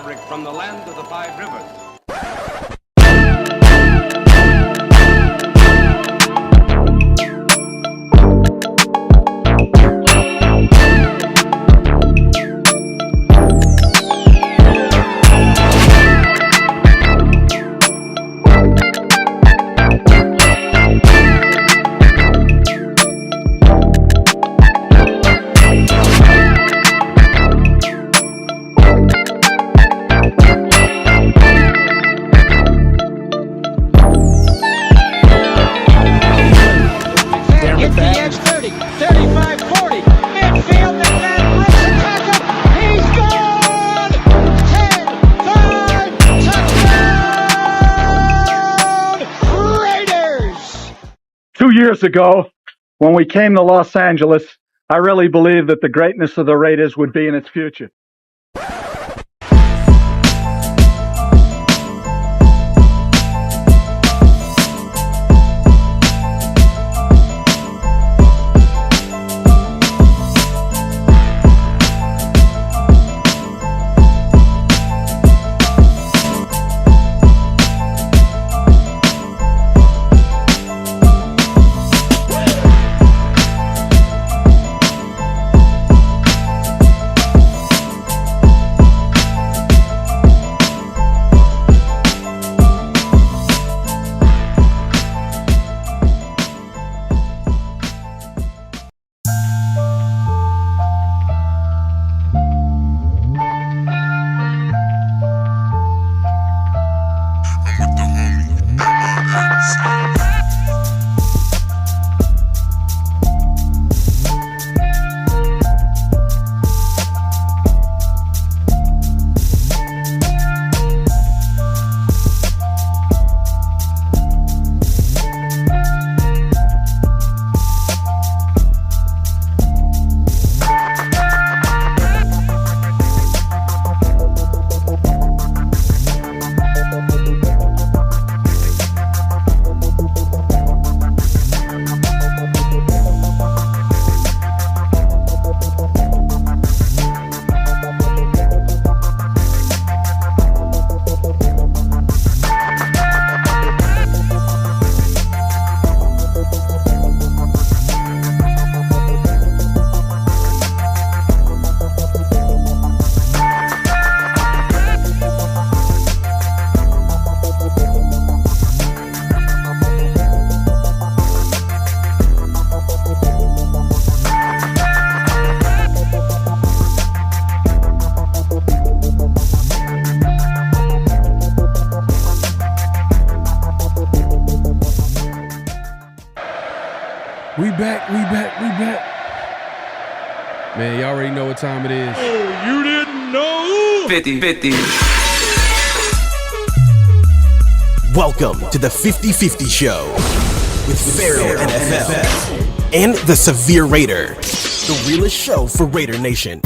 fabric from the land of the five rivers. Years ago, when we came to Los Angeles, I really believed that the greatness of the Raiders would be in its future. We back. Man, y'all already know what time it is. Oh, you didn't know? 50-50. Welcome to the 50-50 Show with PharoahNFL and the Severe Raider, the realest show for Raider Nation.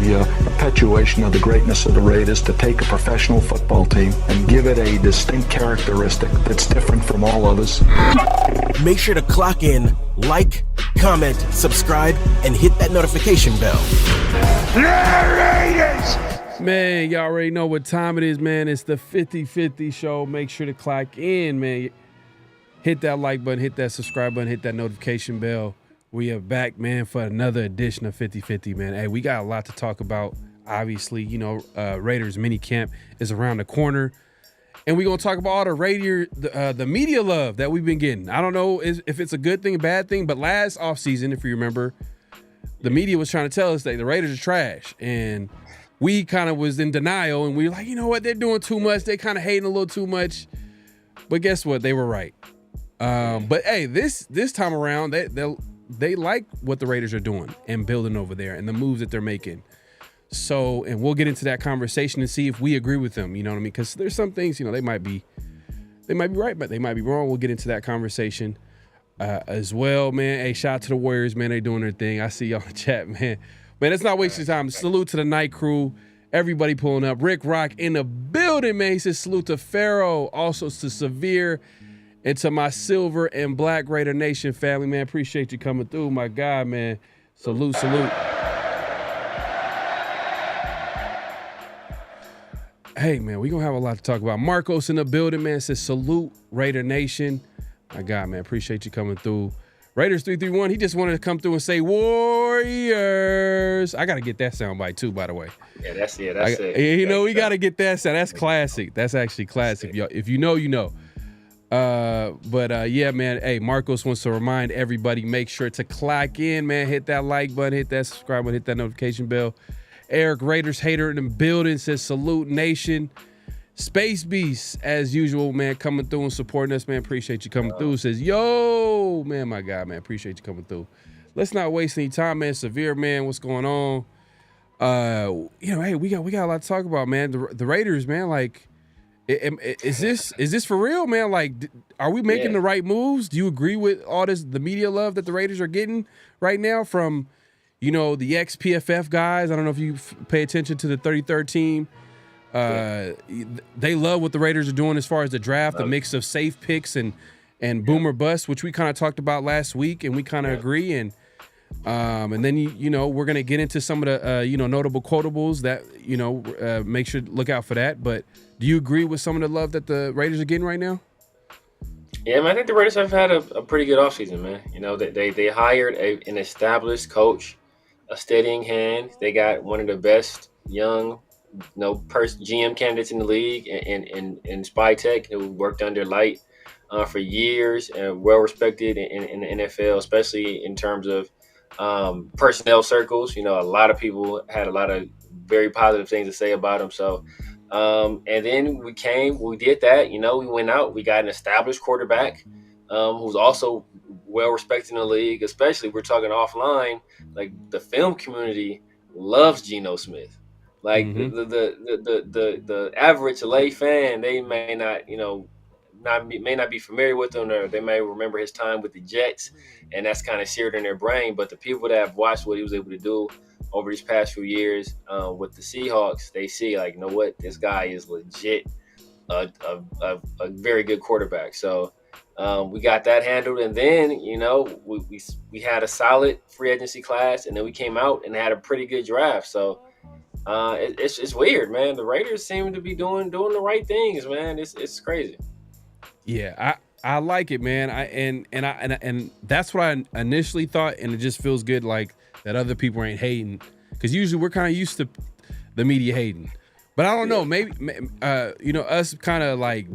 The perpetuation of the greatness of the Raiders to take a professional football team and give it a distinct characteristic that's different from all others. Make sure to clock in, like, comment, subscribe, and hit that notification bell. Man, y'all already know what time it is, man. It's the 50-50 Show. Make sure to clock in, man. Hit that like button, hit that subscribe button, hit that notification bell. We are back, man, for another edition of 50-50, man. Hey, we got a lot to talk about. Obviously, you know, Raiders mini camp is around the corner. And we're going to talk about all the media love that we've been getting. I don't know if it's a good thing, bad thing, but last offseason, if you remember, the media was trying to tell us that the Raiders are trash. And we kind of was in denial, and we were like, you know what, they're doing too much. They kind of hating a little too much. But guess what? They were right. But, hey, this time around, they like what the Raiders are doing and building over there and the moves that they're making. So, and we'll get into that conversation and see if we agree with them, you know what I mean? Because there's some things, you know, they might be right, but they might be wrong. We'll get into that conversation as well, man. Hey, shout out to the Warriors, man. They doing their thing. I see y'all in the chat, man. Man, let's not waste your time. Salute to the night crew. Everybody pulling up. Rick Rock in the building, man. He says salute to Pharaoh, also to Severe, and to my Silver and Black Raider Nation family, man. Appreciate you coming through, my guy, man. Salute. Hey, man, we're going to have a lot to talk about. Marcos in the building, man, says salute Raider Nation. My God, man, appreciate you coming through. Raiders 331, he just wanted to come through and say Warriors. I got to get that soundbite too, by the way. Yeah, that's it. You know, we got to get that sound. That's classic. That's actually classic. If you know, you know. Yeah, man. Hey, Marcos wants to remind everybody, make sure to clock in, man. Hit that like button, hit that subscribe button, hit that notification bell. Eric Raiders hater in the building says salute nation. Space Beast, as usual, man, coming through and supporting us, man. Appreciate you coming through. Says, yo, man, my God, man, appreciate you coming through. Let's not waste any time, man. Severe, man, what's going on? Hey, we got a lot to talk about, man. The Raiders, man, like, is this for real, man? Like, are we making the right moves? Do you agree with all the media love that the Raiders are getting right now from, the ex-PFF guys? I don't know if you pay attention to the 33rd team. They love what the Raiders are doing as far as the draft, the mix of safe picks and boomer bust, which we kind of talked about last week, and we kind of agree. And then we're gonna get into some of the notable quotables that make sure to look out for that. But do you agree with some of the love that the Raiders are getting right now? Yeah, man, I think the Raiders have had a pretty good offseason, man. They hired an established coach, a steadying hand. They got one of the best young GM candidates in the league in Spytech, who worked under Light for years and well respected in the NFL, especially in terms of personnel circles. A lot of people had a lot of very positive things to say about him. So, and then we did that. We went out, we got an established quarterback who's also well respected in the league. Especially, we're talking offline, like the film community loves Geno Smith. Like the average LA fan, they may not be familiar with him, or they may remember his time with the Jets, and that's kind of seared in their brain. But the people that have watched what he was able to do over these past few years with the Seahawks, they see, like, what, this guy is legit a very good quarterback. So we got that handled, and then we had a solid free agency class, and then we came out and had a pretty good draft. So. It's weird, man. The Raiders seem to be doing the right things, man. It's crazy. Yeah, I like it, man. And that's what I initially thought, and it just feels good, like, that other people ain't hating, because usually we're kind of used to the media hating. But I don't know, maybe us kind of like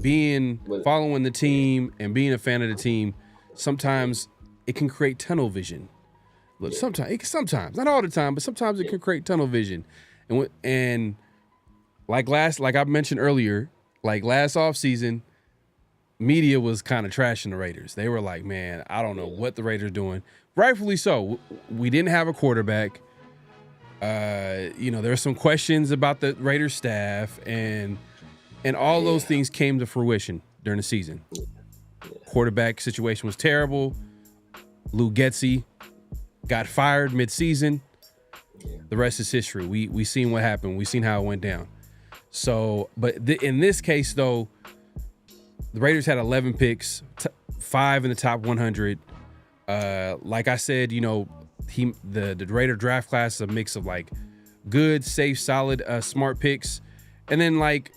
following the team and being a fan of the team. Sometimes it can create tunnel vision. Look, sometimes, not all the time, but sometimes it can create tunnel vision. And like I mentioned earlier, like last offseason, media was kind of trashing the Raiders. They were like, man, I don't know what the Raiders are doing. Rightfully so. We didn't have a quarterback. There were some questions about the Raiders staff, and all those things came to fruition during the season. Quarterback situation was terrible. Lou Getsy got fired mid-season. The rest is history. We seen what happened. We seen how it went down. So, but in this case, though, the Raiders had 11 picks, 5 in the top 100. Like I said, the Raider draft class is a mix of like good, safe, solid, smart picks, and then like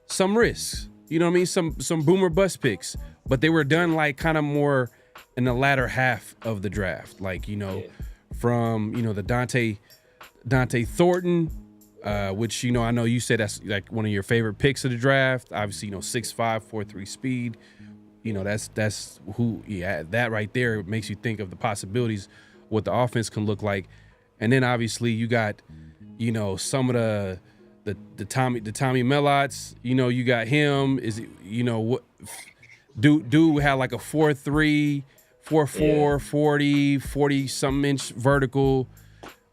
some risks. You know what I mean? Some boomer bust picks, but they were done like kind of more in the latter half of the draft. Like from the Dante Thornton, which I know you said that's like one of your favorite picks of the draft. Obviously, 6'5", 4.3 speed. That's who. Yeah, that right there makes you think of the possibilities, what the offense can look like. And then obviously you got some of the Tommy Mellots. You got him. What dude had like a 4.3, 4.4, 40 something inch vertical.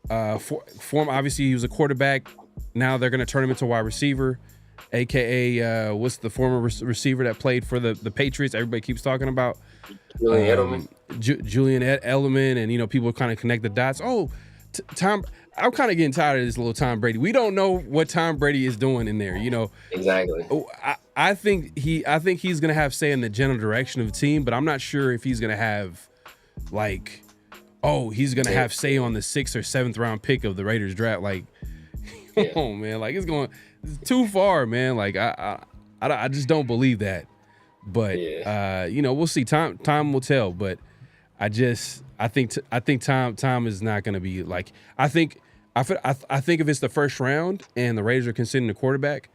Obviously he was a quarterback. Now they're going to turn him into a wide receiver, aka what's the former receiver that played for the Patriots? Everybody keeps talking about Julian Edelman. Julian Edelman, and people kind of connect the dots. Oh, Tom. I'm kind of getting tired of this little Tom Brady. We don't know what Tom Brady is doing in there. Exactly. I think he's going to have say in the general direction of the team, but I'm not sure if he's going to have he's going to have say on the 6th or 7th round pick of the Raiders draft. Like, oh man, like it's going. too far, man. Like I just don't believe that. But we'll see. Time will tell. But I think time is not going to be like. I think if it's the first round and the Raiders are considering the quarterback,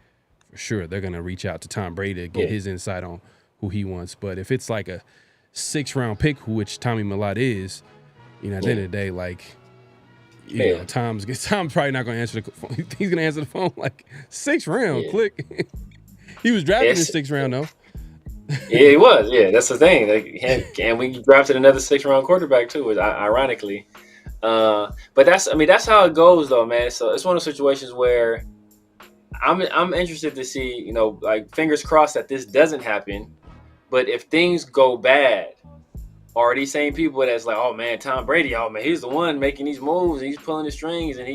for sure they're going to reach out to Tom Brady to get his insight on who he wants. But if it's like a 6th round pick, which Tommy Millott is, at the end of the day, like. Tom's probably not going to answer the phone. He's going to answer the phone like 6th round. Click. He was drafted in the 6th round, though. Yeah, he was. Yeah, that's the thing. Like, and we drafted another 6th round quarterback too, ironically. But that's how it goes, though, man. So it's one of those situations where I'm interested to see, like fingers crossed that this doesn't happen. But if things go bad. Or these same people that's like, oh man, Tom Brady, oh man, he's the one making these moves, and he's pulling the strings, and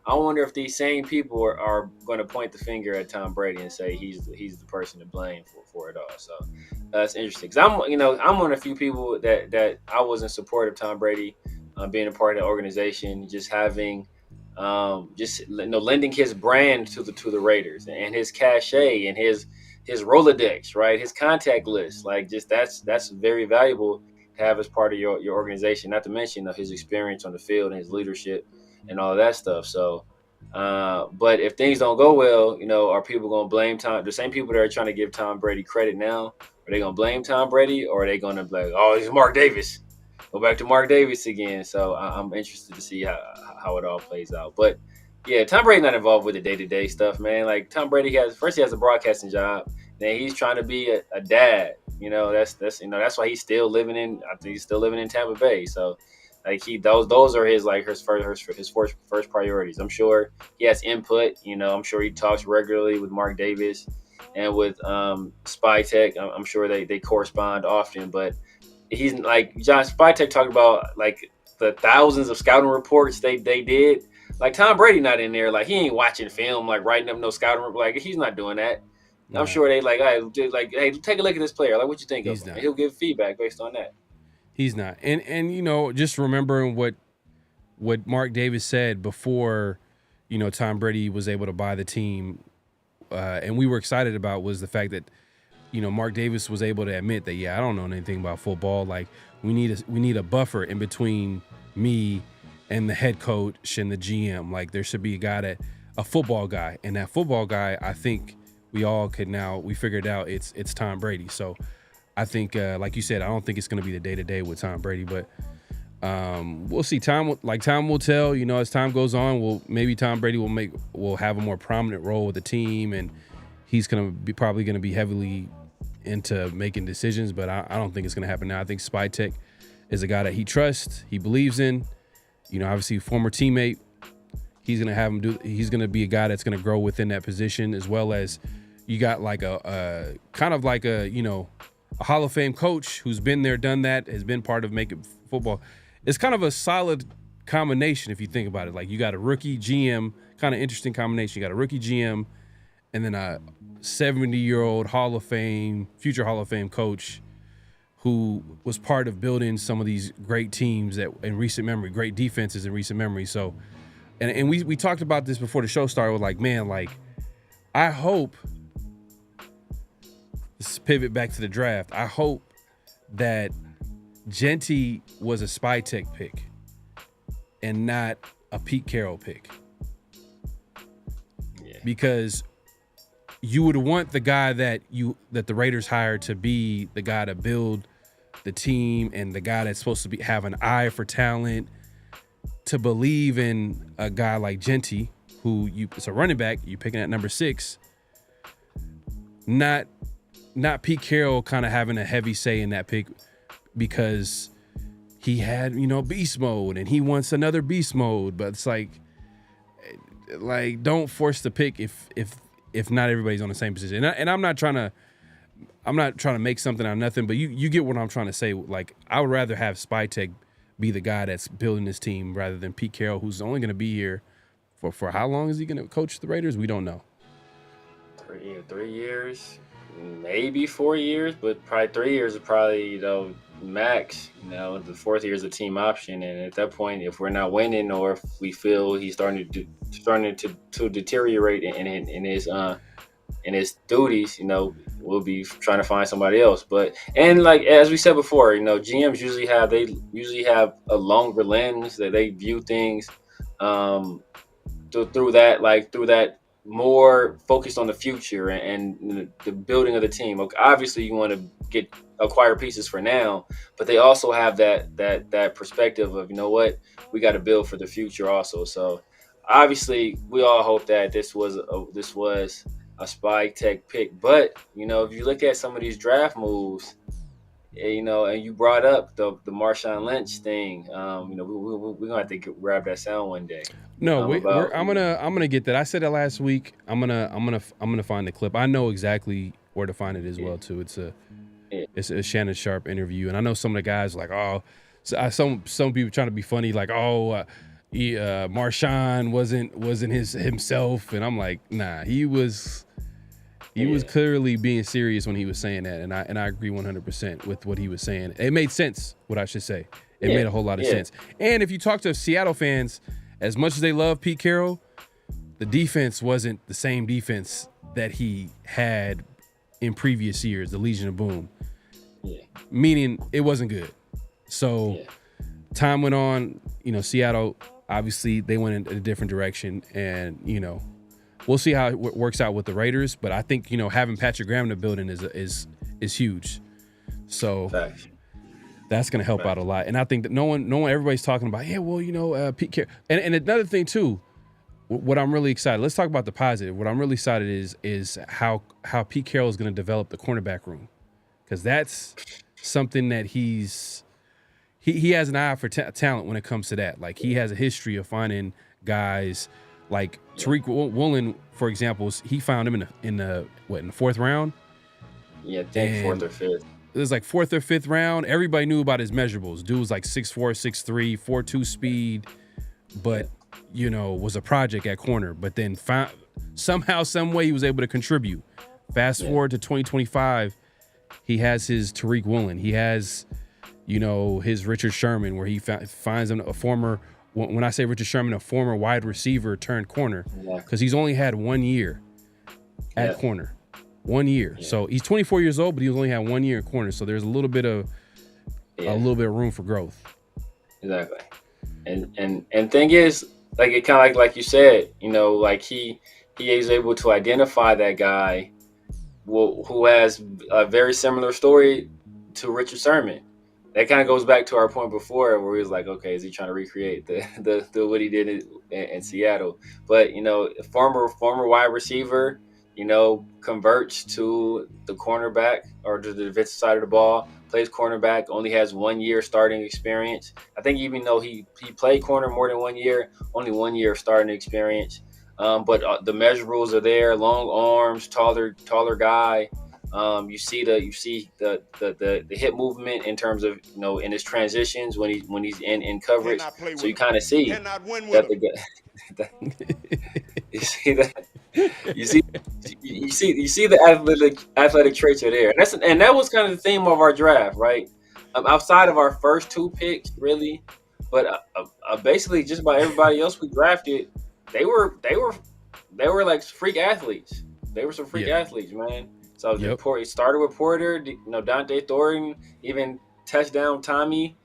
I wonder if these same people are going to point the finger at Tom Brady and say he's the person to blame for it all. So that's interesting. Because I'm one of the few people that I was in support of Tom Brady being a part of the organization, just having lending his brand to the Raiders and his cachet and his Rolodex, right, his contact list, like just that's very valuable. Have as part of your organization, not to mention his experience on the field and his leadership and all of that stuff. So, but if things don't go well, are people going to blame Tom? The same people that are trying to give Tom Brady credit now, are they going to blame Tom Brady, or are they going to be like, oh, he's Mark Davis? Go back to Mark Davis again. So I'm interested to see how it all plays out. But yeah, Tom Brady's not involved with the day-to-day stuff, man. Like Tom Brady has a broadcasting job. Then he's trying to be a dad. That's why he's still living in. I think he's still living in Tampa Bay. So, like those are his first priorities. I'm sure he has input. I'm sure he talks regularly with Mark Davis and with Spytech. I'm sure they correspond often. But he's like John Spytech talked about like the thousands of scouting reports they did. Like Tom Brady not in there. Like he ain't watching film. Like writing up no scouting report. Like he's not doing that. I'm sure they hey, take a look at this player. Like, what you think of him? He'll give feedback based on that. He's not. And just remembering what Mark Davis said before, Tom Brady was able to buy the team, and we were excited about was the fact that, Mark Davis was able to admit that, I don't know anything about football. Like, we need a buffer in between me and the head coach and the GM. Like, there should be a football guy, and that football guy, I think. We figured out it's Tom Brady. So I think, like you said, I don't think it's going to be the day-to-day with Tom Brady, but we'll see. Time will tell, as time goes on, maybe Tom Brady will have a more prominent role with the team, and he's probably going to be heavily into making decisions, but I don't think it's going to happen now. I think Spytech is a guy that he trusts, he believes in, obviously former teammate. He's going to have him he's going to be a guy that's going to grow within that position, as well as you got like a kind of like a Hall of Fame coach who's been there, done that, has been part of making football. It's kind of a solid combination if you think about it. Like you got a rookie GM, kind of interesting combination. You got a rookie GM and then a 70-year-old future Hall of Fame coach who was part of building some of these great teams in recent memory, great defenses in recent memory. So, and we talked about this before the show started. We're like, man, like I hope. Let's pivot back to the draft. I hope that Genty was a Spytech pick and not a Pete Carroll pick. Yeah. Because you would want the guy that the Raiders hired to be the guy to build the team and the guy that's supposed to have an eye for talent, to believe in a guy like Genty, who it's a running back, you're picking at number 6, not Pete Carroll kind of having a heavy say in that pick because he had, beast mode and he wants another beast mode. But it's like don't force the pick if not everybody's on the same position. And I'm not trying to make something out of nothing, but you get what I'm trying to say. Like I would rather have Spytech be the guy that's building this team rather than Pete Carroll, who's only going to be here for how long is he going to coach the Raiders? We don't know. 3 years, maybe 4 years, but probably 3 years is probably max. The 4th year is a team option, and at that point, if we're not winning or if we feel he's starting to deteriorate in his duties, we'll be trying to find somebody else. But like as we said before, GMs usually have a longer lens that they view things through that more focused on the future and the building of the team. Obviously, you want to acquire pieces for now, but they also have that perspective of we got to build for the future also. So obviously, we all hope that this was a spy tech pick. But if you look at some of these draft moves, and you brought up the Marshawn Lynch thing, we're gonna have to grab that sound one day. No, I'm gonna get that. I said that last week. I'm gonna find the clip. I know exactly where to find it as well too. It's a Shannon Sharp interview, and I know some of the guys like, some people trying to be funny, like, Marshawn wasn't himself, and I'm like, nah, he was clearly being serious when he was saying that, and I agree 100% with what he was saying. It made sense, what I should say. It made a whole lot of sense. And if you talk to Seattle fans, as much as they love Pete Carroll, the defense wasn't the same defense that he had in previous years, the Legion of Boom. Meaning it wasn't good. So time went on, Seattle, obviously they went in a different direction, and, we'll see how it works out with the Raiders, but I think, having Patrick Graham in the building is huge. So Facts. That's going to help out a lot. And I think that no one, everybody's talking about, Pete Carroll. And another thing too, what I'm really excited, let's talk about the positive. What I'm really excited is how Pete Carroll is going to develop the cornerback room. Because that's something that he has an eye for talent when it comes to that. Like, he has a history of finding guys like Tariq Woolen, for example. He found him in the 4th round? Yeah, I think 4th or 5th. It was like 4th or 5th round. Everybody knew about his measurables. Dude was like 6'4", 6'3", 4.2 speed, but, was a project at corner. But then somehow, some way he was able to contribute. Fast forward to 2025, he has his Tariq Woolen. He has, his Richard Sherman, where he finds him a former, when I say Richard Sherman, a former wide receiver turned corner, because he's only had 1 year at corner. 1 year. Yeah. So he's 24 years old, but he's only had 1 year in corner. So there's a little bit of room for growth. Exactly. And thing is, like, it kind of like you said, like he is able to identify that guy who has a very similar story to Richard Sherman. That kind of goes back to our point before, where he was like, okay, is he trying to recreate the what he did in Seattle? But former wide receiver, converts to the cornerback or to the defensive side of the ball, plays cornerback, only has 1 year starting experience. I think even though he played corner more than 1 year, only 1 year starting experience. But the measurables are there: long arms, taller guy. You see the hip movement in terms of in his transitions when he's in coverage. So you kind of see that you see that. You see the athletic traits are there, and that was kind of the theme of our draft, right? Outside of our first 2 picks, really, but basically just about everybody else we drafted, they were like freak athletes. They were some freak athletes, man. So it started with Porter, Dante Thornton, even touchdown Tommy,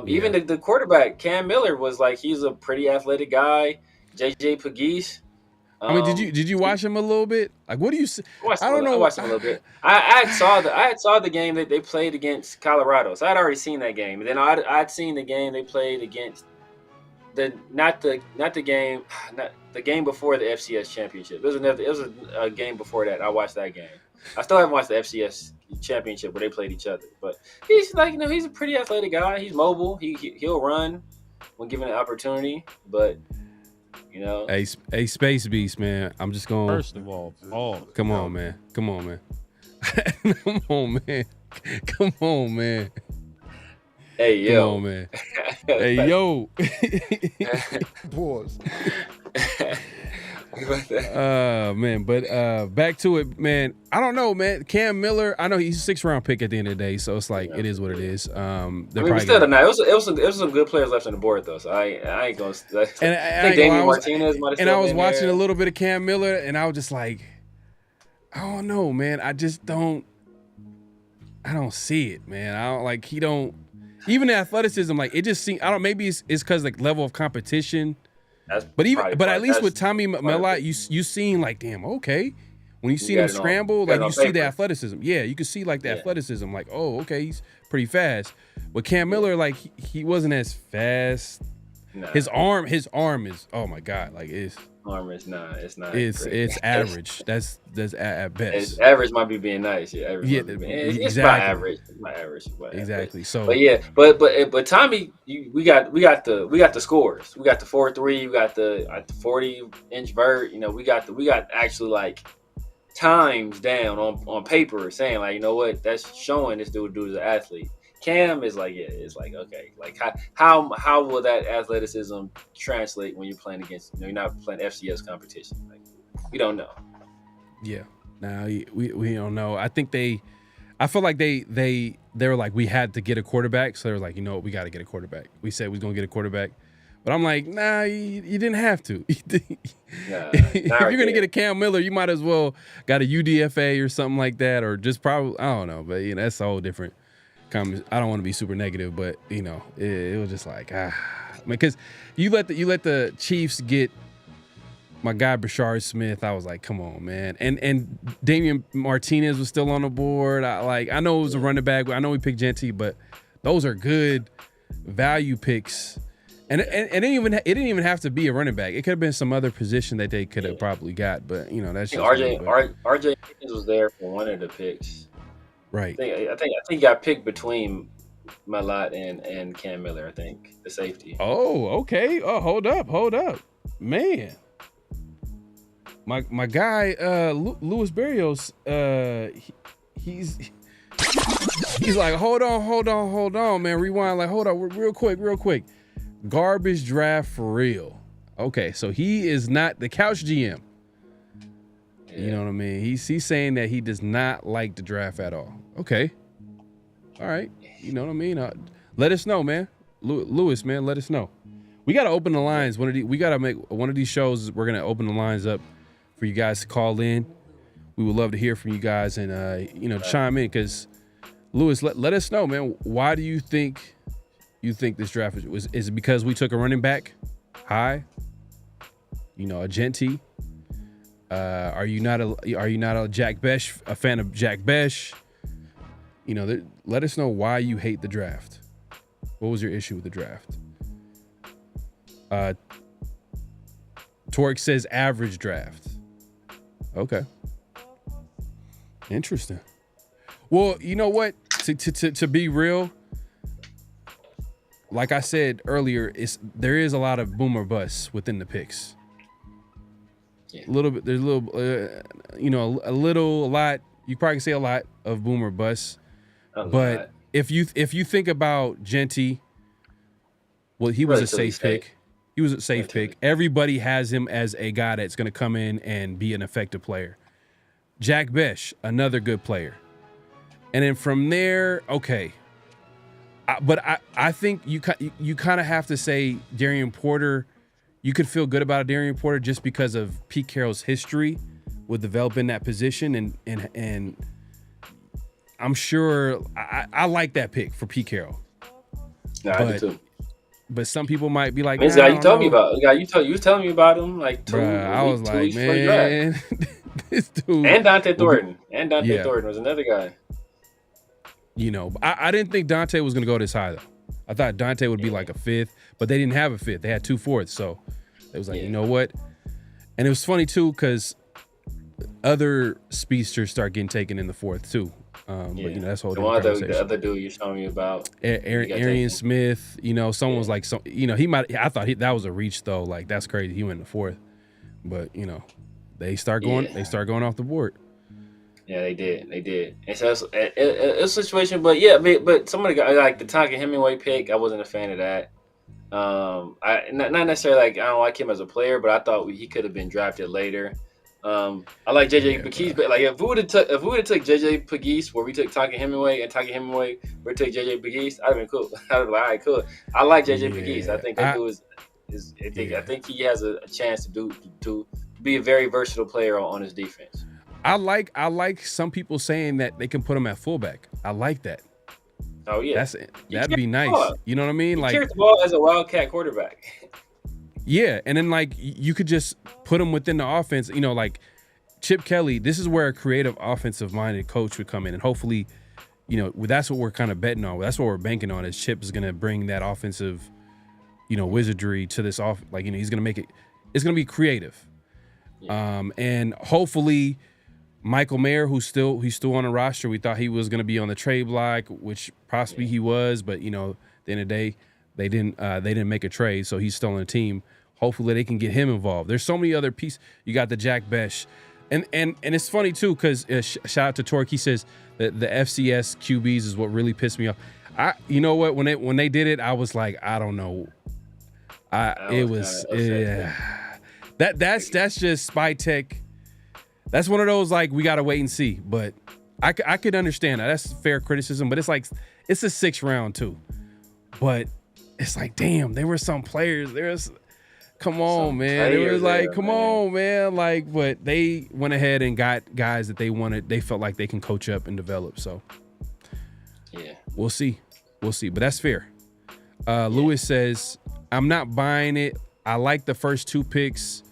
even the quarterback Cam Miller was like, he's a pretty athletic guy. JJ Pegues. I mean, did you watch him a little bit? Like, what do you see? I don't know. I watched him a little bit. I saw the game that they played against Colorado, so I'd already seen that game. And then I'd seen the game they played against the game before the FCS championship. It was a game before that. I watched that game. I still haven't watched the FCS championship where they played each other. But he's like, he's a pretty athletic guy. He's mobile. He'll run when given an opportunity. But Hey, Space Beast, man. I'm just going. First of all, come on, man. Come on, man. Come on, man. Come on, man. Hey, yo. Come on, man. Hey, yo. Pause. Man, but back to it, man. I don't know, man. Cam Miller, I know he's a 6th-round pick at the end of the day, so it's like it is what it is. But still, it was some good players left on the board though, so I ain't gonna. I think Damian Martinez might have. And I was watching a little bit of Cam Miller, and I was just like, I don't know, man. I don't see it, man. I don't like he don't even the athleticism. Like it just seems. I don't. Maybe it's because like level of competition. But at least with Tommy Mellott, you seen like, damn, okay. When you see him scramble, like you see the athleticism. Yeah, you can see like the athleticism. Like, oh, okay, he's pretty fast. But Cam Miller, like he wasn't as fast. Nah. His arm is, oh my God, like it's average. That's at best. It's average might be being nice. Yeah, average it's about average. It's about average. Exactly. So, but yeah, but Tommy, we got the scores. We got the 4.3. We got the 40-inch vert. You know, we got actually like times down on paper saying like, you know what, that's showing this dude is an athlete. Cam is like, it's like, okay, like how will that athleticism translate when you're playing against, you're not playing FCS competition? Like, we don't know. Yeah, no, we don't know. I feel like they were like, we had to get a quarterback, so they were like, you know what, we got to get a quarterback. We said we was gonna get a quarterback, but I'm like, nah, you didn't have to. If you're gonna get a Cam Miller, you might as well got a UDFA or something like that, or just probably, I don't know, but that's a whole different. I don't want to be super negative, but it was just like because you let the Chiefs get my guy Brashard Smith. I was like, come on, man, and Damian Martinez was still on the board. I know it was a running back. I know we picked Genty, but those are good value picks. And it didn't even have to be a running back. It could have been some other position that they could have probably got, but that's just RJ was there for one of the picks. Right. I think he got picked between Mellott and Cam Miller, I think, the safety. Oh, okay. Oh, hold up. Man. My guy, Louis Barrios, he's like, hold on, man. Rewind, like, hold on, real quick. Garbage draft for real. Okay, so he is not the couch GM. You know what I mean? He's saying that he does not like the draft at all. Okay. All right. You know what I mean? Let us know, man. Lewis, man, let us know. We got to open the lines. We got to make one of these shows. We're going to open the lines up for you guys to call in. We would love to hear from you guys and, chime in because, Lewis, let us know, man. Why do you think this draft is it because we took a running back high? A Genty? Are you not a Jack Besh, a fan of Jack Besh? Let us know why you hate the draft. What was your issue with the draft? Torque says average draft. Okay. Interesting. Well, you know what? To be real, like I said earlier, there is a lot of boom or bust within the picks. Yeah. A little bit. There's a lot. You probably can say a lot of boom or bust. But if you think about Genty, well, he was a safe pick. He was a safe pick. Everybody has him as a guy that's going to come in and be an effective player. Jack Besh, another good player. And then from there, okay. But I think you kind of have to say Darian Porter. You could feel good about Darian Porter just because of Pete Carroll's history with developing that position, and I'm sure I like that pick for Pete Carroll. Yeah, I do too. But some people might be like, you told me about you was telling me about him like two. I was like, man, this dude and Dante Thornton Thornton was another guy. I didn't think Dante was going to go this high though. I thought Dante would be like a 5th, but they didn't have a 5th. They had 2 4ths, so it was like, you know what? And it was funny too because other speedsters start getting taken in the 4th too. But that's a whole different conversation. The other dude you're showing me about, Arian Smith. Someone was like, he might. I thought that was a reach though. Like that's crazy. He went in the 4th, but they start going. They start going off the board. Yeah, they did. And so it's a situation, but some of the guys, like the Tonka Hemingway pick, I wasn't a fan of that. Not necessarily like I don't like him as a player, but I thought he could have been drafted later. I like JJ Pegues, but like if we would have took JJ Pegues where we took Tonka Hemingway and Tonka Hemingway we took JJ Pegues, I'd have been cool. I'd be like, all right, cool. I like JJ Pegues. I think that dude is I think he has a chance to be a very versatile player on his defense. I like some people saying that they can put him at fullback. I like that. Oh yeah, that'd be nice. You know what I mean? Like carries the ball as a wildcat quarterback. Yeah, and then like you could just put him within the offense. You know, like Chip Kelly. This is where a creative, offensive-minded coach would come in, and hopefully, you know, that's what we're kind of betting on. That's what we're banking on. Is Chip is going to bring that offensive, you know, wizardry to this off. Like, you know, he's going to make it. It's going to be creative, and hopefully. Michael Mayer, he's still on the roster. We thought he was going to be on the trade block, which possibly he was, but you know, at the end of the day, they didn't make a trade, so he's still on the team. Hopefully, they can get him involved. There's so many other pieces. You got the Jack Besh, and it's funny too because shout out to Torque. He says that the FCS QBs is what really pissed me off. You know what? When they did it, I was like, I don't know. That's just Spy Tech. That's one of those, like, we got to wait and see. But I could understand that. That's fair criticism. But it's like, it's a 6th round, too. But it's like, damn, there were some players. Come on, man. It was like, come on, man. Like, but they went ahead and got guys that they wanted. They felt like they can coach up and develop. So, yeah. We'll see. But that's fair. Lewis says, I'm not buying it. I like the first 2 picks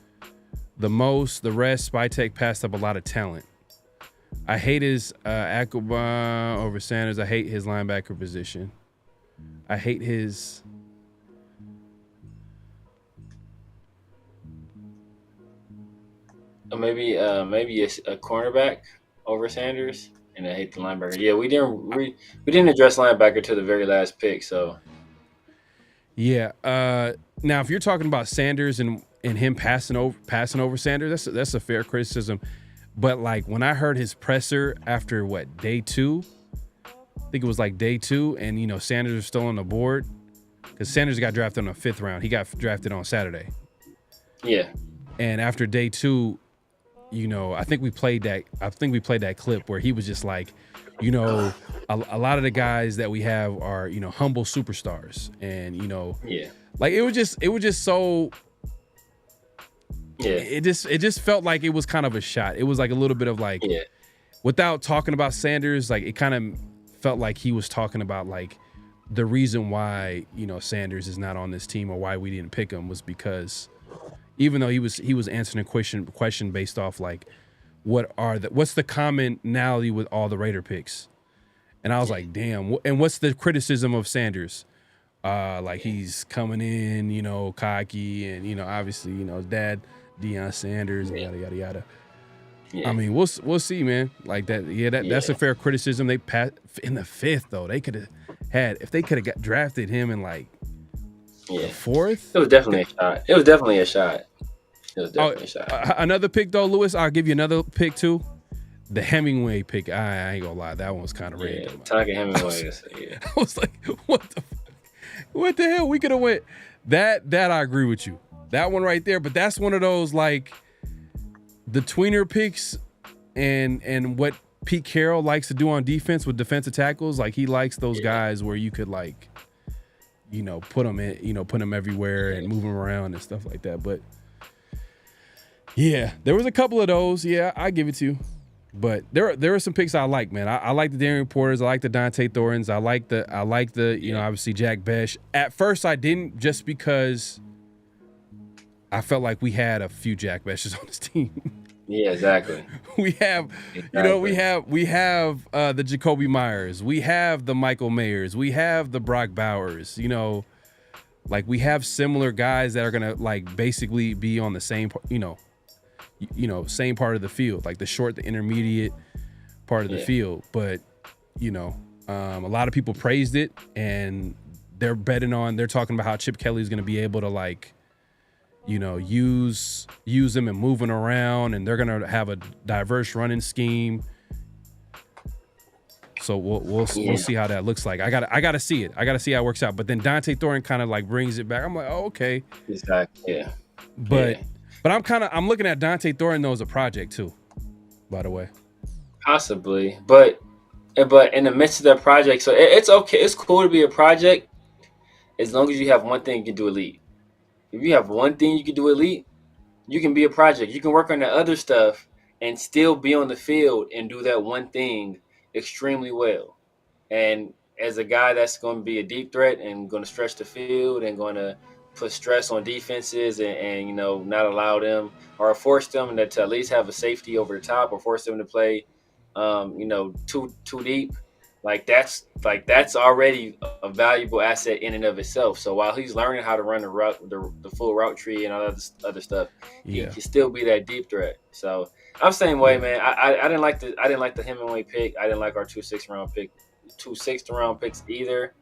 the most. The rest, Spytek passed up a lot of talent. I hate his Akubah over Sanders. I hate his linebacker position. I hate his. Maybe a cornerback over Sanders, and I hate the linebacker. Yeah, we didn't address linebacker to the very last pick. So. Yeah. Now, if you're talking about Sanders and him passing over Sanders, that's a fair criticism. But like when I heard his presser after day 2, I think it was like day 2, and you know Sanders was still on the board because Sanders got drafted on the 5th round. He got drafted on Saturday. Yeah. And after day 2, you know, I think we played that clip where he was just like, you know, a lot of the guys that we have are, you know, humble superstars, and you know, like it was just so. Yeah. It just felt like it was kind of a shot. It was like a little bit of like, without talking about Sanders, like it kind of felt like he was talking about like the reason why, you know, Sanders is not on this team or why we didn't pick him was because even though he was answering a question based off like what's the commonality with all the Raider picks, and I was like, damn. And what's the criticism of Sanders? Like he's coming in, you know, cocky, and you know, obviously, you know, his dad. Deion Sanders and yada yada yada. Yeah. I mean, we'll see, man. Like that, that's a fair criticism. They passed in the 5th though. They could have had if they could have got drafted him in like the 4th. It was definitely a shot. Another pick though, Lewis. I'll give you another pick too. The Hemingway pick. I ain't gonna lie, that one was kind of random. Tonka Hemingway. I was like, what the hell? We could have went that. I agree with you. That one right there, but that's one of those like the tweener picks and what Pete Carroll likes to do on defense with defensive tackles. Like he likes those guys where you could like, you know, put them everywhere and move them around and stuff like that. But yeah, there was a couple of those. Yeah, I give it to you. But there are some picks I like, man. I like the Darian Porters. I like the Dante Thorntons. I like the you know, obviously Jack Besh. At first I didn't, just because I felt like we had a few Jack Beshes on this team. Yeah, exactly. You know, we have the Jacoby Myers. We have the Michael Mayers. We have the Brock Bowers. You know, like we have similar guys that are gonna like basically be on the same, same part of the field, like the short, the intermediate part of the field. But you know, a lot of people praised it, and they're talking about how Chip Kelly is gonna be able to like, you know, use them and moving around, and they're gonna have a diverse running scheme. So we'll see how that looks like. I gotta see it. I gotta see how it works out. But then Dante Thornton kind of like brings it back. I'm like, oh, okay. Exactly. Yeah. But I'm looking at Dante Thornton though as a project too, by the way. Possibly. But in the midst of that project, so it's okay. It's cool to be a project as long as you have one thing you can do elite. If you have one thing you can do elite, you can be a project. You can work on the other stuff and still be on the field and do that one thing extremely well. And as a guy that's going to be a deep threat and going to stretch the field and going to put stress on defenses and not allow them or force them to at least have a safety over the top or force them to play too deep, that's already a valuable asset in and of itself. So while he's learning how to run the route, the full route tree and all that other stuff, he can still be that deep threat. So I'm the same way, man. I didn't like the Hemingway pick. I didn't like our 2 6th-round picks either.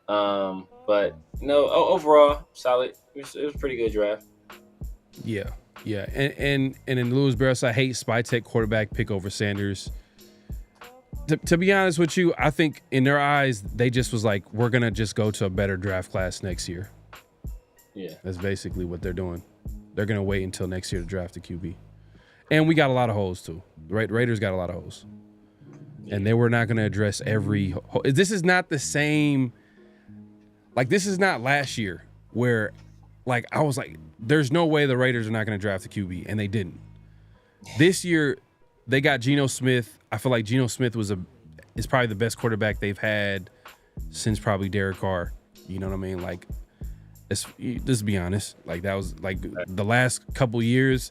But overall solid. It was a pretty good draft. Yeah. And in Louis Barros, I hate Spytek quarterback pick over Sanders. To be honest with you, I think in their eyes, they just was like, we're going to just go to a better draft class next year. Yeah. That's basically what they're doing. They're going to wait until next year to draft a QB. And we got a lot of holes too. Right? Raiders got a lot of holes. And they were not going to address every hole. This is not the same. Like, this is not last year where, like, I was like, there's no way the Raiders are not going to draft a QB. And they didn't. This year, they got Geno Smith. I feel like Geno Smith is probably the best quarterback they've had since probably Derek Carr. You know what I mean? Like, let's be honest. Like, that was like the last couple years.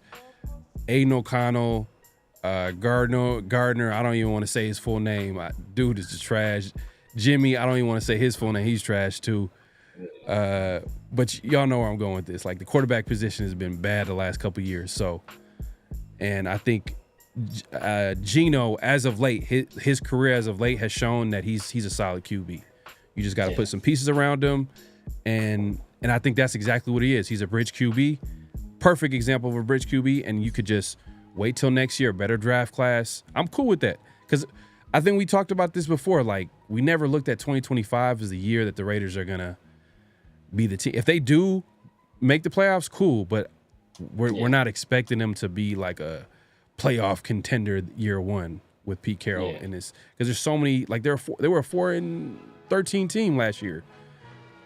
Aiden O'Connell, Gardner. I don't even want to say his full name. Dude is just trash. Jimmy, I don't even want to say his full name. He's trash too. But y'all know where I'm going with this. Like, the quarterback position has been bad the last couple years. So, and I think Geno, as of late, his career as of late has shown that he's a solid QB. You just got to put some pieces around him, and I think that's exactly what he is. He's a bridge QB, perfect example of a bridge QB, and you could just wait till next year, better draft class. I'm cool with that because I think we talked about this before. Like, we never looked at 2025 as the year that the Raiders are gonna be the team. If they do make the playoffs, cool, but we're not expecting them to be like a playoff contender year one with Pete Carroll in this, because there's so many. Like, they were a 4-13 team last year.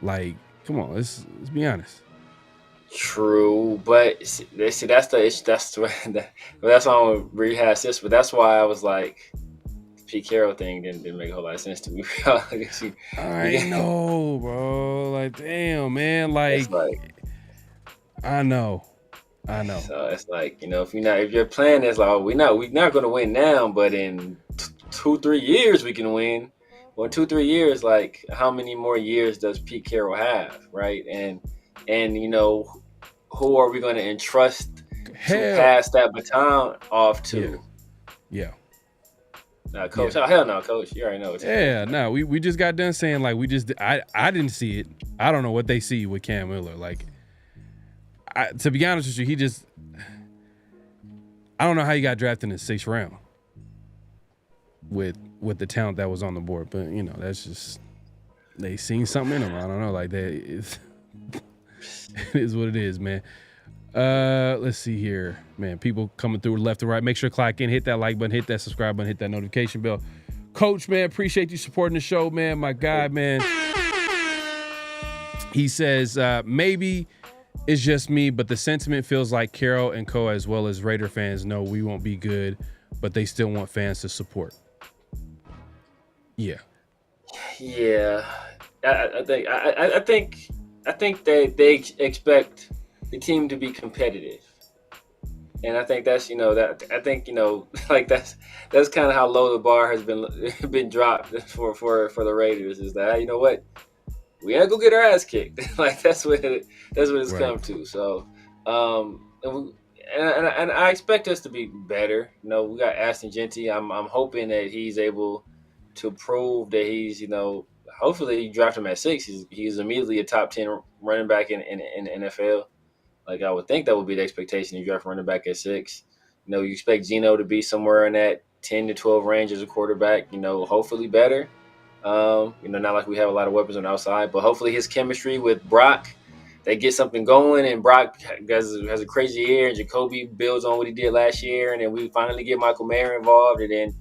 Like, come on, let's be honest. True, but see, that's the issue. That's why I'm gonna rehash this. But that's why I was like, the Pete Carroll thing didn't make a whole lot of sense to me. I know, bro. Like, damn, man. Like I know. So it's like, if your plan is like, we're not going to win now, but in 2-3 years we can win. Well, in 2-3 years, like, how many more years does Pete Carroll have, right? And who are we going to entrust to pass that baton off to? Yeah. Nah, coach. Yeah. Oh, hell no, coach. You already know what's happening. No. We just got done saying, like, I didn't see it. I don't know what they see with Cam Miller. Like, to be honest with you, I don't know how he got drafted in the 6th round with the talent that was on the board, but that's just, they seen something in him. I don't know, like, it is what it is, man. Let's see here, man. People coming through left and right. Make sure to click in, hit that like button, hit that subscribe button, hit that notification bell. Coach, man, appreciate you supporting the show, man. My guy, man. He says maybe it's just me, but the sentiment feels like Carroll and co, as well as Raider fans, know we won't be good, but they still want fans to support. Yeah. I think they expect the team to be competitive, and I think that's like that's kind of how low the bar has been dropped for the Raiders. Is that, you know what? We gotta go get our ass kicked. Like, that's what it's come to. So, and I expect us to be better. We got Ashton Genty. I'm hoping that he's able to prove that he's, hopefully you draft him at 6. He's immediately a top 10 running back in the NFL. Like, I would think that would be the expectation. You draft a running back at 6. You expect Geno to be somewhere in that 10 to 12 range as a quarterback. Hopefully better. Not like we have a lot of weapons on the outside, but hopefully his chemistry with Brock, they get something going, and Brock has a crazy year, and Jacoby builds on what he did last year, and then we finally get Michael Mayer involved, and then,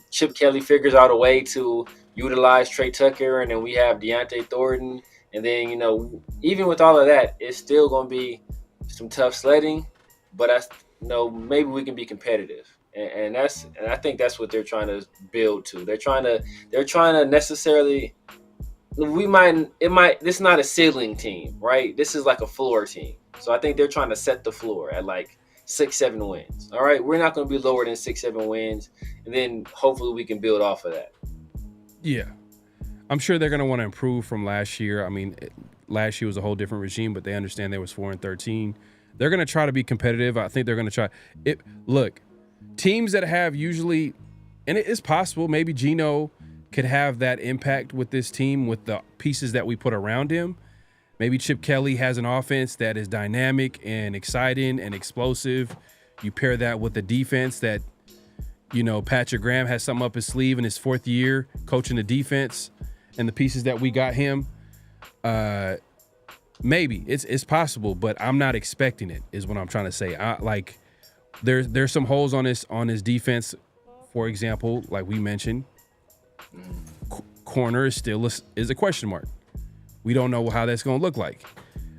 Chip Kelly figures out a way to utilize Trey Tucker, and then we have Deontay Thornton, and then, even with all of that, it's still going to be some tough sledding, but maybe we can be competitive. And I think that's what they're trying to build to. They're trying to necessarily, this is not a ceiling team, right? This is like a floor team. So I think they're trying to set the floor at like 6-7 wins. All right, we're not going to be lower than 6-7 wins, and then hopefully we can build off of that. Yeah, I'm sure they're going to want to improve from last year. I mean, last year was a whole different regime, but they understand they was 4-13. They're going to try to be competitive. I think they're going to try it. Look. Teams that have usually, and it is possible, maybe Geno could have that impact with this team with the pieces that we put around him. Maybe Chip Kelly has an offense that is dynamic and exciting and explosive. You pair that with the defense that, Patrick Graham has something up his sleeve in his 4th year coaching the defense and the pieces that we got him. Maybe it's possible, but I'm not expecting it is what I'm trying to say. There's some holes on his defense. For example, like we mentioned, corner is still is a question mark. We don't know how that's going to look like.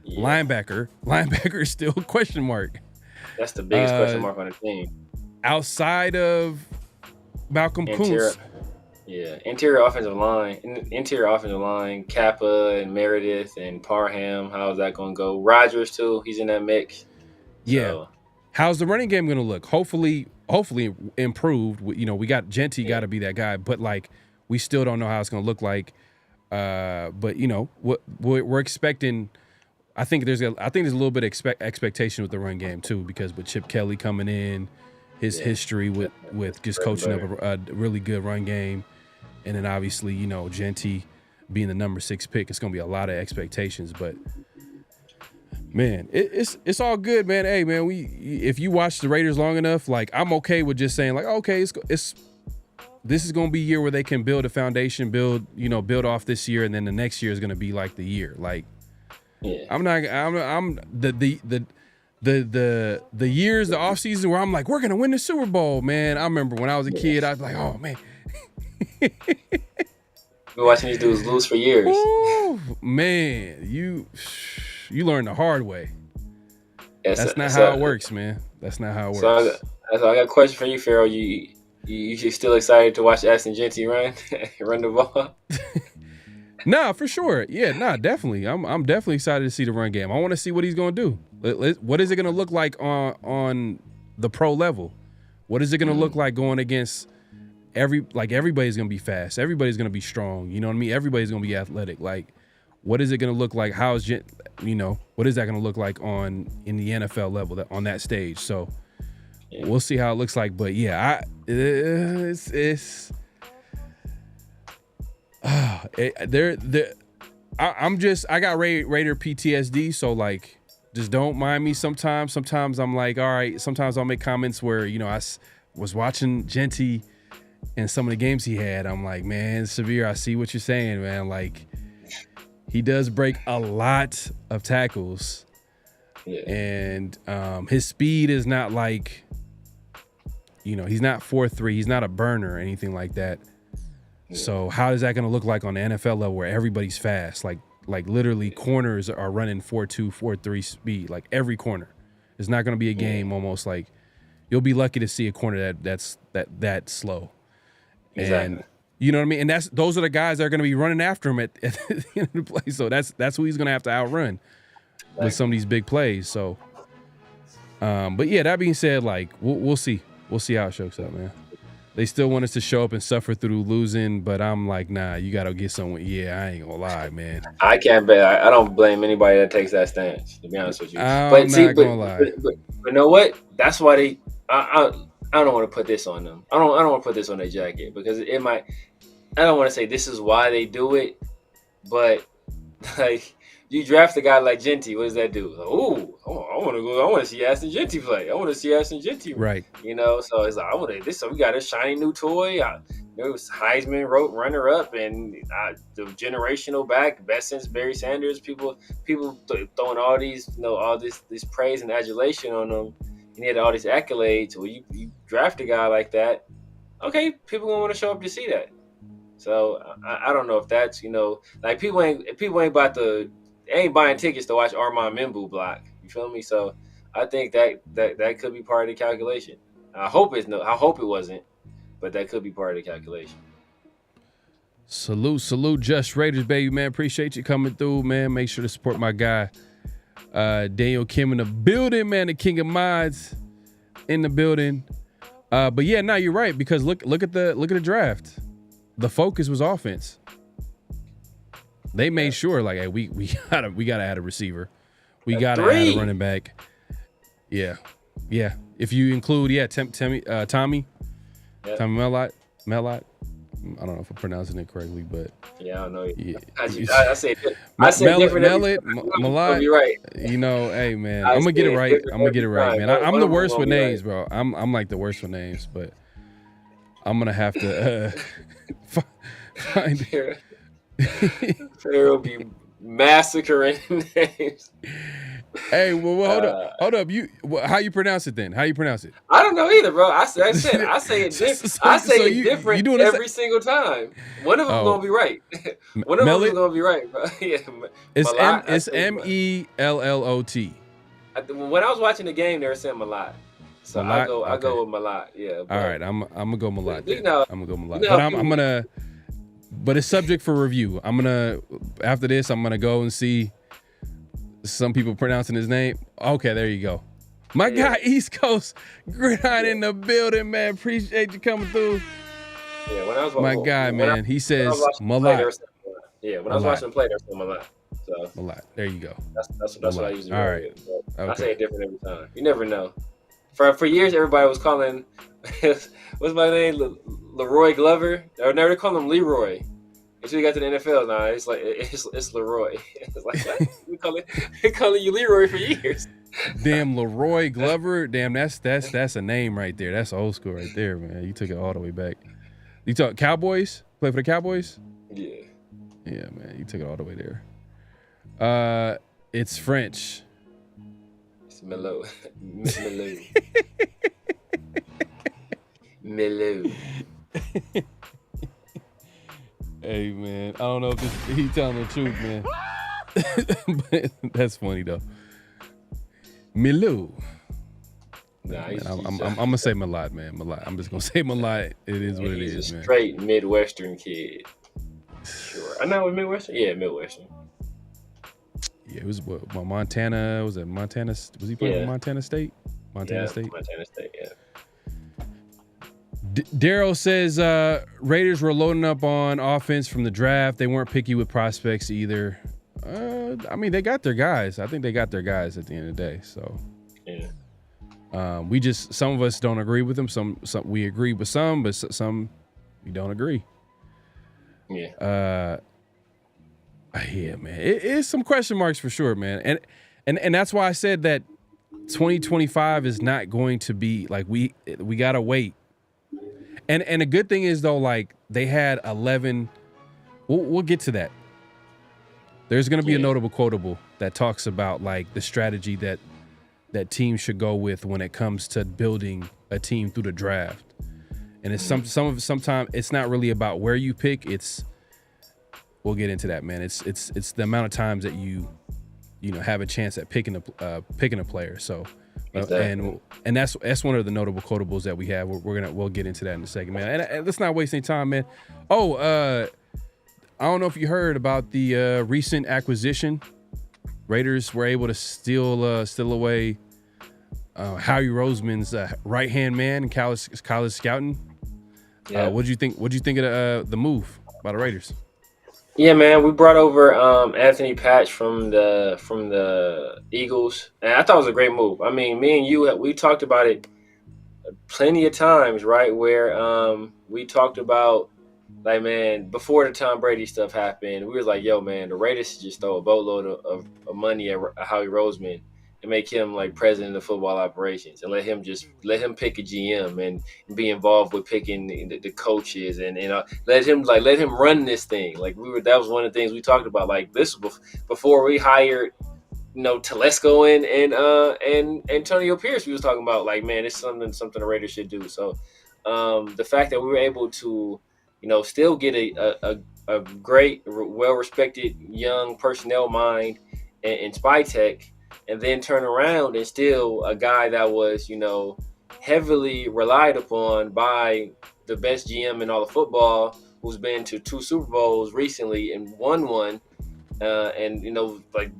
Yeah. Linebacker is still a question mark. That's the biggest question mark on the team. Outside of Malcolm Kuntz. Yeah, interior offensive line, Kappa and Meredith and Parham. How's that going to go? Rodgers too. He's in that mix. Yeah. So. How's the running game going to look? Hopefully improved. We got Genty got to be that guy, but we still don't know how it's going to look like. But we're expecting. I think there's a little bit of expectation with the run game too, because with Chip Kelly coming in, his history with just coaching up a really good run game, and then obviously Genty being the number 6 pick, it's going to be a lot of expectations, but. Man, it's all good, man. Hey, man, if you watch the Raiders long enough, I'm okay with just saying okay, this is gonna be a year where they can build a foundation, build off this year, and then the next year is gonna be like the year. Yeah. I'm the years, the offseason where I'm like, we're gonna win the Super Bowl, man. I remember when I was a kid, I was like, oh man. Been watching these dudes lose for years. Ooh, man, you learn the hard way. That's not how it works, man. That's not how it works. I got a question for you, Pharaoh. You still excited to watch Ashton Genty run the ball? Nah, for sure. Yeah, nah, definitely. I'm definitely excited to see the run game. I want to see what he's going to do. What is it going to look like on the pro level? What is it going to look like going against everybody's going to be fast. Everybody's going to be strong. You know what I mean? Everybody's going to be athletic. What is it going to look like? What is that going to look like in the NFL level on that stage? So we'll see how it looks like. But yeah, I got Raider PTSD. So just don't mind me sometimes. Sometimes I'm like, all right. Sometimes I'll make comments where, I was watching Genty and some of the games he had. I'm like, man, Severe, I see what you're saying, man. He does break a lot of tackles. Yeah. And his speed is not he's not 4.3. He's not a burner or anything like that. Yeah. So how is that going to look like on the NFL level where everybody's fast? Literally corners are running 4.2, 4.3 speed, every corner. It's not going to be a game almost you'll be lucky to see a corner that's slow. Exactly. And you know what I mean? And those are the guys that are going to be running after him at the end of the play. So that's who he's going to have to outrun with some of these big plays. So, but yeah, that being said, we'll see. We'll see how it shakes out, man. They still want us to show up and suffer through losing, but I'm like, nah, you got to get someone. Yeah, I ain't going to lie, man. I can't bet. I don't blame anybody that takes that stance, to be honest with you. I'm not going to lie. But you know what? That's why I don't want to put this on them. I don't want to put this on their jacket because it might. I don't want to say this is why they do it, but You draft a guy like Genty. What does that do? Like, ooh, I want to go. I want to see Aston Genty play. I want to see Aston Genty. Right. You know, so it's like I want to. This. So we got a shiny new toy. There was Heisman runner up and the generational back, best since Barry Sanders. People throwing all these, all this praise and adulation on him, and he had all these accolades. Well, you draft a guy like that, okay, people gonna want to show up to see that. So I don't know if that's like people ain't buying tickets to watch Armand Membu block. You feel me? So I think that could be part of the calculation. I hope it wasn't. But that could be part of the calculation. Salute, Just Raiders, baby, man. Appreciate you coming through, man. Make sure to support my guy, Daniel Kim in the building, man. The king of mods in the building. But yeah, no, you're right because look at the draft. The focus was offense. They made sure, like, hey, we gotta add a receiver. We gotta add a running back. Yeah. If you include, Tommy. Yep. Tommy Mellott. I don't know if I'm pronouncing it correctly, but yeah, I don't know. Yeah. I say different. Mellott. You're right. Hey man, I'm gonna get it right. Man. I'm the worst with names, bro. I'm like the worst with names, but I'm gonna have to find it. Pharaoh be massacring names. Hey, well, hold up. How you pronounce it then? How you pronounce it? I don't know either, bro. I say it different. I say it different every single time. One of them gonna be right. One of them is gonna be right, bro. Yeah, it's Mellot. When I was watching the game, they were saying Mellot. So I go with Mellot. Yeah. All right, I'm gonna go Mellot. I'm gonna go Mellot. But but it's subject for review. After this, I'm gonna go and see some people pronouncing his name. Okay, there you go. My guy, East Coast Gridiron in the building, man. Appreciate you coming through. Yeah, when I was man. He says Mellot. Yeah, when I was watching him play, there's Mellot. So Mellot. There you go. That's what I usually do. All right. Okay. I say it different every time. You never know. For years, everybody was calling what's my name, Leroy Glover. Or never call him Leroy. Until we got to the NFL, now it's like it's Leroy. It's like what? we calling you Leroy for years. Damn, Leroy Glover. Damn, that's a name right there. That's old school right there, man. You took it all the way back. You talk Cowboys? Play for the Cowboys? Yeah. Yeah, man. You took it all the way there. It's French. It's Melo. Melo. Hey man, I don't know if he telling the truth, man. But that's funny though. Milou. Nah, I'm gonna say Mellot, man. Mellot. I'm just gonna say Mellot. It is what it is, man. Straight Midwestern kid. Sure. I know it was Midwestern. Yeah, Midwestern. Yeah, it was Montana. Was it Montana? Was he playing for Montana State? Montana State. Yeah. Daryl says Raiders were loading up on offense from the draft. They weren't picky with prospects either. I mean, they got their guys. I think they got their guys at the end of the day. So, yeah. Some of us don't agree with them. Some we agree with some, but some we don't agree. Yeah. Yeah, man. It is some question marks for sure, man. And that's why I said that 2025 is not going to be like we gotta wait. And the good thing is though, like they had 11. We'll get to that. There's going to be a notable quotable that talks about like the strategy that teams should go with when it comes to building a team through the draft. And it's sometimes it's not really about where you pick. We'll get into that, man. It's the amount of times that you have a chance at picking a player. So. Exactly. And that's one of the notable quotables that we have. We'll get into that in a second, man. And let's not waste any time, man. I don't know if you heard about the recent acquisition. Raiders were able to steal away Howie Roseman's right hand man in college scouting. Yeah. What'd you think of the move by the Raiders? Yeah, man, we brought over Anthony Patch from the Eagles, and I thought it was a great move. I mean, me and you, we talked about it plenty of times, right? Where we talked about Like, man, before the Tom Brady stuff happened, we was like, yo, man, the Raiders should just throw a boatload of money at Howie Roseman and make him like president of football operations, and let him pick a GM and be involved with picking the coaches, and let him run this thing. Like, that was one of the things we talked about. Like, this was before we hired Telesco and Antonio Pierce. We was talking about, like, man, it's something the Raiders should do. So the fact that we were able to still get a great, well-respected young personnel mind in Spy Tech, and then turn around and still a guy that was heavily relied upon by the best GM in all of football, who's been to 2 Super Bowls recently and won one, and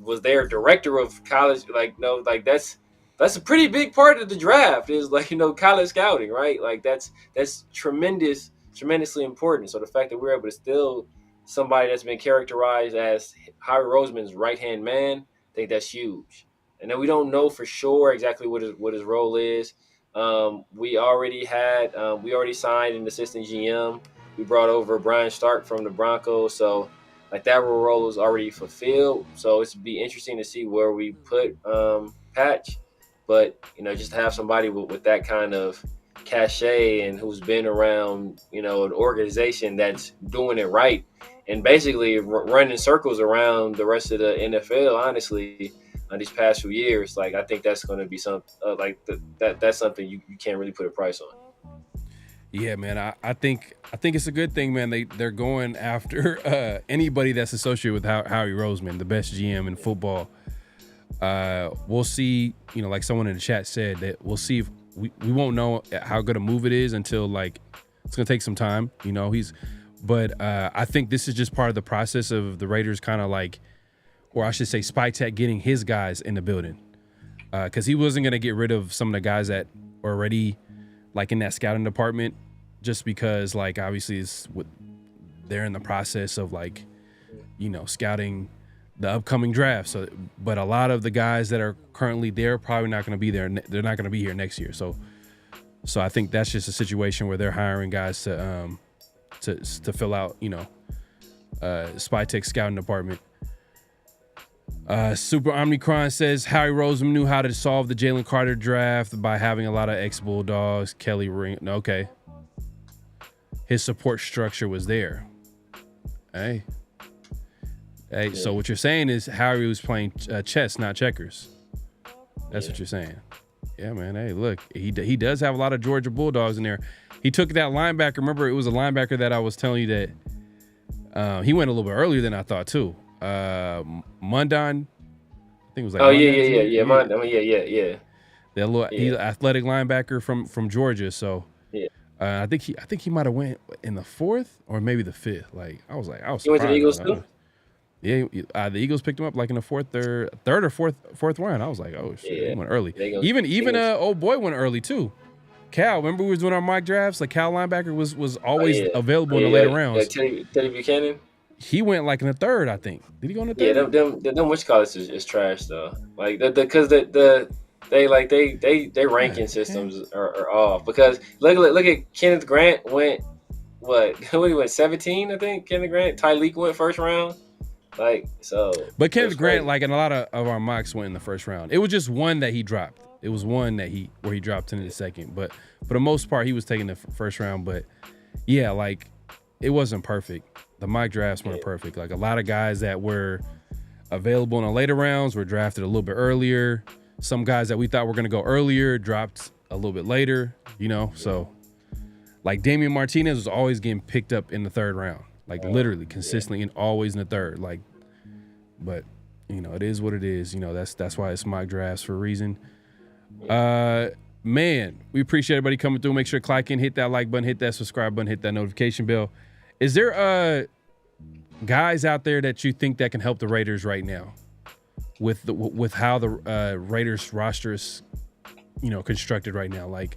was their director of college. That's a pretty big part of the draft, is college scouting, right? Like, that's tremendously important. So the fact that we're able to still somebody that's been characterized as Howie Roseman's right-hand man, I think that's huge. And then we don't know for sure exactly what his role is. We already signed an assistant GM. We brought over Brian Stark from the Broncos, so like that role is already fulfilled. So it's be interesting to see where we put Patch. But just to have somebody with that kind of cachet and who's been around an organization that's doing it right and basically running circles around the rest of the NFL, honestly, these past few years, like, I think that's going to be something that's something you can't really put a price on. Yeah, man, I think it's a good thing, man. They're going after anybody that's associated with Howie Roseman, the best GM in football. We'll see, like someone in the chat said, that we'll see if we won't know how good a move it is until, like, it's going to take some time, but I think this is just part of the process of the Raiders kind of like, or I should say Spy Tech getting his guys in the building. Because he wasn't going to get rid of some of the guys that were already like in that scouting department, just because, like, obviously they're in the process of, like, scouting the upcoming draft. So, but a lot of the guys that are currently there probably not going to be there. They're not going to be here next year. So I think that's just a situation where they're hiring guys to fill out, Spy Tech scouting department. Super Omnicron says Howie Roseman knew how to solve the Jalen Carter draft by having a lot of ex-Bulldogs. Kelly Ring. Okay. His support structure was there. Hey, yeah. So what you're saying is Howie was playing chess, not checkers. That's what you're saying. Yeah, man. Hey, look, he does have a lot of Georgia Bulldogs in there. He took that linebacker. Remember, it was a linebacker that I was telling you that he went a little bit earlier than I thought too. Mundon, I think it was like. Oh, yeah. Mundon, yeah. That little, he's an athletic linebacker from Georgia. So yeah, I think he might have went in the 4th or maybe the 5th. Like, I was surprised. He went to the Eagles too. Yeah, the Eagles picked him up like in the third or fourth round. I was like, oh shit, he went early. Even old boy went early too. Cal, remember we was doing our mock drafts? Like, Cal linebacker was always available in the later rounds. Teddy Buchanan. He went like in the 3rd, I think. Did he go in the 3rd? Yeah, them which college is trash though. Like because their ranking systems are off. Because look at Kenneth Grant went what he went 17, I think. Kenneth Grant, Tyleek went 1st round. Like, so. But Kenneth Grant, like, in a lot of our mocks, went in the 1st round. It was just one that he dropped. It was one that he dropped in the 2nd. But for the most part, he was taking the 1st round. But yeah, like, it wasn't perfect. The mock drafts weren't perfect. Like, a lot of guys that were available in the later rounds were drafted a little bit earlier. Some guys that we thought were going to go earlier dropped a little bit later, So, like, Damian Martinez was always getting picked up in the 3rd round. Like, literally, consistently, and always in the 3rd. Like, but, it is what it is. That's why it's mock drafts for a reason. Man, we appreciate everybody coming through. Make sure to click in, hit that like button, hit that subscribe button, hit that notification bell. Is there guys out there that you think that can help the Raiders right now with how the Raiders roster is, constructed right now? Like,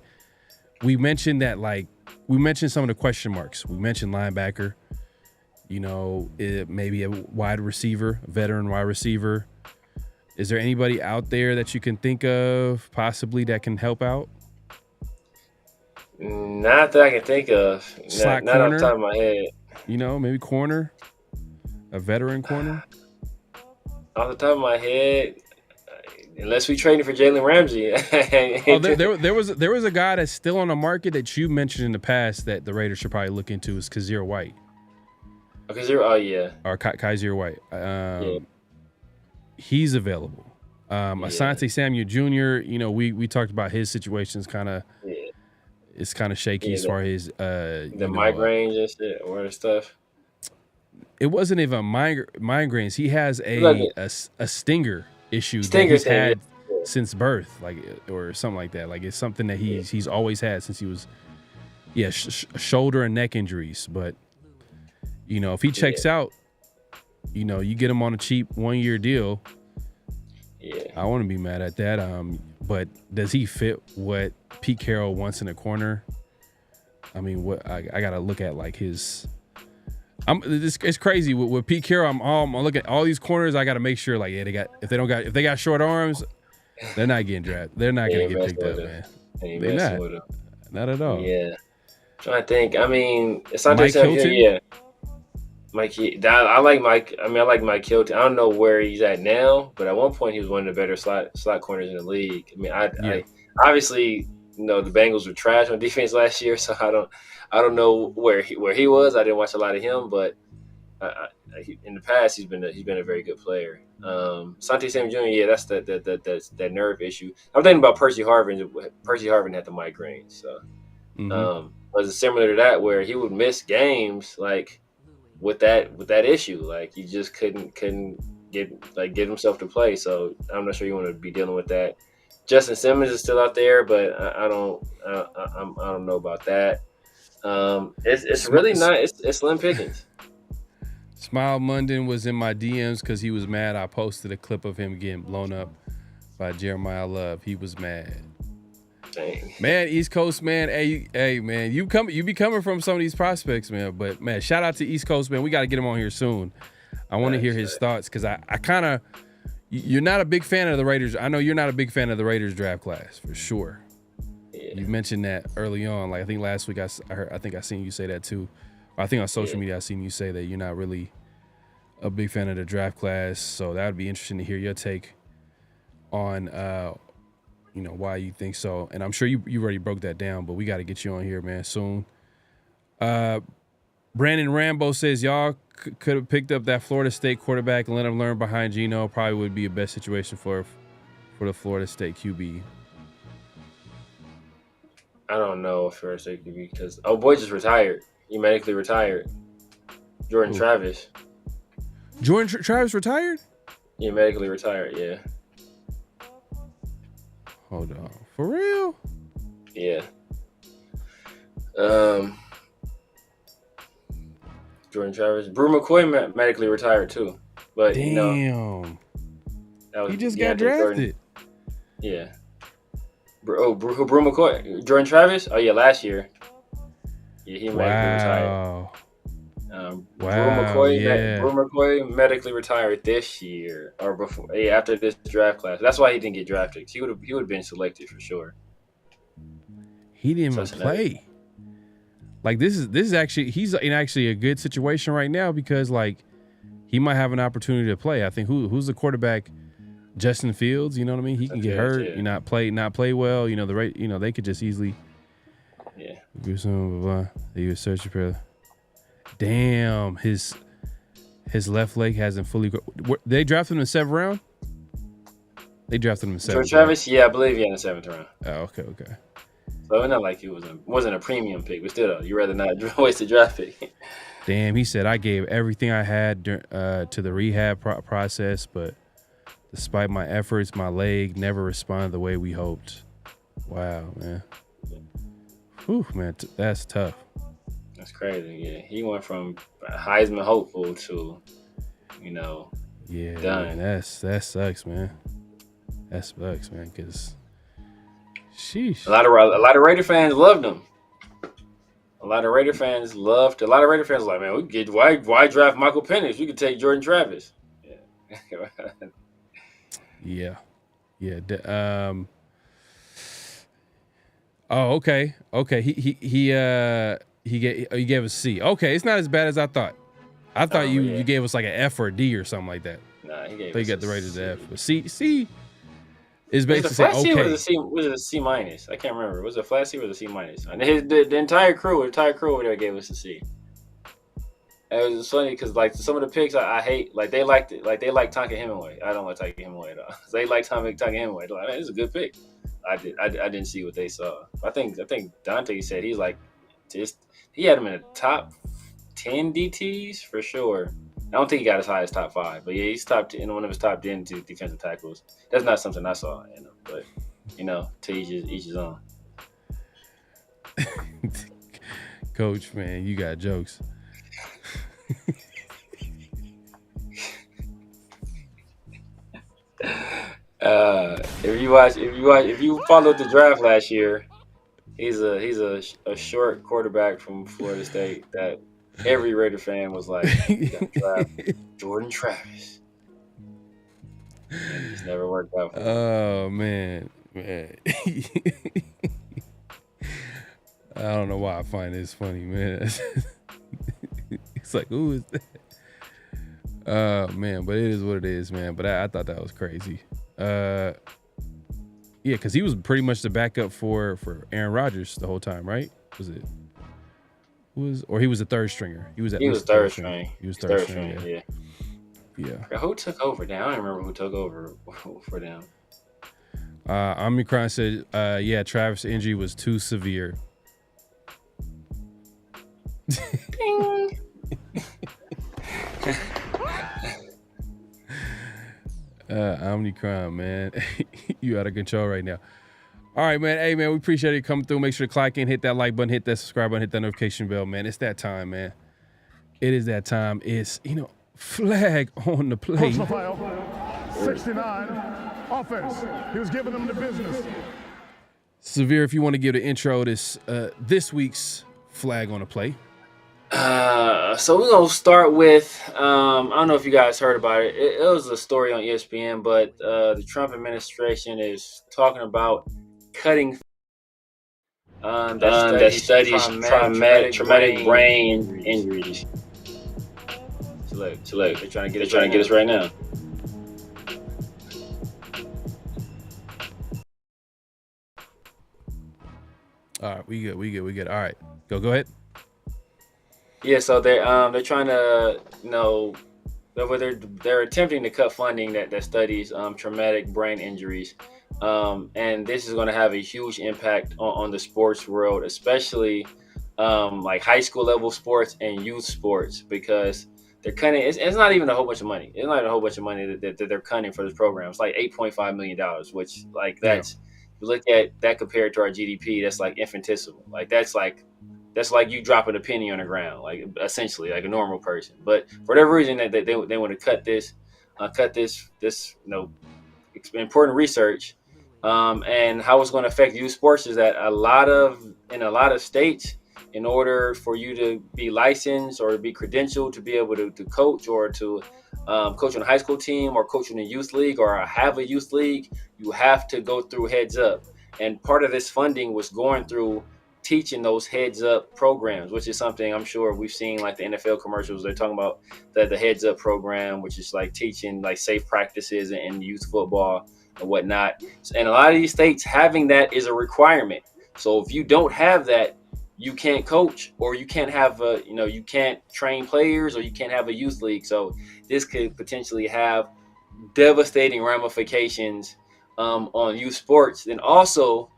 we mentioned some of the question marks. We mentioned linebacker. Maybe a wide receiver, a veteran wide receiver. Is there anybody out there that you can think of possibly that can help out? Not that I can think of. Not off the top of my head. You know, maybe corner, a veteran corner. Off the top of my head, unless we traded for Jalen Ramsey. Oh, there was a guy that's still on the market that you mentioned in the past that the Raiders should probably look into is Kazir White. Oh, yeah. Or Kaiser White. Yeah. He's available. Asante Samuel Jr., you know, we talked about his situations kind of it's kind of shaky as far as the migraines and shit or stuff. It wasn't even migraines. He has a stinger issue that he's had since birth, like or something like that. Like it's something that he's always had since he was shoulder and neck injuries. But you know, if he checks out, you know, you get him on a cheap 1-year deal. Yeah, I wouldn't be mad at that. But does he fit what Pete Carroll wants in a corner? I mean, what I gotta look at like his. It's crazy with Pete Carroll. I'm looking at all these corners. I got to make sure, like, if they got short arms, they're not getting drafted. They're not gonna get picked up, man. They're not at all. Yeah, trying to think. I mean, it's not Mike Hilton. Yeah, Mike. I like Mike. I mean, I like Mike Hilton. I don't know where he's at now, but at one point he was one of the better slot corners in the league. I mean, I obviously, you know, the Bengals were trash on defense last year, so I don't know where he was. I didn't watch a lot of him, but in the past he's been a very good player. Asante Samuel Jr. Yeah, that's that nerve issue. I'm thinking about Percy Harvin. Percy Harvin had the migraine, so was it similar to that where he would miss games like with that issue, like he just couldn't get himself to play. So I'm not sure you want to be dealing with that. Justin Simmons is still out there, but I don't know about that. It's really not. It's slim pickings. Smile Munden was in my DMs because he was mad. I posted a clip of him getting blown up by Jeremiah Love. He was mad. Dang. Man, East Coast, man. Hey, man, you be coming from some of these prospects, man. But man, shout out to East Coast, man. We got to get him on here soon. I want to hear his thoughts because I kind of. You're not a big fan of the Raiders. I know you're not a big fan of the Raiders draft class for sure. Yeah. You mentioned that early on. Like I think last week I think I seen you say that too. I think on social media I seen you say that you're not really a big fan of the draft class. So that would be interesting to hear your take on you know, why you think so. And I'm sure you already broke that down, but we got to get you on here, man, soon. Brandon Rambo says y'all could have picked up that Florida State quarterback and let him learn behind Geno. Probably would be a best situation for the Florida State QB. I don't know if Florida State QB because boy just retired. He medically retired. Jordan Travis. Jordan Travis retired? He medically retired. Yeah. Hold on. For real? Yeah. Jordan Travis. Brew McCoy medically retired too. But damn. You know, he just got drafted. Yeah. Brew McCoy. Jordan Travis? Oh yeah, last year. Yeah, he medically retired. Brew McCoy medically retired this year or before. Yeah, after this draft class. That's why he didn't get drafted. He would have been selected for sure. He didn't even play. Like this is actually he's in actually a good situation right now because like he might have an opportunity to play. I think who's the quarterback? Justin Fields. You know what I mean? He can get hurt. Yeah. Not play well. You know they could just easily. Yeah. He was searching for. Damn, his left leg hasn't fully. They drafted him in the 7th round. They drafted him in 7th. George Travis, yeah, I believe in the 7th round. Oh, okay. So it's not like he wasn't a premium pick, but still, you rather not waste a draft pick. Damn, he said I gave everything I had to the rehab process, but despite my efforts, my leg never responded the way we hoped. Wow, man. Whew, man, that's tough. That's crazy. Yeah, he went from Heisman hopeful to, you know, done. Man, that sucks, man. That sucks, man. Because, sheesh. A lot of Raider fans loved him. A lot of Raider fans were like, man, we get why draft Michael Penix? We could take Jordan Travis. Yeah. Oh, okay. He He gave us C. Okay, it's not as bad as I thought. I thought you gave us like an F or a D or something like that. Nah, he gave so us you got the a rated C. F. But C is Was it basically a flat C or okay. was it a C minus? I can't remember. Was it a flat C or was it a C minus? And the entire crew over there gave us a C. It was funny because like some of the picks I hate, like they liked it, like they like Tonka Hemingway. I don't like Tonka Hemingway at all. So they like Tonka Hemingway. They're like, man, this is a good pick. I didn't see what they saw. I think Dante said he's like he had him in the top 10 DTs for sure. I don't think he got as high as top 5, but yeah, he's top 10 in one of his top 10 defensive tackles. That's not something I saw in him, but to each his own. Coach, man, you got jokes. If you followed the draft last year, he's a short quarterback from Florida State that every Raider fan was like, you gotta draft Jordan Travis. And he's never worked out for him. Oh man. I don't know why I find this funny, man. It's like, who is that? Man, but it is what it is, man. But I thought that was crazy. Yeah, because he was pretty much the backup for Aaron Rodgers the whole time, right? Or he was a third stringer. He was third string. He was third string. Yeah. Who took over? Now I don't remember who took over for them. Omicron said, Travis' injury was too severe. Ding. Omnicron, man. You out of control right now. All right, man. Hey, man, we appreciate you coming through. Make sure to clock in, hit that like button, hit that subscribe button, hit that notification bell, man. It's that time, man. It is that time. It's, flag on the play. 69, offense. He was giving them the business. Severe, if you want to give the intro this week's flag on the play. So we're going to start with, I don't know if you guys heard about it. It was a story on ESPN, but the Trump administration is talking about cutting that studies traumatic brain injuries. Too late. They're trying to get us right now. All right, we good. All right, go ahead. Yeah, so they're trying to, they're attempting to cut funding that studies traumatic brain injuries, and this is going to have a huge impact on the sports world, especially like high school level sports and youth sports, because they're cutting. It's not even a whole bunch of money. It's not a whole bunch of money that they're cutting for this program. It's like $8.5 million, which that's you look at that compared to our GDP, that's like infinitesimal. Like that's like you dropping a penny on the ground, like essentially like a normal person. But for whatever reason that they want to cut this important research, and how it's going to affect youth sports is that in a lot of states, in order for you to be licensed or be credentialed to be able to coach or to coach on a high school team or coach in a youth league or have a youth league, you have to go through Heads Up. And part of this funding was going through teaching those Heads Up programs, which is something I'm sure we've seen, like the NFL commercials. They're talking about the Heads Up program, which is like teaching like safe practices in youth football and whatnot. And a lot of these states having that is a requirement. So if you don't have that, you can't coach, or you can't have you can't train players, or you can't have a youth league. So this could potentially have devastating ramifications on youth sports. And also,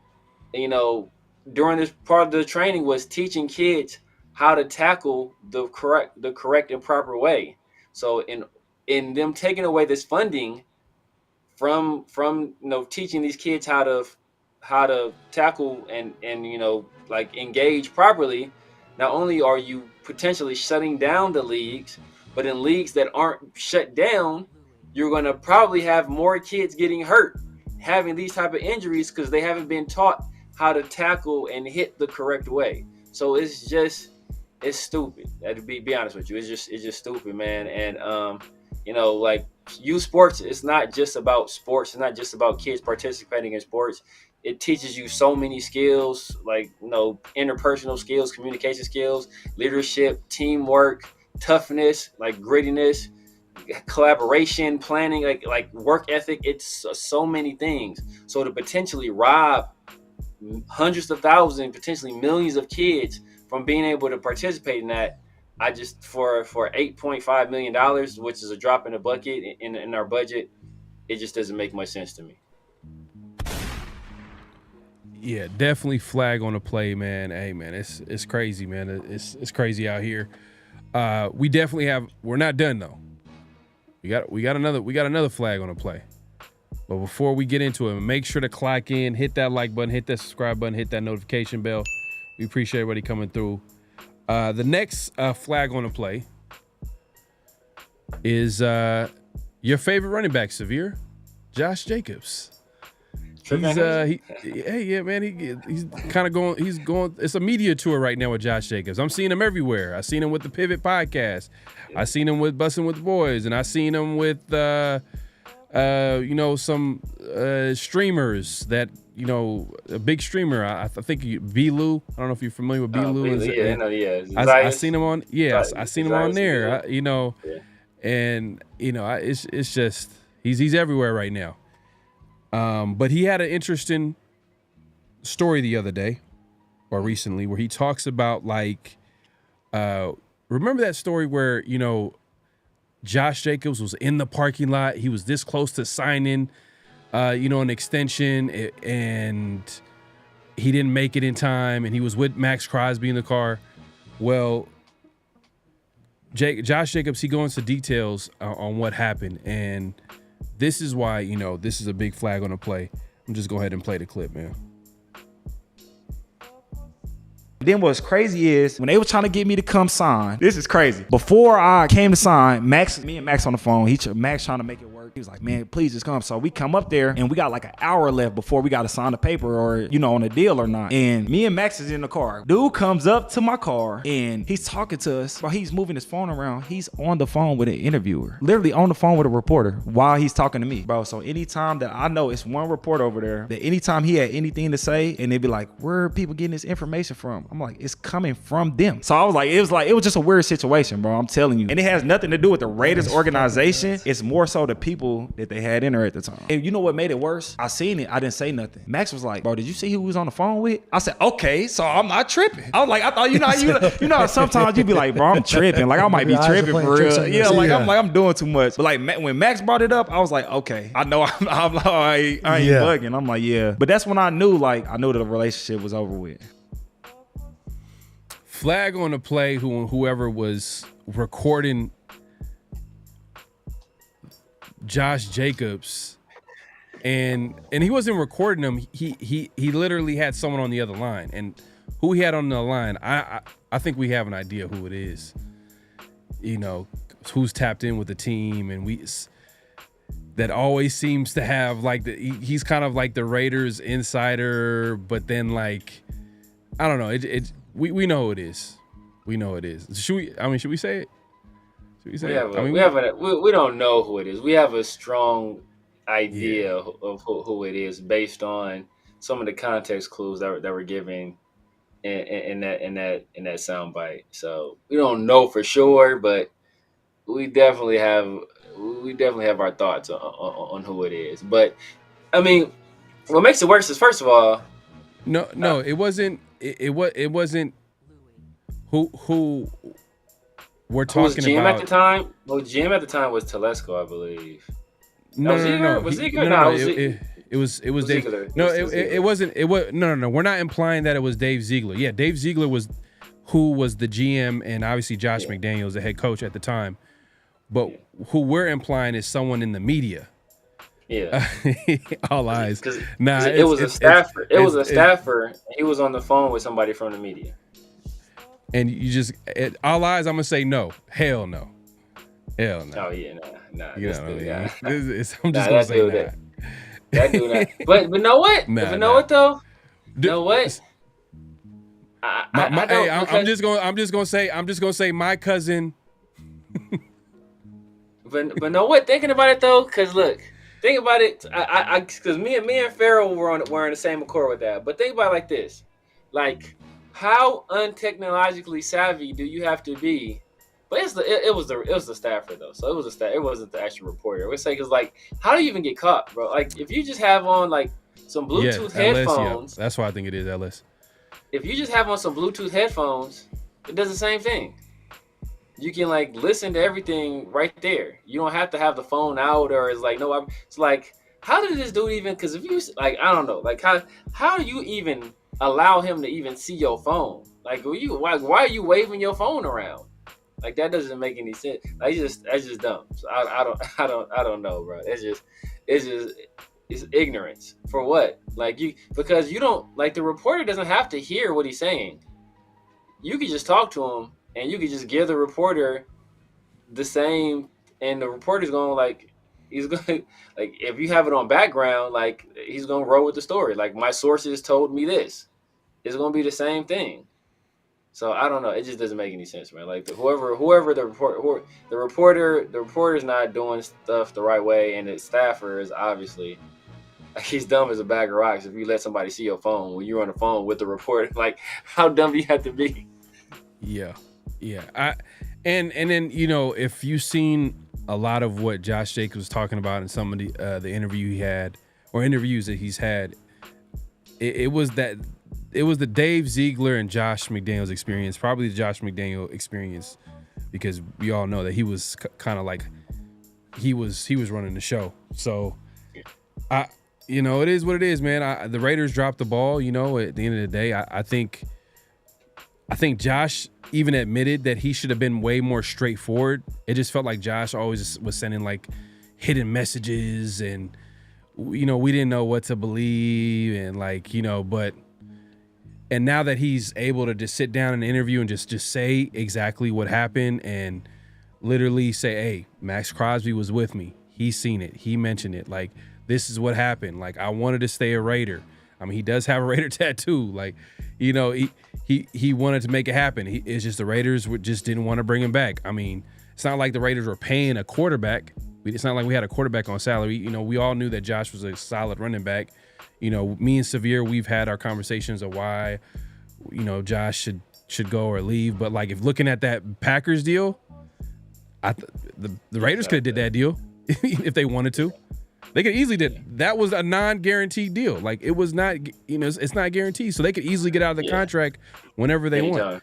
during this part of the training was teaching kids how to tackle the correct and proper way. So in them taking away this funding from teaching these kids how to tackle and like engage properly, not only are you potentially shutting down the leagues, but in leagues that aren't shut down, you're going to probably have more kids getting hurt, having these type of injuries because they haven't been taught how to tackle and hit the correct way. So it's stupid. To be honest with you, it's just stupid, man. And like youth sports, it's not just about sports. It's not just about kids participating in sports. It teaches you so many skills, like, interpersonal skills, communication skills, leadership, teamwork, toughness, like grittiness, collaboration, planning, like work ethic. It's so many things. So to potentially rob hundreds of thousands, potentially millions of kids from being able to participate in that, I just for $8.5 million, which is a drop in the bucket in our budget, it just doesn't make much sense to me. Yeah, definitely flag on the play, man. Hey, man, it's crazy, man. It's crazy out here. We definitely have. We're not done though. We got another flag on the play. But before we get into it, make sure to clock in, hit that like button, hit that subscribe button, hit that notification bell. We appreciate everybody coming through. The next flag on the play is your favorite running back, Severe, Josh Jacobs. He's kind of going. He's going. It's a media tour right now with Josh Jacobs. I'm seeing him everywhere. I seen him with the Pivot podcast. I seen him with Bussin' with the Boys, and I seen him with some streamers that a big streamer. I think B-Lou. I don't know if you're familiar with B-Lou. I seen him on. Yes, I seen him on there. And it's just he's everywhere right now. But he had an interesting story the other day or recently where he talks about remember that story where, Josh Jacobs was in the parking lot. He was this close to signing, an extension, and he didn't make it in time, and he was with Max Crosby in the car. Well, Josh Jacobs, he goes into details on what happened, and this is why, this is a big flag on the play. I'm just go ahead and play the clip, man. Then what's crazy is when they were trying to get me to come sign, this is crazy. Before I came to sign, me and Max on the phone, Max trying to make it work. He was like, man, please just come. So we come up there and we got like an hour left before we got to sign the paper or, on a deal or not. And me and Max is in the car. Dude comes up to my car and he's talking to us while he's moving his phone around. He's on the phone with an interviewer, literally on the phone with a reporter while he's talking to me, bro. So anytime that I know it's one reporter over there, that anytime he had anything to say and they'd be like, where are people getting this information from? I'm like, it's coming from them. So I was like, it was just a weird situation, bro. I'm telling you. And it has nothing to do with the Raiders organization. It's more so the people that they had in there at the time. And you know what made it worse? I seen it. I didn't say nothing. Max was like, bro, did you see who was on the phone with? I said, okay, so I'm not tripping. I was like, I thought, sometimes you be like, bro, I'm tripping. Like I might be tripping for real. Yeah, I'm doing too much. But like when Max brought it up, I was like, okay, I know I ain't bugging. I'm like, yeah. But that's when I knew that the relationship was over with. Flag on the play, whoever was recording Josh Jacobs, and he wasn't recording him. He literally had someone on the other line, and who he had on the line, I think we have an idea who it is. Who's tapped in with the team, and that always seems to have he's kind of like the Raiders insider, but then I don't know. We know who it is. We know it is. Should we say it? Should we say it? We don't know who it is. We have a strong idea of who it is based on some of the context clues that were given in that soundbite. So we don't know for sure, but we definitely have our thoughts on who it is. But I mean, what makes it worse is, first of all, no, it wasn't. It wasn't who we're talking GM about at the time. Well, GM at the time was Telesco, I believe. No. Was Ziegler? It was Dave. Ziegler. No, it wasn't. It was no. We're not implying that it was Dave Ziegler. Yeah, Dave Ziegler was who was the GM, and obviously Josh McDaniels, the head coach at the time. But who we're implying is someone in the media. Yeah. All eyes. Nah, it was a staffer. It was a staffer. He was on the phone with somebody from the media. And you just all eyes. I'm gonna say no. Hell no. Hell no. Oh yeah, nah. I'm just gonna say that. That dude. But know what? Know what though? Know what? I'm just gonna say my cousin. But no, what? Thinking about it though, because look, think about it. Because me and Pharaoh were in the same accord with that. But think about it like this: like, how untechnologically savvy do you have to be? But it was the staffer though, so it was a staff. It wasn't the actual reporter. I would say because like, how do you even get caught, bro? Like, if you just have on like some Bluetooth headphones, that's why I think it is LS. If you just have on some Bluetooth headphones, it does the same thing. You can like listen to everything right there. You don't have to have the phone out or it's like it's like, how did this dude even? Because if you like, I don't know, like how do you even allow him to even see your phone? Like, why are you waving your phone around? Like, that doesn't make any sense. Like, that's just dumb. So I don't know, bro. It's ignorance for what? Like, because you don't, like, the reporter doesn't have to hear what he's saying. You could just talk to him and you could just give the reporter the same, and the reporter's going like, he's going like, if you have it on background, like, he's going to roll with the story. Like, my sources told me this. It's going to be the same thing. So I don't know. It just doesn't make any sense, man. Like, whoever the reporter's not doing stuff the right way, and the staffer is obviously, like, he's dumb as a bag of rocks. If you let somebody see your phone when you're on the phone with the reporter, like, how dumb do you have to be? Yeah. And then, you know, if you've seen a lot of what Josh Jacobs was talking about in some of the interview he had, or interviews that he's had, it was the Dave Ziegler and Josh McDaniels experience, probably the Josh McDaniel experience, because we all know that he was kind of like he was running the show. So, you know, it is what it is, man. The Raiders dropped the ball. You know, at the end of the day, I think Josh even admitted that he should have been way more straightforward. It just felt like Josh always was sending like hidden messages, and, you know, we didn't know what to believe, and, like, you know, and now that he's able to just sit down in an interview and just say exactly what happened and literally say, hey, Max Crosby was with me. He's seen it. He mentioned it. Like, this is what happened. Like, I wanted to stay a Raider. I mean, he does have a Raider tattoo. Like, you know, he wanted to make it happen. It's just the Raiders just didn't want to bring him back. I mean, it's not like the Raiders were paying a quarterback. It's not like we had a quarterback on salary. You know, we all knew that Josh was a solid running back. You know, me and Severe, we've had our conversations of why, you know, Josh should go or leave. But, like, if looking at that Packers deal, the Raiders could have did that deal if they wanted to. They could easily did. That was a non-guaranteed deal. Like, it was not, you know, it's not guaranteed. So they could easily get out of the contract whenever they want.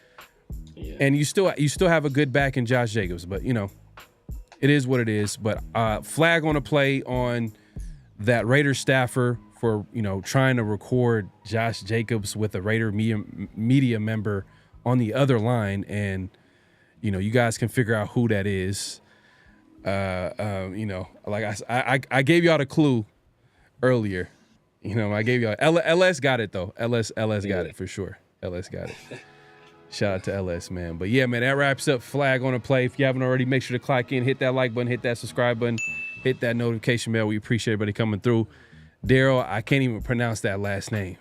Yeah. And you still have a good back in Josh Jacobs. But, you know, it is what it is. But flag on a play on that Raiders staffer for, you know, trying to record Josh Jacobs with a Raider media member on the other line. And, you know, you guys can figure out who that is. You know, like I gave y'all the clue earlier. You know, I gave y'all LS got it though. LS got it for sure. LS got it. Shout out to LS, man. But yeah, man, that wraps up Flag on a Play. If you haven't already, make sure to clock in, hit that like button, hit that subscribe button, hit that notification bell. We appreciate everybody coming through. Daryl, I can't even pronounce that last name.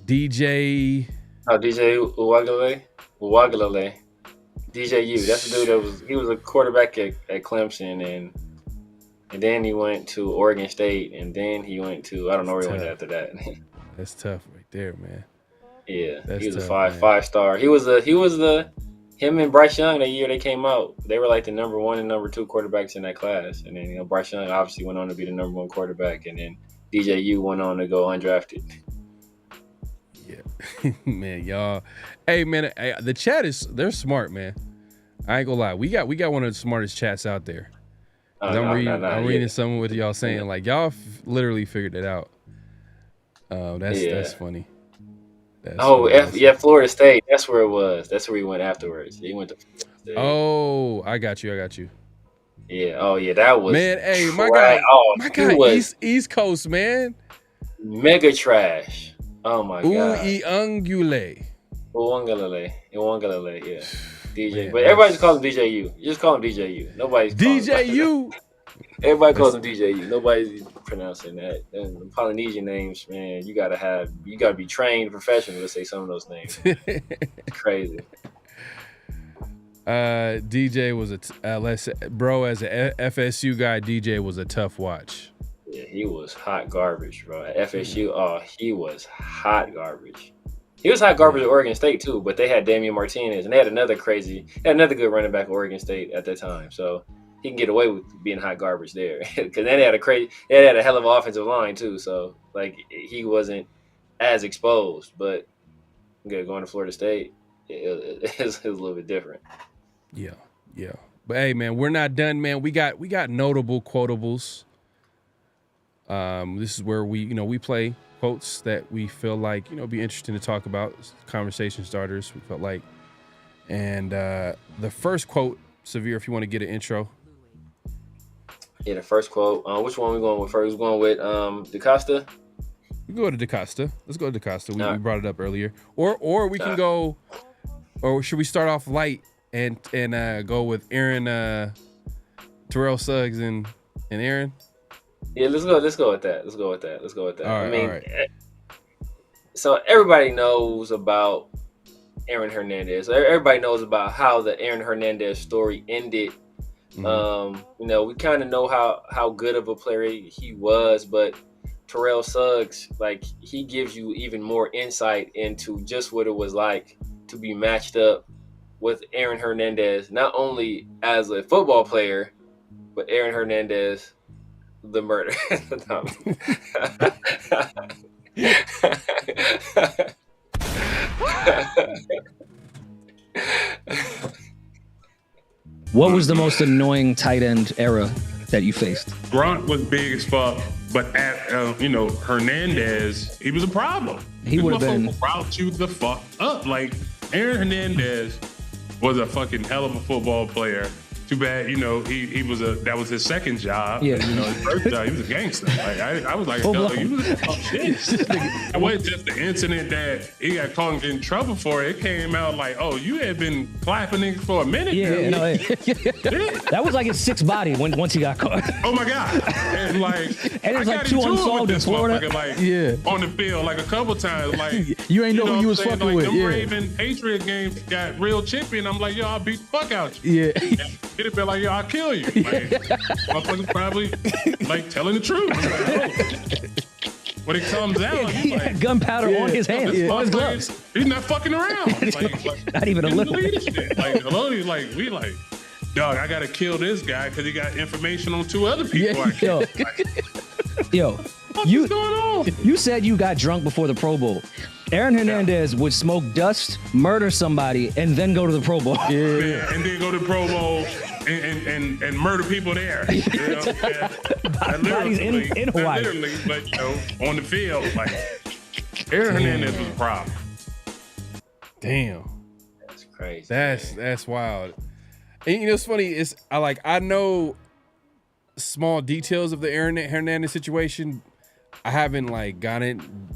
DJ Uwagalele. DJU. That's the dude he was a quarterback at Clemson, and then he went to Oregon State, and then he went to, I don't know where he went after that. That's tough right there, man. Yeah, that's he was tough, a five-star. Him and Bryce Young that year they came out, they were like the number 1 and number 2 quarterbacks in that class. And then, you know, Bryce Young obviously went on to be the number 1 quarterback, and then DJU went on to go undrafted. Yeah, man, y'all. Hey, man, the chat they're smart, man. I ain't gonna lie. We got one of the smartest chats out there. I'm reading some of what y'all saying. Like, y'all literally figured it out. That's funny. Florida State. That's where it was. That's where he went afterwards. He went to Florida State. Oh, I got you. Yeah. Oh, yeah. That was. Man, hey, my guy, East Coast, man. Mega trash. Oh my God. Uiagalelei, yeah. DJ, man, but everybody just calls him DJU. You just call him DJU. Nobody's DJU. Everybody calls him DJU. Nobody's pronouncing that. And the Polynesian names, man, you gotta be trained professional to say some of those names. It's crazy. DJ was as a FSU guy, DJ was a tough watch. Yeah, he was hot garbage, bro. At FSU, he was hot garbage. He was hot garbage at Oregon State too, but they had Damian Martinez, and they had another good running back at Oregon State at that time. So he can get away with being hot garbage there, because they had a hell of an offensive line too. So like he wasn't as exposed, but going to Florida State, it was a little bit different. Yeah. But hey, man, we're not done, man. We got notable quotables. This is where we play quotes that we feel like be interesting to talk about, conversation starters. We felt like, and the first quote, Severe, if you want to get an intro. Yeah, the first quote. Which one are we going with first? We're going with DeCosta. We go to DeCosta. Let's go to DeCosta. We brought it up earlier, or we can go, or should we start off light and go with Aaron, Terrell Suggs and Aaron? Yeah, let's go with that. Let's go with that. All right. So everybody knows about Aaron Hernandez. Everybody knows about how the Aaron Hernandez story ended. We kind of know how good of a player he was, but Terrell Suggs, like, he gives you even more insight into just what it was like to be matched up with Aaron Hernandez, not only as a football player, but Aaron Hernandez, the murder. What was the most annoying tight end era that you faced? Grunt was big as fuck, but at Hernandez, he was a problem. He would have been route you the fuck up. Like, Aaron Hernandez was a fucking hell of a football player. Too bad, he was that was his second job. Yeah. His first job, he was a gangster. Like, I was like, no, you was shit. It wasn't just the incident that he got caught and get in trouble for. It came out like, oh, you had been clapping niggas for a minute. Yeah, that was like his sixth body once he got caught. Oh my God. And it was like 2 unsolved in Florida. On the field, like a couple times. Like, you ain't know who you was fucking with. Them Raven Patriot games got real chippy, and I'm like, yo, I'll beat the fuck out you. Yeah. It'd be like, yo, I'll kill you. Like, motherfuckers probably like telling the truth. When it comes out, he had gunpowder on his hands, on his gloves. He's not fucking around. Like, not even a little. We dog, I gotta kill this guy because he got information on 2 other people. Yo, what's going on? You said you got drunk before the Pro Bowl. Aaron Hernandez would smoke dust, murder somebody, and then go to the Pro Bowl. Yeah, and then go to the Pro Bowl and murder people there. Bodies in Hawaii. Literally, but on the field, like, Aaron Hernandez was a problem. Damn. That's crazy. That's wild. And it's funny, I know small details of the Aaron Hernandez situation. I haven't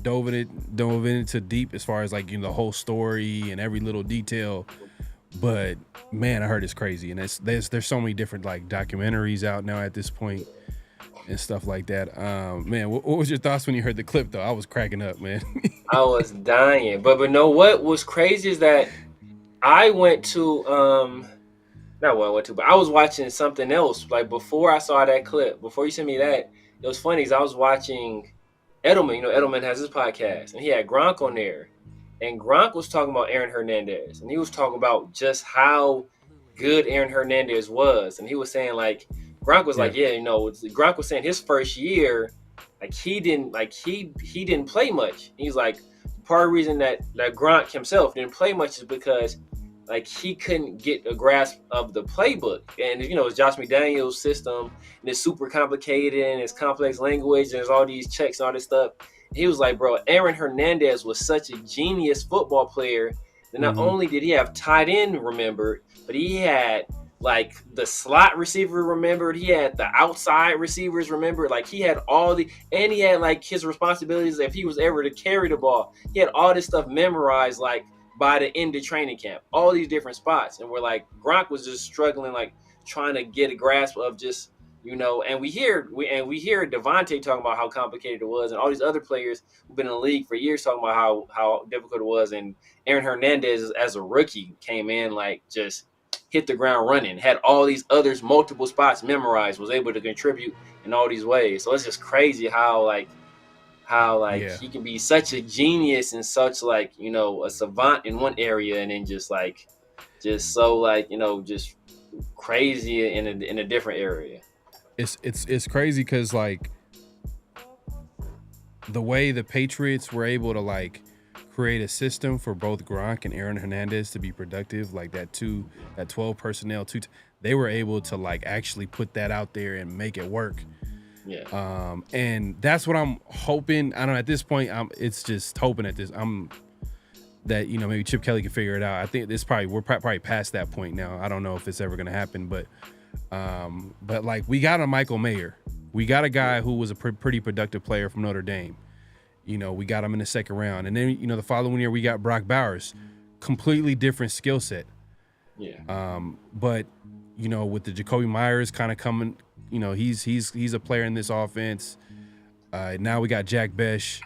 dove into deep as far as the whole story and every little detail, but man, I heard it's crazy, and there's so many different documentaries out now at this point and stuff like that. Man, what was your thoughts when you heard the clip though? I was cracking up, man. I was dying, but what was crazy is that I went to not what I went to, but I was watching something else before I saw that clip. Before you sent me that, it was funny because I was watching Edelman. Edelman has his podcast, and he had Gronk on there. And Gronk was talking about Aaron Hernandez, and he was talking about just how good Aaron Hernandez was. And he was saying, Gronk was Gronk was saying his first year, he didn't play much. He's like, part of the reason that Gronk himself didn't play much is because he couldn't get a grasp of the playbook. And, it's Josh McDaniels' system, and it's super complicated, and it's complex language, and there's all these checks and all this stuff. And he was like, bro, Aaron Hernandez was such a genius football player that not only did he have tight end remembered, but he had, the slot receiver remembered. He had the outside receivers remembered. He had and he had, his responsibilities if he was ever to carry the ball. He had all this stuff memorized, by the end of training camp, all these different spots. And we're Gronk was just struggling, trying to get a grasp of just, and we hear Devontae talking about how complicated it was, and all these other players who've been in the league for years talking about how difficult it was. And Aaron Hernandez, as a rookie, came in just hit the ground running, had all these others, multiple spots memorized, was able to contribute in all these ways. So it's just crazy how he can be such a genius and such like, you know, a savant in one area, and then just so like, you know, just crazy in a different area. It's crazy because like the way the Patriots were able to like create a system for both Gronk and Aaron Hernandez to be productive, like that 12 personnel, they were able to like actually put that out there and make it work. Yeah. And that's what I'm hoping. I don't know, at this point, it's just hoping that, you know, maybe Chip Kelly can figure it out. I think we're probably past that point now. I don't know if it's ever going to happen, but like we got a Michael Mayer. We got a guy who was a pretty productive player from Notre Dame. You know, we got him in the second round. And then, you know, the following year we got Brock Bowers, completely different skill set. Yeah. But, you know, with the Jacoby Myers kind of coming, you know, he's a player in this offense. Now we got Jack Besh.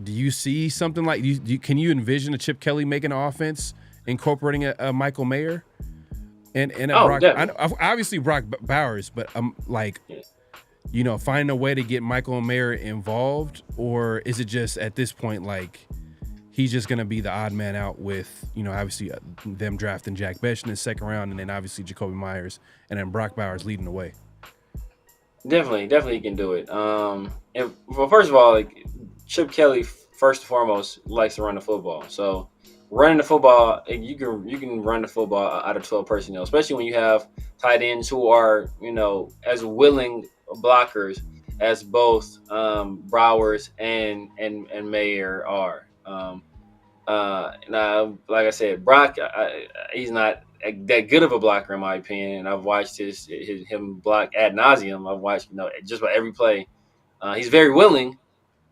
Do you see something like can you envision a Chip Kelly making an offense incorporating a Michael Mayer and Brock? Obviously Brock Bowers, but like, you know, finding a way to get Michael Mayer involved, or is it just at this point like he's just going to be the odd man out with, you know, obviously them drafting Jack Besh in the second round, and then obviously Jacoby Myers, and then Brock Bowers leading the way? Definitely he can do it. And well, first of all, like Chip Kelly, first and foremost, likes to run the football. So running the football, you can run the football out of 12 personnel, especially when you have tight ends who are, you know, as willing blockers as both Bowers and Mayer are. Now, like I said, Brock, he's not that good of a blocker in my opinion. I've watched him block ad nauseum. I've watched, you know, just about every play. He's very willing,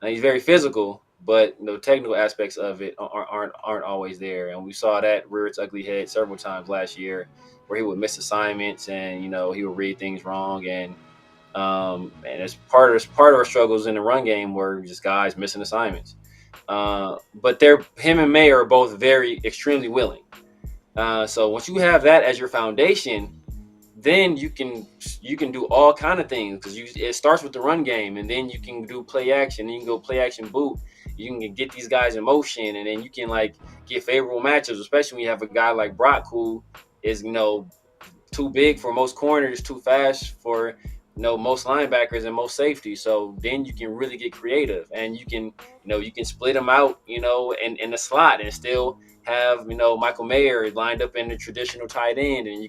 he's very physical, but you know, technical aspects of it aren't always there. And we saw that rear its ugly head several times last year, where he would miss assignments and, you know, he would read things wrong, and it's part of our struggles in the run game were just guys missing assignments. But him and Mayer are both extremely willing. So once you have that as your foundation, then you can do all kind of things, because it starts with the run game, and then you can do play action. You can go play action boot. You can get these guys in motion, and then you can like get favorable matchups, especially when you have a guy like Brock who is, you know, too big for most corners, too fast for, you know, most linebackers and most safety. So then you can really get creative, and you can split them out, you know, in the slot, and still have, you know, Michael Mayer lined up in the traditional tight end, and you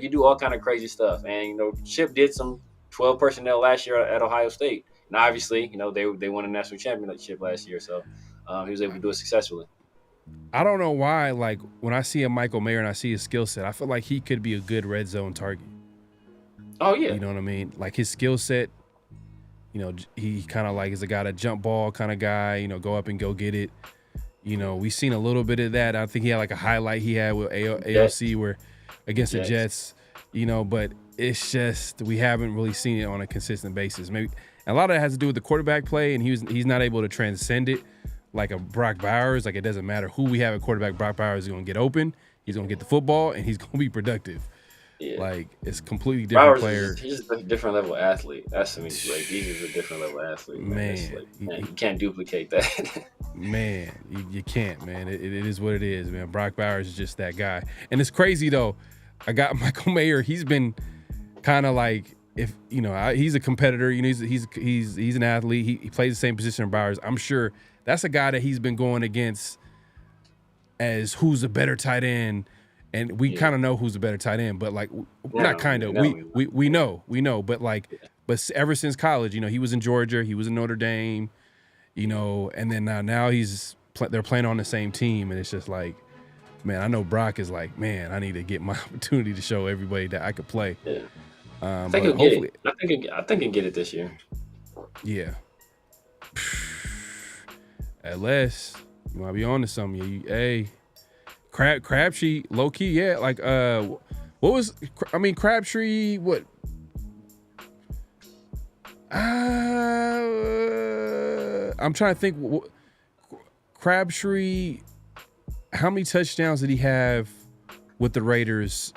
do all kind of crazy stuff. And, you know, Chip did some 12 personnel last year at Ohio State. And obviously, you know, they won a national championship last year, so he was able to do it successfully. I don't know why, like, when I see a Michael Mayer and I see his skill set, I feel like he could be a good red zone target. Oh, yeah. You know what I mean? Like, his skill set, you know, he kind of like is a guy that jump ball kind of guy, you know, go up and go get it. You know, we've seen a little bit of that. I think he had like a highlight he had with AOC where against the Jets, you know, but it's just we haven't really seen it on a consistent basis. Maybe a lot of it has to do with the quarterback play, and he's not able to transcend it like a Brock Bowers. Like, it doesn't matter who we have at quarterback, Brock Bowers is going to get open, he's going to get the football, and he's going to be productive. Yeah. Like, it's a completely different player. He's just a different level athlete. That's, I mean, like, he's just a different level athlete. Man, you can't duplicate that. Man, you can't, man. It is what it is, man. Brock Bowers is just that guy. And it's crazy, though. I got Michael Mayer. He's been kind of like, if you know, he's a competitor. You know, he's an athlete. He plays the same position as Bowers. I'm sure that's a guy that he's been going against as who's a better tight end. And we kind of know who's a better tight end, but like, not kind of. We know. But like, but ever since college, you know, he was in Georgia, he was in Notre Dame, you know, and then now they're playing on the same team, and it's just like, man, I know Brock is like, man, I need to get my opportunity to show everybody that I could play. Yeah. I think he'll get it. I think he'll get it this year. Yeah. Unless you might be on to something. Hey. Crabtree, low key, yeah. Like, Crabtree, what? I'm trying to think. Crabtree, how many touchdowns did he have with the Raiders,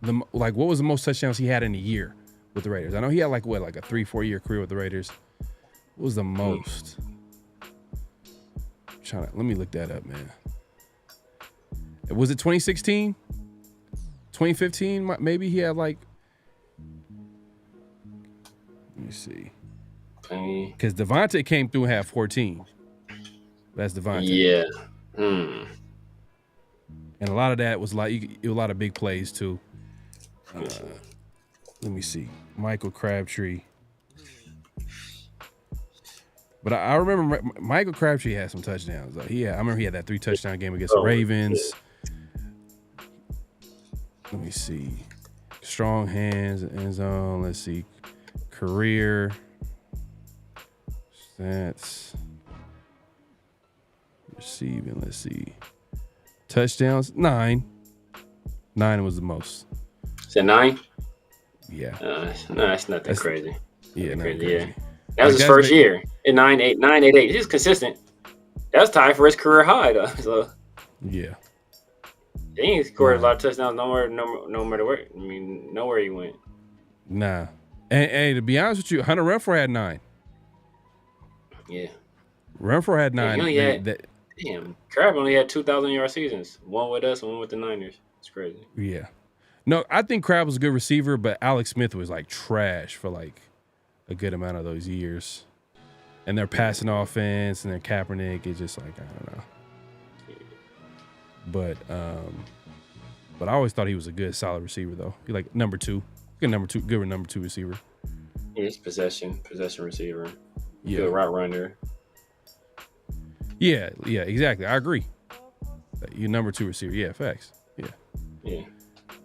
what was the most touchdowns he had in a year with the Raiders? I know he had like a 3-4 year career with the Raiders. What was the most? Let me look that up, man. Was it 2016? 2015? Maybe he had like. Let me see. Because Devontae came through and had 14. That's Devontae. Yeah. And a lot of that was a lot of big plays too. Let me see. Michael Crabtree. But I remember Michael Crabtree had some touchdowns. I remember he had that 3 touchdown game against the Ravens. Let me see. Strong hands, end zone. Let's see. Career stats. Receiving. Let's see. Touchdowns. 9. 9 was the most. Is it 9? Yeah. No, that's nothing crazy. Yeah, crazy. Yeah. That was his first year. In 9.88. He's consistent. That's tied for his career high though. So yeah. He ain't scored a lot of touchdowns no matter where. I mean, nowhere he went. Nah. And to be honest with you, Hunter Renfrow had 9. Yeah. Renfrow had 9. Damn. Crab only had 2,000-yard seasons. One with us and one with the Niners. It's crazy. Yeah. No, I think Crab was a good receiver, but Alex Smith was like trash for like a good amount of those years. And their passing offense and their Kaepernick is just like, I don't know. But I always thought he was a good, solid receiver though. He like number 2. Good number 2 receiver. Yeah, he's possession receiver. Yeah. Good route runner. Yeah, exactly. I agree. You're number 2 receiver. Yeah, facts. Yeah.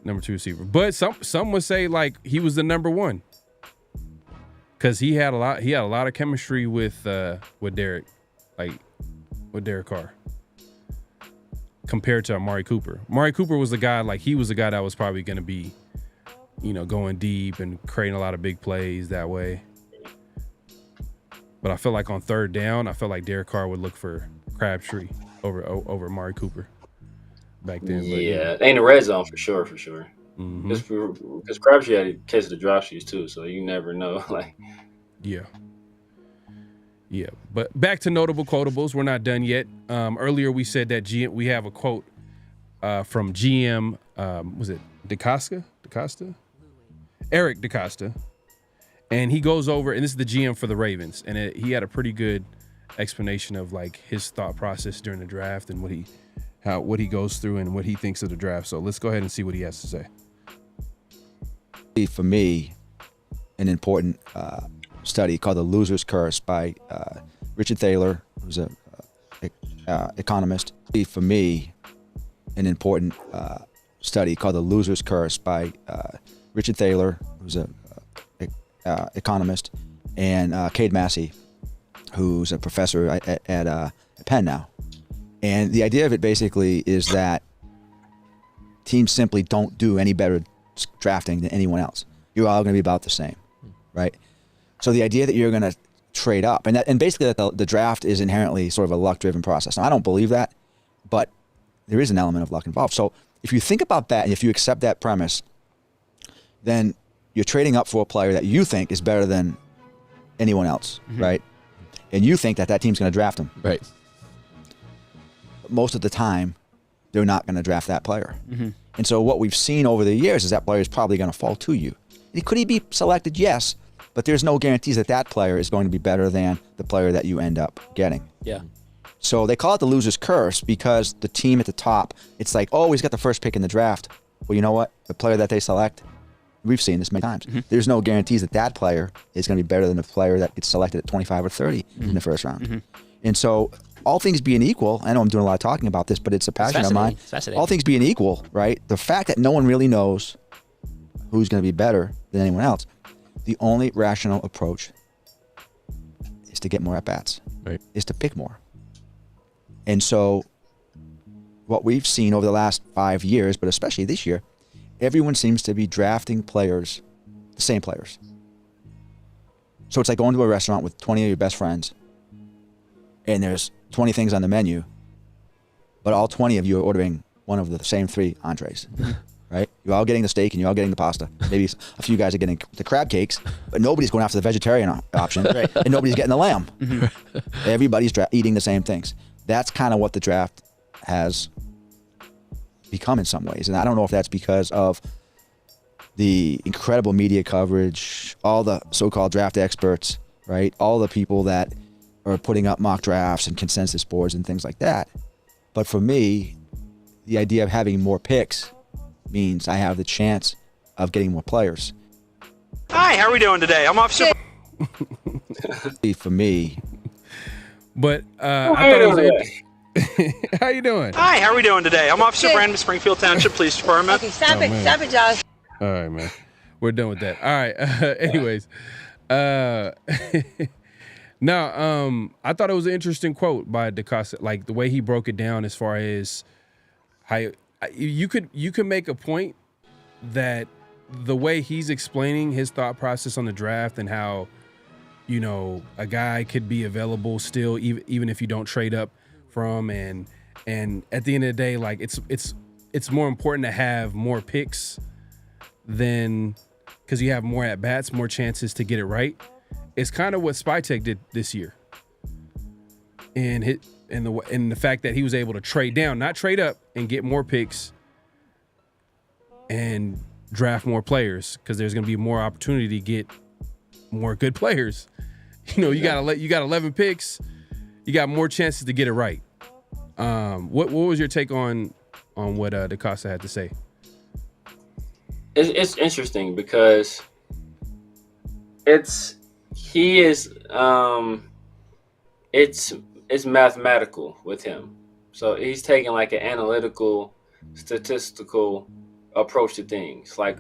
Number 2 receiver. But some would say like he was the number 1. Cause he had a lot of chemistry with Derek, with Derek Carr. Compared to Amari Cooper. Amari Cooper was the guy, he was the guy that was probably gonna be, going deep and creating a lot of big plays that way. But I feel like on third down, I felt like Derek Carr would look for Crabtree over Amari Cooper back then. Yeah, in the red zone for sure. Mm-hmm. Because Crabtree had to catch the drop shoes too, so you never know. Yeah. But back to notable quotables. We're not done yet. Earlier we said that we have a quote from GM. Was it DeCosta? Eric DeCosta. And he goes over, and this is the GM for the Ravens, and he had a pretty good explanation of his thought process during the draft and what he goes through and what he thinks of the draft. So let's go ahead and see what he has to say. For me, an important study called The Loser's Curse by Richard Thaler, who's an economist. For me, an important study called The Loser's Curse by Richard Thaler, who's an economist, and Cade Massey, who's a professor at Penn now. And the idea of it basically is that teams simply don't do any better drafting than anyone else. You're all going to be about the same, right? So the idea that you're going to trade up, and basically that the draft is inherently sort of a luck-driven process. Now, I don't believe that, but there is an element of luck involved. So if you think about that and if you accept that premise, then you're trading up for a player that you think is better than anyone else, right? And you think that team's going to draft him. Right. But most of the time, they're not going to draft that player. And so what we've seen over the years is that player is probably going to fall to you. Could he be selected? Yes. But there's no guarantees that player is going to be better than the player that you end up getting. Yeah. So they call it the loser's curse because the team at the top, it's like, oh, he's got the first pick in the draft. Well, you know what? The player that they select, we've seen this many times. There's no guarantees that player is going to be better than the player that gets selected at 25 or 30 in the first round. And so all things being equal, I know I'm doing a lot of talking about this, but it's a passion of mine. All things being equal, right? The fact that no one really knows who's going to be better than anyone else, the only rational approach is to get more at-bats, is to pick more. And so what we've seen over the last 5 years, but especially this year, everyone seems to be drafting players, the same players. So it's like going to a restaurant with 20 of your best friends, and there's 20 things on the menu, but all 20 of you are ordering one of the same 3 entrees, right? You're all getting the steak and you're all getting the pasta. Maybe a few guys are getting the crab cakes, but nobody's going after the vegetarian option, right? And nobody's getting the lamb. Everybody's eating the same things. That's kind of what the draft has become in some ways. And I don't know if that's because of the incredible media coverage, all the so-called draft experts, right? All the people that are putting up mock drafts and consensus boards and things like that. But for me, the idea of having more picks means I have the chance of getting more players. Hi, how are we doing today? I'm off super. For me. But I thought it was how you doing? Hi, how are we doing today? I'm Officer Brandon, Springfield Township Police Department. Okay, stop it, Josh. All right, man. We're done with that. All right. Anyways, now, I thought it was an interesting quote by DeCosta, like the way he broke it down as far as how you could make a point that the way he's explaining his thought process on the draft and how, you know, a guy could be available still even if you don't trade up from and at the end of the day, like it's more important to have more picks than because you have more at bats, more chances to get it right. It's kind of what Spytek did this year, and the fact that he was able to trade down, not trade up, and get more picks and draft more players because there's going to be more opportunity to get more good players. You know, you got 11 picks, you got more chances to get it right. What was your take on what DeCosta had to say? It's interesting because it's mathematical with him. So he's taking like an analytical, statistical approach to things. Like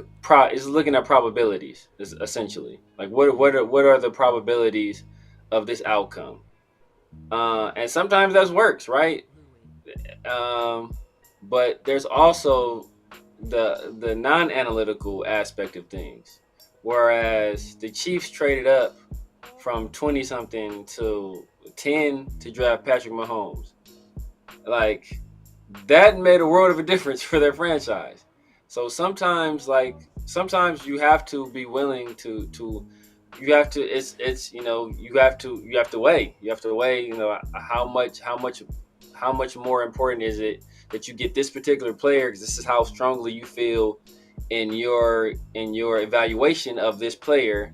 he's looking at probabilities, essentially. Like what are the probabilities of this outcome? And sometimes that works, right? But there's also the non-analytical aspect of things. Whereas the Chiefs traded up from 20-something to 10 to draft Patrick Mahomes. Like, that made a world of a difference for their franchise. So sometimes you have to be willing to you have to it's you know, you have to weigh. You have to weigh, you know, how much more important is it that you get this particular player because this is how strongly you feel in your evaluation of this player,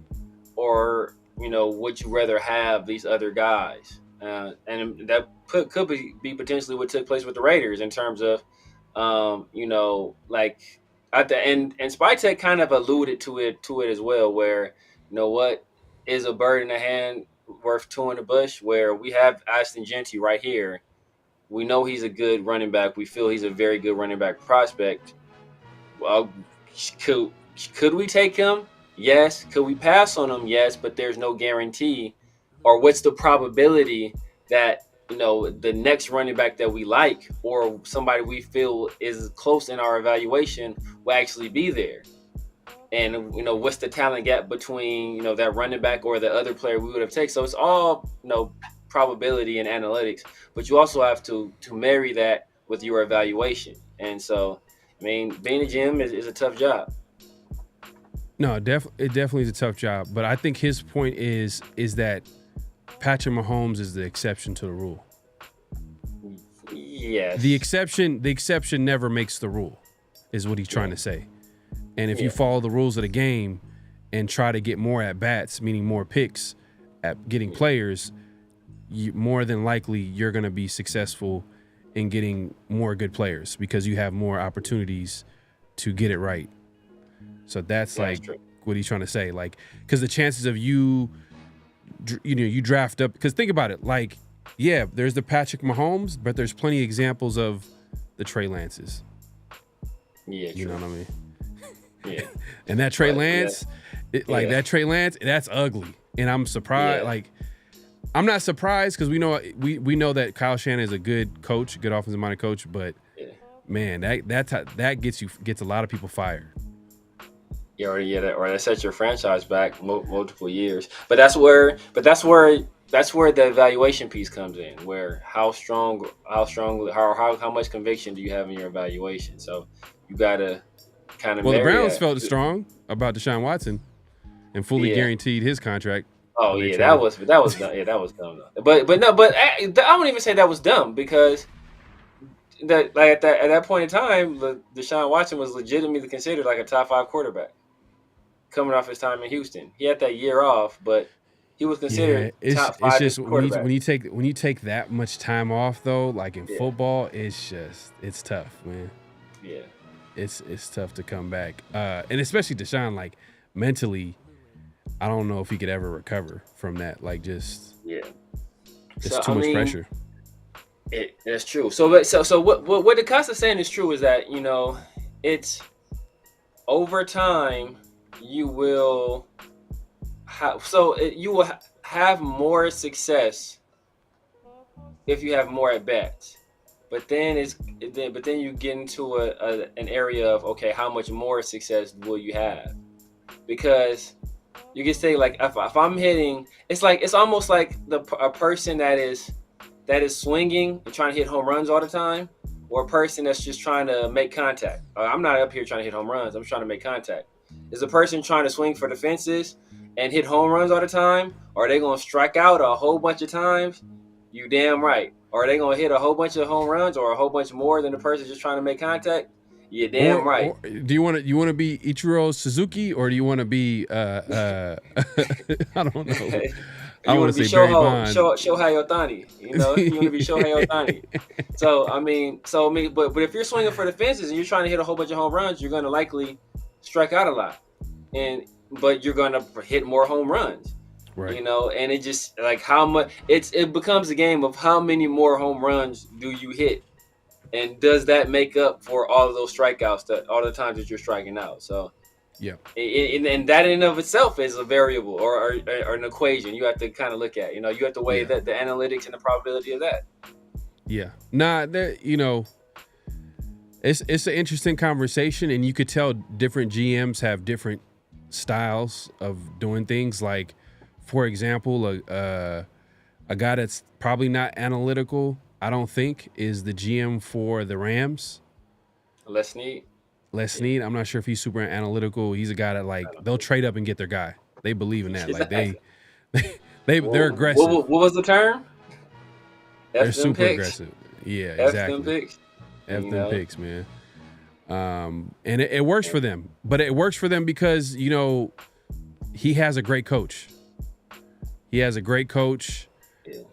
or, you know, would you rather have these other guys? And that could be potentially what took place with the Raiders in terms of, you know, like at the end, and Spytek kind of alluded to it as well, where, you know, what is a bird in the hand worth two in the bush, where we have Ashton Genty right here. We know he's a good running back. We feel he's a very good running back prospect. Well, could we take him? Yes. Could we pass on him? Yes, but there's no guarantee. Or what's the probability that, you know, the next running back that we like or somebody we feel is close in our evaluation will actually be there? And, you know, what's the talent gap between, you know, that running back or the other player we would have taken? So it's all, you know, probability and analytics, but you also have to marry that with your evaluation. And so, I mean, being a GM is a tough job. No, it definitely is a tough job. But I think his point is that Patrick Mahomes is the exception to the rule. Yes. The exception never makes the rule, is what he's trying to say. And if you follow the rules of the game and try to get more at bats, meaning more picks at getting players, more than likely you're going to be successful in getting more good players because you have more opportunities to get it right. So that's what he's trying to say. Like, because the chances of you draft up, because think about it, like, yeah, there's the Patrick Mahomes, but there's plenty of examples of the Trey Lances. Yeah, you know what I mean? Yeah. And that Trey Lance, that Trey Lance, that's ugly. And I'm surprised, like, I'm not surprised because we know that Kyle Shanahan is a good coach, good offensive minded coach, but man, that gets a lot of people fired. or that sets your franchise back multiple years. But that's where the evaluation piece comes in, where how much conviction do you have in your evaluation? So you gotta kind of. Well, the Browns felt strong about Deshaun Watson and fully guaranteed his contract. Oh yeah, that was dumb. Yeah, that was dumb. But I don't even say that was dumb, because at that point in time, Deshaun Watson was legitimately considered like a top 5 quarterback coming off his time in Houston. He had that year off, but he was considered top 5 quarterback. When you take that much time off though, like in football, it's tough, man. Yeah, it's tough to come back, and especially Deshaun, like mentally. I don't know if he could ever recover from that. Like, just it's too much pressure. That's true. So what DeCosta's saying is true, is that, you know, it's over time you will have more success if you have more at bats. But then you get into an area of, okay, how much more success will you have? Because you can say, like, if I'm hitting, it's almost like a person that is swinging and trying to hit home runs all the time, or a person that's just trying to make contact. I'm not up here trying to hit home runs. I'm trying to make contact. Is a person trying to swing for the fences and hit home runs all the time? Or are they going to strike out a whole bunch of times? You damn right. Or are they going to hit a whole bunch of home runs, or a whole bunch more than the person just trying to make contact? Yeah, damn right. Or do you want to be Ichiro Suzuki, or do you want to be I don't know. You want to be Shohei Ohtani, you know? You want to be Shohei Ohtani. But if you're swinging for the fences and you're trying to hit a whole bunch of home runs, you're going to likely strike out a lot, but you're going to hit more home runs, right? You know, and it just, like, how much it becomes a game of how many more home runs do you hit. And does that make up for all of those strikeouts, all the times that you're striking out? So, yeah, and that in and of itself is a variable or an equation you have to kind of look at. You know, you have to weigh the analytics and the probability of that. Yeah, you know, it's an interesting conversation, and you could tell different GMs have different styles of doing things. Like, for example, a guy that's probably not analytical, I don't think, is the GM for the Rams. Les Snead. I'm not sure if he's super analytical. He's a guy that, like, they'll trade up and get their guy. They believe in that. Like, they're aggressive. What was the term? They're super aggressive. Yeah, exactly. F them picks. F them picks, man. And it works for them. But it works for them because, you know, he has a great coach.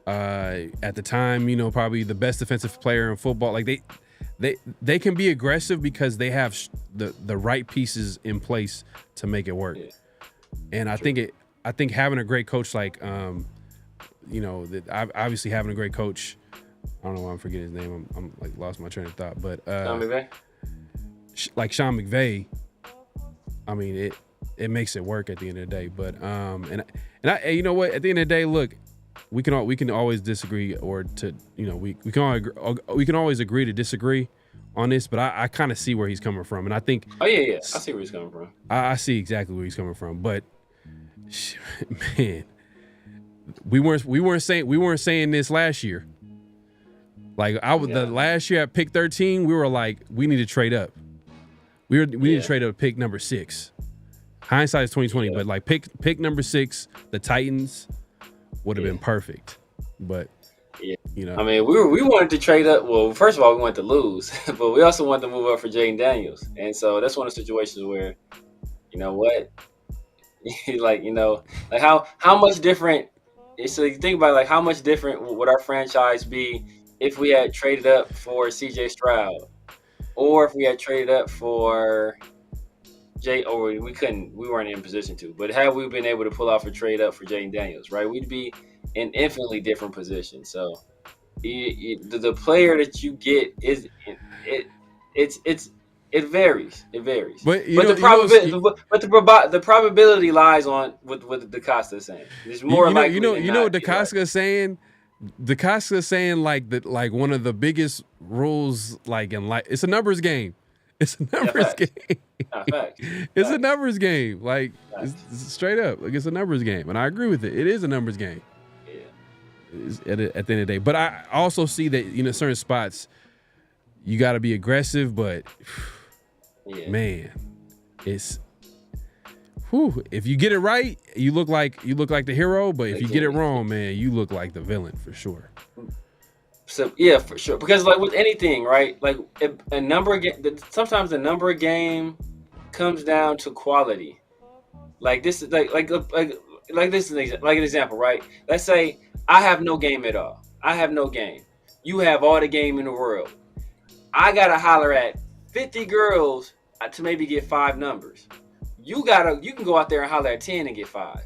At the time, you know, probably the best defensive player in football. Like, they can be aggressive because they have the right pieces in place to make it work. Yeah. And I think having a great coach, like, you know, obviously having a great coach. I don't know why I'm forgetting his name. I'm like lost my train of thought. But Sean McVay. Like Sean McVay, I mean, it makes it work at the end of the day. But and you know what? At the end of the day, look. We can always disagree, or we can always agree to disagree on this, but I kind of see where he's coming from, and I think I see where he's coming from. I see exactly where he's coming from, but man, we weren't saying this last year. Like the last year at pick 13, we were like, we need to trade up. We need to trade up pick number 6. Hindsight is 2020, but like pick number 6, the Titans would have been perfect, but you know, I mean, we wanted to trade up. Well, first of all, we wanted to lose, but we also wanted to move up for Jaden Daniels, and so that's one of the situations where, you know what, like, you know, like how much different. So you think about it, like, how much different would our franchise be if we had traded up for C.J. Stroud, or if we had traded up for we weren't in position to, but had we been able to pull off a trade up for Jaden Daniels, right, we'd be in infinitely different position. So the player that you get it varies. But the probability lies on what DeCosta is saying. It's more likely. You know what DeCosta is saying. DeCosta is saying like one of the biggest rules, like in life, it's a numbers game. It's a numbers game. Facts. It's a numbers game. Like it's straight up. Like it's a numbers game, and I agree with it. It is a numbers game. At the end of the day. But I also see that, certain spots you got to be aggressive, but man, it's if you get it right, you look like the hero, but if you get it wrong, man, you look like the villain for sure. So yeah, for sure. Because like with anything, right? Like a number sometimes the number of game comes down to quality. Like this is like this is like an example, right? Let's say I have no game at all. I have no game. You have all the game in the world. I gotta holler at 50 girls to maybe get 5 numbers. You can go out there and holler at 10 and get 5.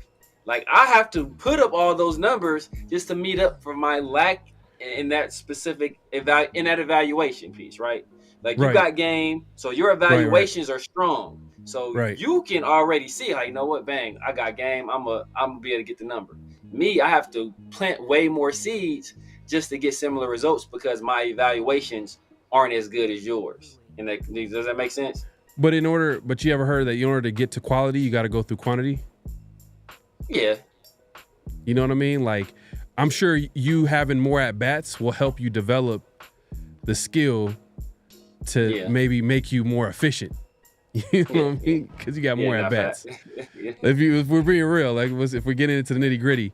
Like I have to put up all those numbers just to meet up for my lack in that specific evaluation piece, right? Like you got game, so your evaluations are strong. So you can already see, like, you know what, bang, I got game. I'm gonna be able to get the number. Me, I have to plant way more seeds just to get similar results because my evaluations aren't as good as yours. And does that make sense? But you ever heard that in order to get to quality, you got to go through quantity? Yeah. You know what I mean? Like, I'm sure you having more at bats will help you develop the skill to maybe make you more efficient. You know what I mean? Because you got more at bats. If we're being real, like if we're getting into the nitty gritty.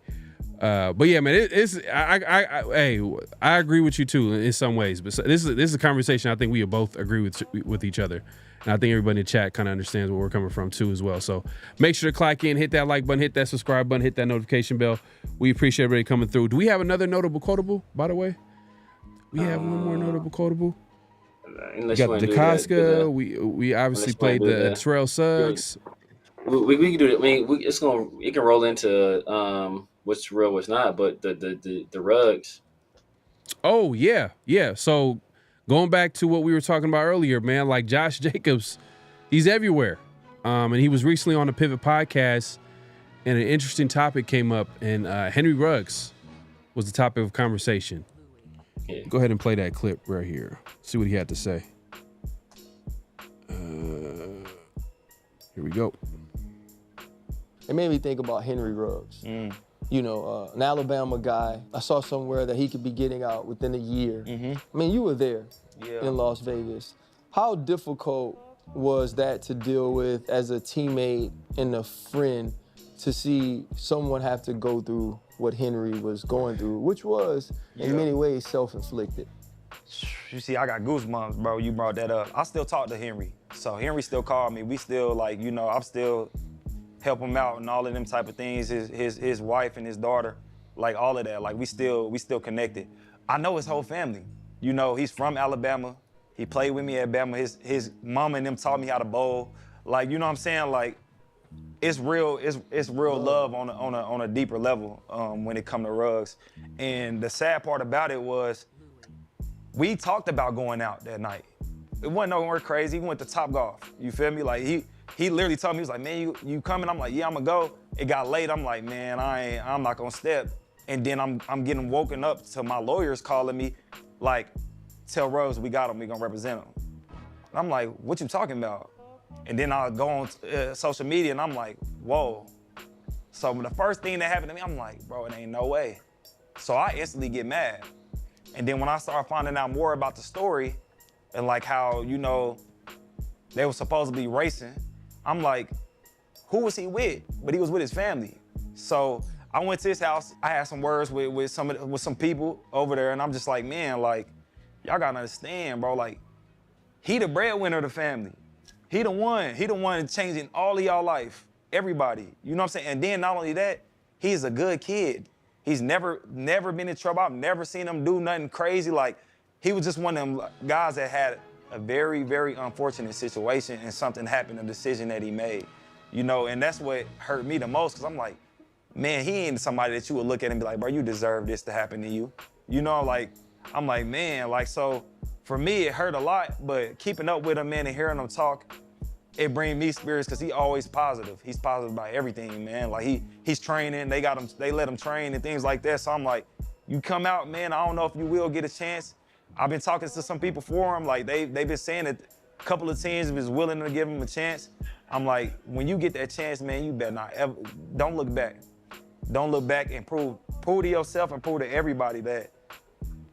But yeah, man, I agree with you too in some ways. But this is a conversation I think we both agree with each other, and I think everybody in the chat kind of understands where we're coming from too as well. So make sure to clock in, hit that like button, hit that subscribe button, hit that notification bell. We appreciate everybody coming through. Do we have another notable quotable, by the way? We have one more notable quotable. We got DeCosta. We obviously played the Terrell Suggs. We can do it. I mean, it can roll into what's real, what's not. But the Ruggs. Oh yeah. So going back to what we were talking about earlier, man, like Josh Jacobs, he's everywhere. And he was recently on the Pivot podcast, and an interesting topic came up, and Henry Ruggs was the topic of conversation. Yeah. Go ahead and play that clip right here. See what he had to say. Here we go. It made me think about Henry Ruggs. An Alabama guy. I saw somewhere that he could be getting out within a year. I mean, you were there in Las Vegas. How difficult was that to deal with as a teammate and a friend to see someone have to go through what Henry was going through, which was, in many ways, self-inflicted? You see, I got goosebumps, bro. You brought that up. I still talk to Henry. So Henry still called me. We still, I'm still help him out and all of them type of things. His wife and his daughter, like all of that. Like we still connected. I know his whole family. He's from Alabama. He played with me at Bama. His mama and them taught me how to bowl. Like, you know what I'm saying? Like, it's real love on a deeper level when it come to Ruggs. And the sad part about it was we talked about going out that night. It wasn't nowhere crazy. He went to Topgolf. You feel me? Like he literally told me, he was like, man, you coming? I'm like, yeah, I'm gonna go. It got late. I'm like, man, I'm not gonna step. And then I'm getting woken up to my lawyers calling me, like, tell Ruggs we got him. We gonna represent him. And I'm like, what you talking about? And then I'll go on social media and I'm like, whoa. So the first thing that happened to me, I'm like, bro, it ain't no way. So I instantly get mad. And then when I started finding out more about the story and like how, they were supposed to be racing, I'm like, who was he with? But he was with his family. So I went to his house. I had some words with some people over there, and I'm just like, man, like, y'all gotta understand, bro. Like, he the breadwinner of the family. He the one changing all of y'all life, everybody. You know what I'm saying? And then not only that, he's a good kid. He's never been in trouble. I've never seen him do nothing crazy. Like, he was just one of them guys that had a very, very unfortunate situation and something happened, a decision that he made. And that's what hurt me the most, because I'm like, man, he ain't somebody that you would look at and be like, bro, you deserve this to happen to you. I'm like, man, like, so for me, it hurt a lot, but keeping up with him, man, and hearing him talk, it brings me spirits, because he always positive. He's positive about everything, man. Like, he's training, they let him train and things like that. So I'm like, you come out, man, I don't know if you will get a chance. I've been talking to some people for him, like they've been saying that couple of teams if it's willing to give him a chance. I'm like, when you get that chance, man, you better not ever, don't look back. Don't look back and prove to yourself and prove to everybody that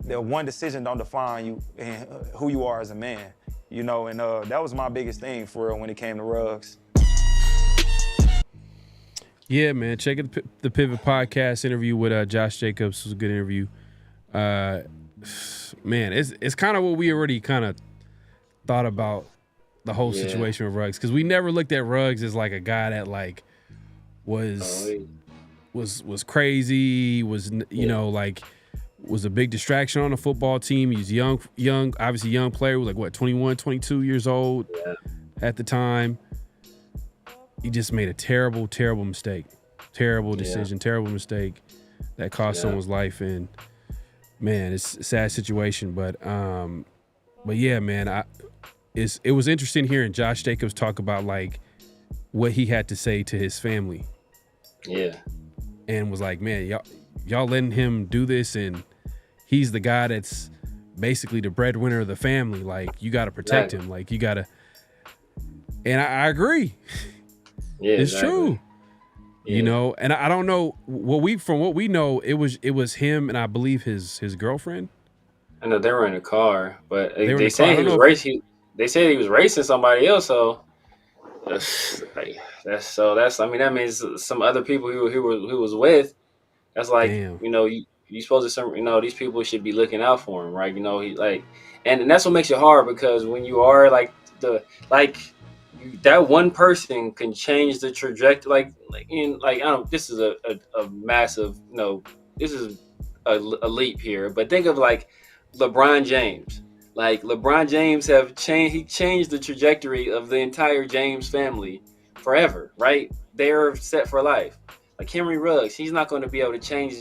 one decision don't define you and who you are as a man, you know, and that was my biggest thing for real when it came to Ruggs. Yeah, man, check out the Pivot Podcast interview with Josh Jacobs. It was a good interview. Man, it's kind of what we already kind of thought about the whole situation with Ruggs, because we never looked at Ruggs as like a guy that like was crazy, was you know, like was a big distraction on the football team. He's young, obviously young player. He was like what, 21, 22 years old at the time. He just made a terrible mistake, terrible decision, terrible mistake that cost someone's life. And man, it's a sad situation, but yeah, man, it was interesting hearing Josh Jacobs talk about like what he had to say to his family. Yeah. And was like, man, y'all letting him do this, and he's the guy that's basically the breadwinner of the family. Like, you got to protect him. Like, you got to. And I agree. Yeah, it's true. Yeah. You know, and I don't know from what we know, it was him and I believe his girlfriend. I know they were in a car, but they say he was racing. They said he was racing somebody else. So that's. I mean, that means some other people who was with. That's like, you know, you supposed to, you know, these people should be looking out for him, right? You know, he like, and that's what makes it hard, because when you are like that one person can change the trajectory. I don't. This is a massive. You know, this is a leap here, but think of like LeBron James. Like LeBron James he changed the trajectory of the entire James family forever, right? They're set for life. Like Henry Ruggs, he's not going to be able to change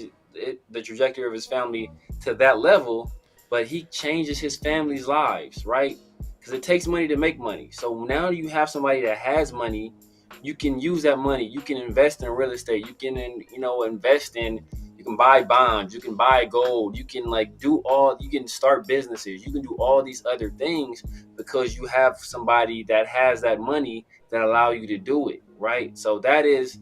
the trajectory of his family to that level, but he changes his family's lives, right? Because it takes money to make money. So now you have somebody that has money, you can use that money. You can invest in real estate. You can, you can buy bonds. You can buy gold. You can you can start businesses. You can do all these other things because you have somebody that has that money that allow you to do it, right? So that is,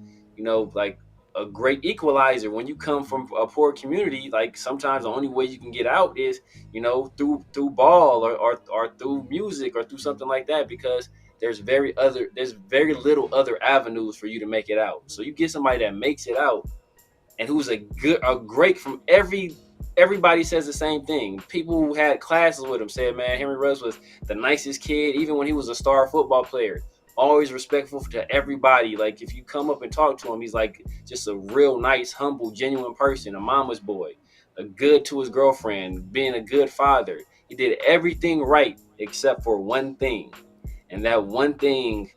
like a great equalizer. When you come from a poor community, like sometimes the only way you can get out is, through ball or through music or through something like that, because there's very little other avenues for you to make it out. So you get somebody that makes it out and who's a great from everybody says the same thing. People who had classes with him said, man, Henry Ruggs was the nicest kid, even when he was a star football player. Always respectful to everybody. Like if you come up and talk to him, he's like just a real nice, humble, genuine person, a mama's boy, a good to his girlfriend, being a good father. He did everything right except for one thing. And that one thing,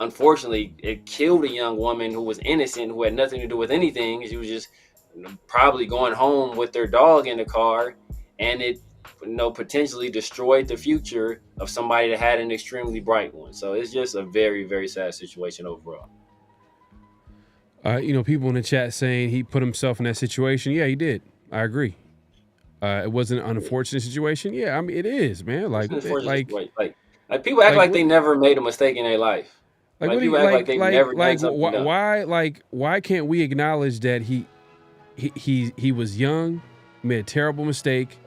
unfortunately, it killed a young woman who was innocent, who had nothing to do with anything. She was just probably going home with their dog in the car, and it potentially destroyed the future of somebody that had an extremely bright one. So it's just a very, very sad situation overall. People in the chat saying he put himself in that situation. Yeah, he did. I agree. It wasn't an unfortunate situation. Yeah, I mean, it is, man. Like people act like they never made a mistake in their life. People act like they've never done something. Why can't we acknowledge that he was young, made a terrible mistake?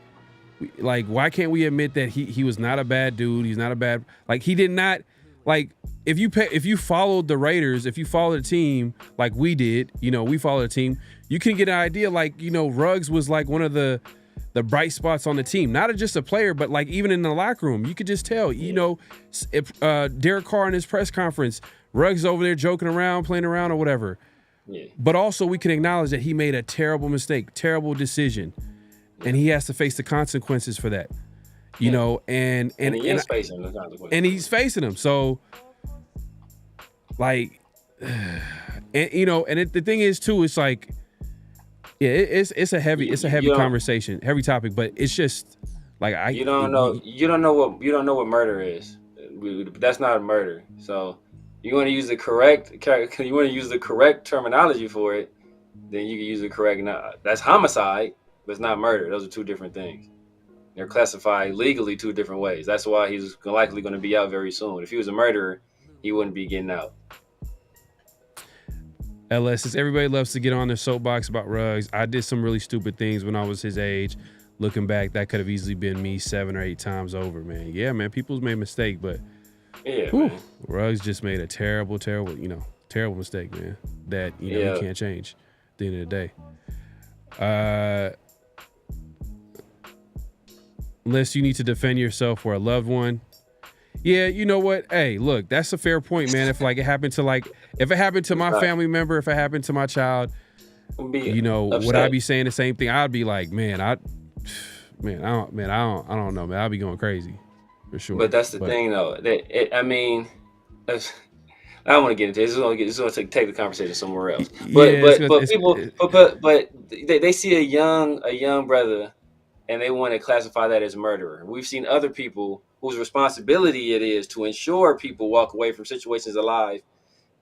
Like, why can't we admit that he was not a bad dude? He's not a bad, he did not, if you followed the Raiders, if you followed the team like we did, we followed the team, you can get an idea, Ruggs was like one of the bright spots on the team, not just a player, but even in the locker room, you could just tell, Derek Carr in his press conference, Ruggs over there joking around, playing around or whatever. Yeah. But also we can acknowledge that he made a terrible mistake, terrible decision. And he has to face the consequences for that, and he's facing the consequences. And he's facing them. So, the thing is too, it's it's a heavy conversation, heavy topic, but it's just you don't know what murder is. That's not a murder. So you want to use the correct terminology for it, then you can use the correct. That's homicide. But it's not murder. Those are two different things. They're classified legally 2 different ways. That's why he's likely going to be out very soon. If he was a murderer, he wouldn't be getting out. LS says everybody loves to get on their soapbox about Ruggs. I did some really stupid things when I was his age. Looking back, that could have easily been me 7 or 8 times over, man. Yeah, man, people's made mistakes, but man. Ruggs just made a terrible mistake, man. That you can't change at the end of the day. Unless you need to defend yourself or a loved one. Yeah, you know what? Hey, look, that's a fair point, man. If it happened to my family member, if it happened to my child, would I be saying the same thing? I'd be like, I don't know, man. I'll be going crazy for sure. But that's the thing, though. I don't want to get into this. It's going to take the conversation somewhere else. But they see a young brother, and they want to classify that as murderer. We've seen other people whose responsibility it is to ensure people walk away from situations alive,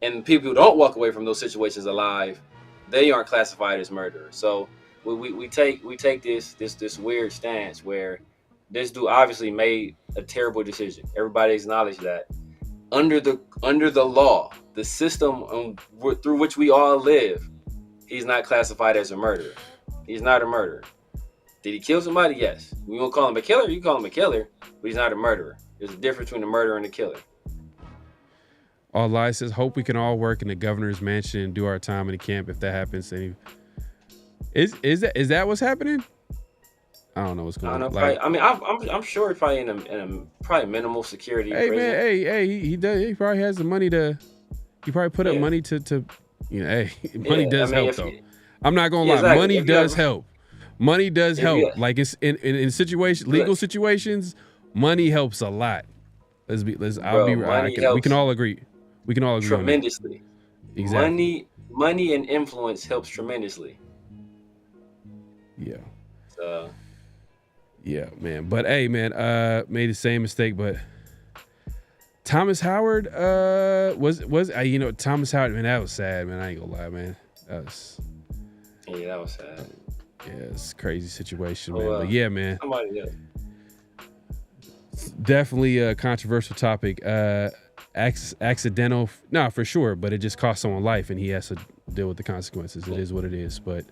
and people who don't walk away from those situations alive, they aren't classified as murderers. So we take this weird stance where this dude obviously made a terrible decision. Everybody acknowledged that. Under the law, the system through which we all live, he's not classified as a murderer. He's not a murderer. Did he kill somebody? Yes. We won't call him a killer. You call him a killer, but he's not a murderer. There's a difference between a murderer and a killer. All Lies says, hope we can all work in the governor's mansion and do our time in the camp if that happens. Is that what's happening? I don't know what's going on. I'm sure it's probably in a probably minimal security. Hey prison. Man, he does. He probably has the money to. He probably put up money to. Money does help though. I'm not gonna lie. Exactly. Money does help. Money does help. Like it's in situations, legal situations, money helps a lot. We can all agree. We can all agree tremendously. Exactly. Money and influence helps tremendously. Yeah. So. Yeah, man. But hey, man, made the same mistake. But Thomas Howard was Thomas Howard, man. That was sad, man. I ain't gonna lie, man. That was sad. Yeah, it's a crazy situation, man. But yeah, man. Somebody else. Definitely a controversial topic. Accidental, for sure, but it just cost someone life, and he has to deal with the consequences. It is what it is, but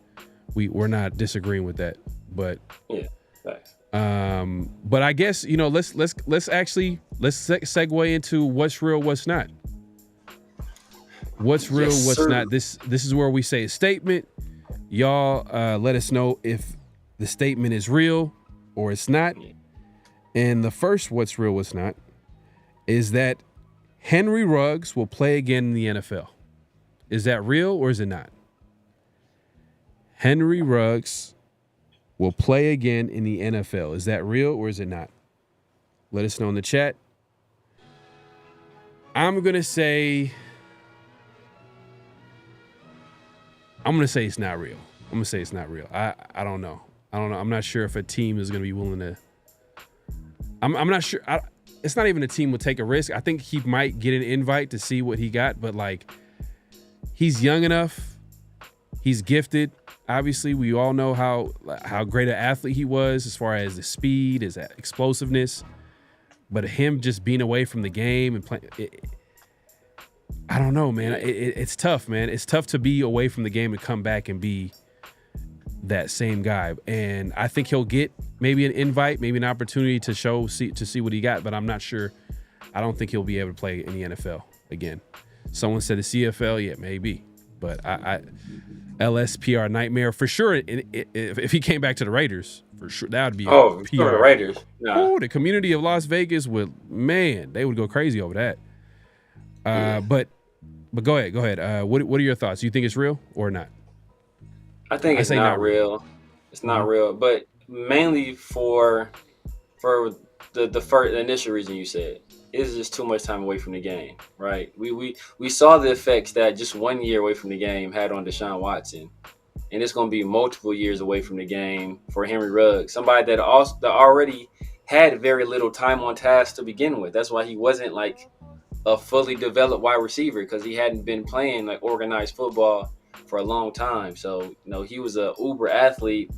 we're not disagreeing with that. But yeah, nice. But I guess let's segue into what's real, what's not. What's real, what's not. This is where we say a statement. Y'all let us know if the statement is real or it's not. And the first what's real, what's not is that Henry Ruggs will play again in the NFL. Is that real or is it not? Henry Ruggs will play again in the NFL. Is that real or is it not? Let us know in the chat. I'm going to say it's not real. I don't know. I'm not sure if a team is going to be willing to. I'm not sure. It's not even a team will take a risk. I think he might get an invite to see what he got, but he's young enough. He's gifted. Obviously, we all know how great an athlete he was as far as the speed, his explosiveness. But him just being away from the game and playing, I don't know, man. It's tough, man. It's tough to be away from the game and come back and be that same guy. And I think he'll get maybe an invite, maybe an opportunity to see what he got. But I'm not sure. I don't think he'll be able to play in the NFL again. Someone said the CFL, yeah, maybe. But I LSPR nightmare for sure. If he came back to the Raiders, for sure that would be PR. The Raiders. Nah. Oh, the community of Las Vegas they would go crazy over that. But go ahead. What are your thoughts? Do you think it's real or not? I think it's not real. It's not real, but mainly for the initial reason you said. It's just too much time away from the game, right? We saw the effects that just 1 year away from the game had on Deshaun Watson, and it's going to be multiple years away from the game for Henry Ruggs, somebody that already had very little time on task to begin with. That's why he wasn't like a fully developed wide receiver, because he hadn't been playing like organized football for a long time. So he was a uber athlete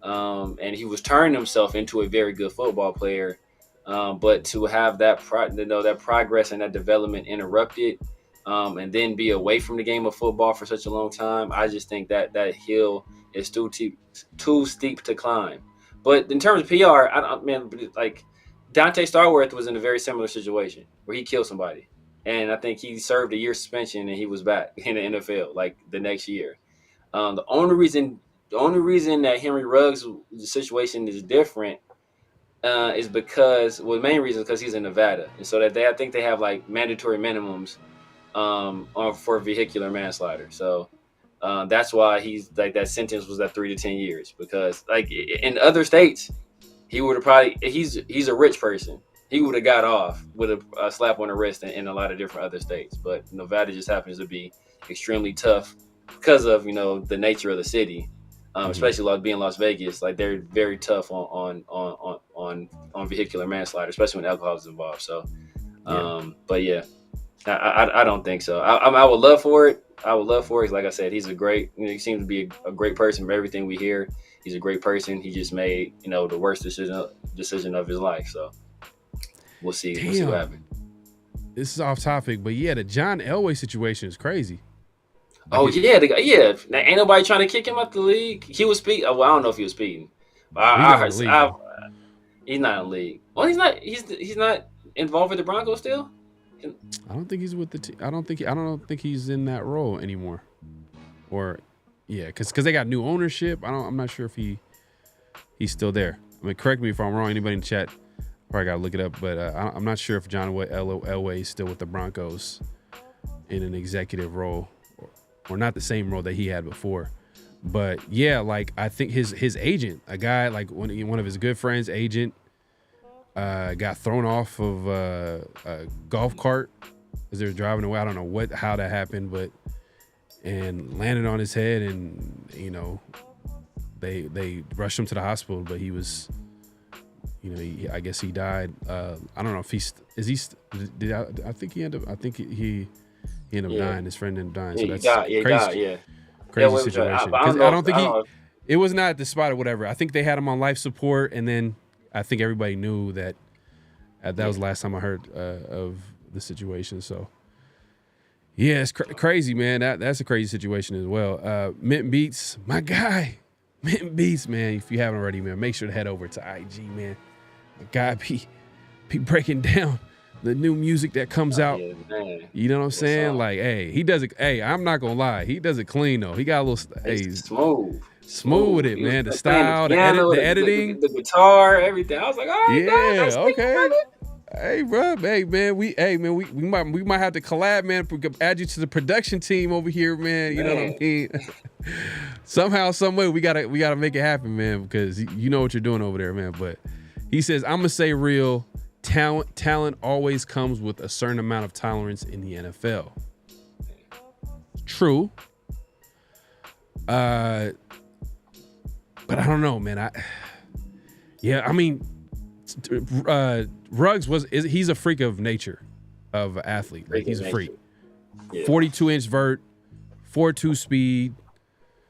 and he was turning himself into a very good football player. But to have that that progress and that development interrupted, and then be away from the game of football for such a long time, I just think that hill is too steep to climb. But in terms of PR, like Dante Starworth was in a very similar situation where he killed somebody, and I think he served a year suspension and he was back in the NFL like the next year. The only reason that Henry Ruggs' situation is different is because, the main reason is because he's in Nevada, and so that I think they have like mandatory minimums for vehicular manslaughter. So that's why he's like, that sentence was at 3 to 10 years, because like in other states he would have probably, he's a rich person, he would have got off with a slap on the wrist in a lot of different other states, but Nevada just happens to be extremely tough because of the nature of the city, especially being Las Vegas. Like they're very tough on vehicular manslaughter, especially when alcohol is involved. So, but yeah. I don't think so. I would love for it. Like I said, he seems to be a great person. From everything we hear, he's a great person. He just made the worst decision of his life. So we'll see. We'll see what happens. This is off topic, but yeah, the John Elway situation is crazy. Like ain't nobody trying to kick him out the league. He was speeding. Well, I don't know if he was speeding. But he's not in the league. Well, he's not. He's not involved with the Broncos still. I don't think he's with the team. I don't think he's in that role anymore. Or, yeah, because they got new ownership. I'm not sure if he's still there. I mean, correct me if I'm wrong. Anybody in the chat, probably got to look it up. But I'm not sure if John Elway is still with the Broncos in an executive role, or not the same role that he had before. But yeah, like I think his agent, a guy like one of his good friends' agent, got thrown off of a golf cart as they were driving away. I don't know how that happened, and landed on his head, and they rushed him to the hospital, but he was, I guess he died. I don't know if I think he ended up dying. His friend ended up dying. So that's crazy situation. Because I don't think it was not at the spot or whatever. I think they had him on life support, and then I think everybody knew that was the last time I heard of the situation. So, yeah, it's crazy, man. That's a crazy situation as well. Mint Beats, my guy. Mint Beats, man. If you haven't already, man, make sure to head over to IG, man. My guy be breaking down the new music that comes out. Man. You know what I'm saying? Like, hey, he does it. Hey, I'm not going to lie. He does it clean, though. He got a little smooth with it, man. The style, the editing, the guitar, everything. I was like, all right, yeah, okay. Hey, bro, man, we might have to collab, man. We could add you to the production team over here, man. You know what I mean? Somehow, some way, we gotta make it happen, man, because you know what you're doing over there, man. But he says, I'm gonna say real talent always comes with a certain amount of tolerance in the NFL. True. But I don't know, man. I mean, Ruggs he's a freak of nature, of an athlete. Like, he's a freak. Yeah. 42-inch vert, 4.2 speed.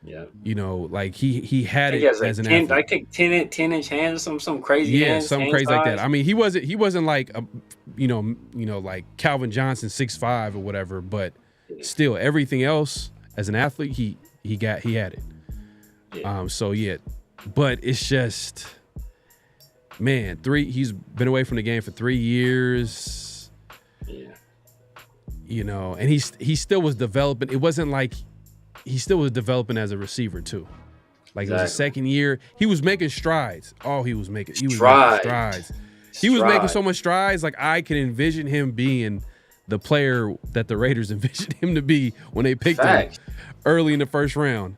Yeah. Like he had it as an athlete. I think 10-inch hands or some crazy hands. Yeah, something crazy like that. I mean, he wasn't like like Calvin Johnson 6'5" or whatever, but still everything else as an athlete, he had it. Yeah. So yeah, but it's just, man, he's been away from the game for 3 years. Yeah. And he still was developing. It wasn't like he still was developing as a receiver too. Like exactly. It was a second year. He was making strides. He was making strides. He was making so much strides. Like I can envision him being the player that the Raiders envisioned him to be when they picked him early in the first round.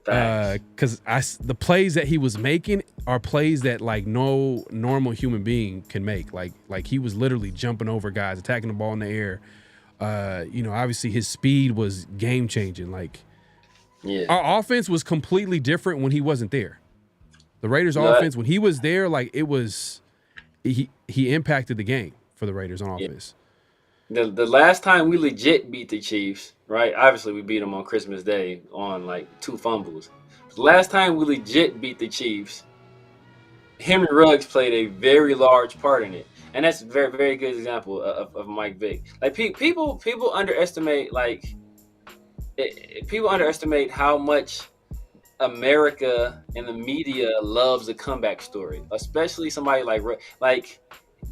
Because the plays that he was making are plays that like no normal human being can make. Like he was literally jumping over guys, attacking the ball in the air. Obviously his speed was game changing. Like our offense was completely different when he wasn't there. The Raiders' offense, when he was there, like it was, he impacted the game for the Raiders on offense. The last time we legit beat the Chiefs, right? Obviously, we beat them on Christmas Day on like 2 fumbles. The last time we legit beat the Chiefs, Henry Ruggs played a very large part in it. And that's a very, very good example of Mike Vick. Like people underestimate people underestimate how much America and the media loves a comeback story, especially somebody like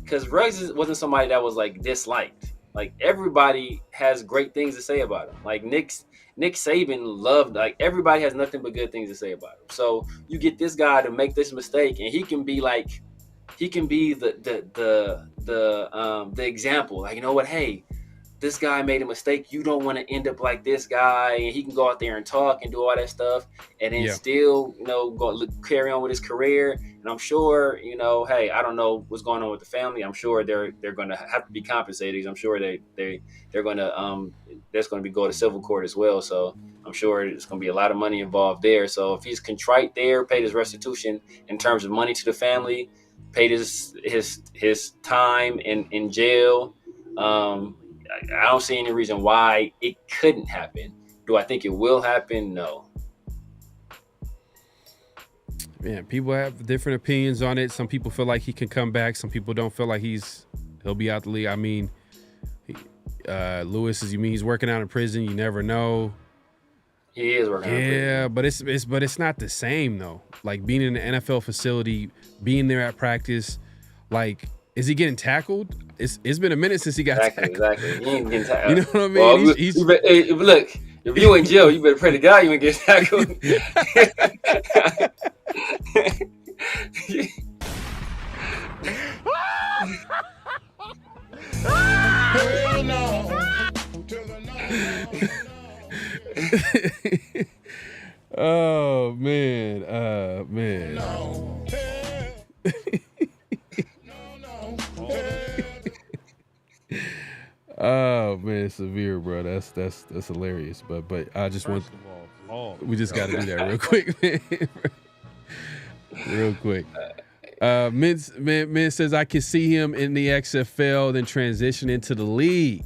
because Ruggs wasn't somebody that was like disliked. Like everybody has great things to say about him. Like Nick Saban loved, like everybody has nothing but good things to say about him. So you get this guy to make this mistake, and he can be the example. Like, you know what? Hey, this guy made a mistake. You don't want to end up like this guy. And he can go out there and talk and do all that stuff, and then still, carry on with his career. And I'm sure, hey, I don't know what's going on with the family. I'm sure they're going to have to be compensated. I'm sure they're going to there's going to be go to civil court as well. So I'm sure there's going to be a lot of money involved there. So if he's contrite there, paid his restitution in terms of money to the family, paid his time in jail. I don't see any reason why it couldn't happen. Do I think it will happen? No. Man, people have different opinions on it. Some people feel like he can come back. Some people don't feel like he'll be out the league. I mean, Lewis you mean he's working out in prison? You never know. He is working out in prison. Yeah, but it's not the same though. Like being in an NFL facility, being there at practice, like, is he getting tackled? It's been a minute since he got tackled. Exactly. He ain't getting tackled. You know what I mean? Well, look, if you in jail, you better pray to God you ain't get tackled. Hell no. Oh man. No. Oh man, severe, bro. That's hilarious. But I just want we just got to do that real quick, man. Real quick. Min says I can see him in the XFL, then transition into the league.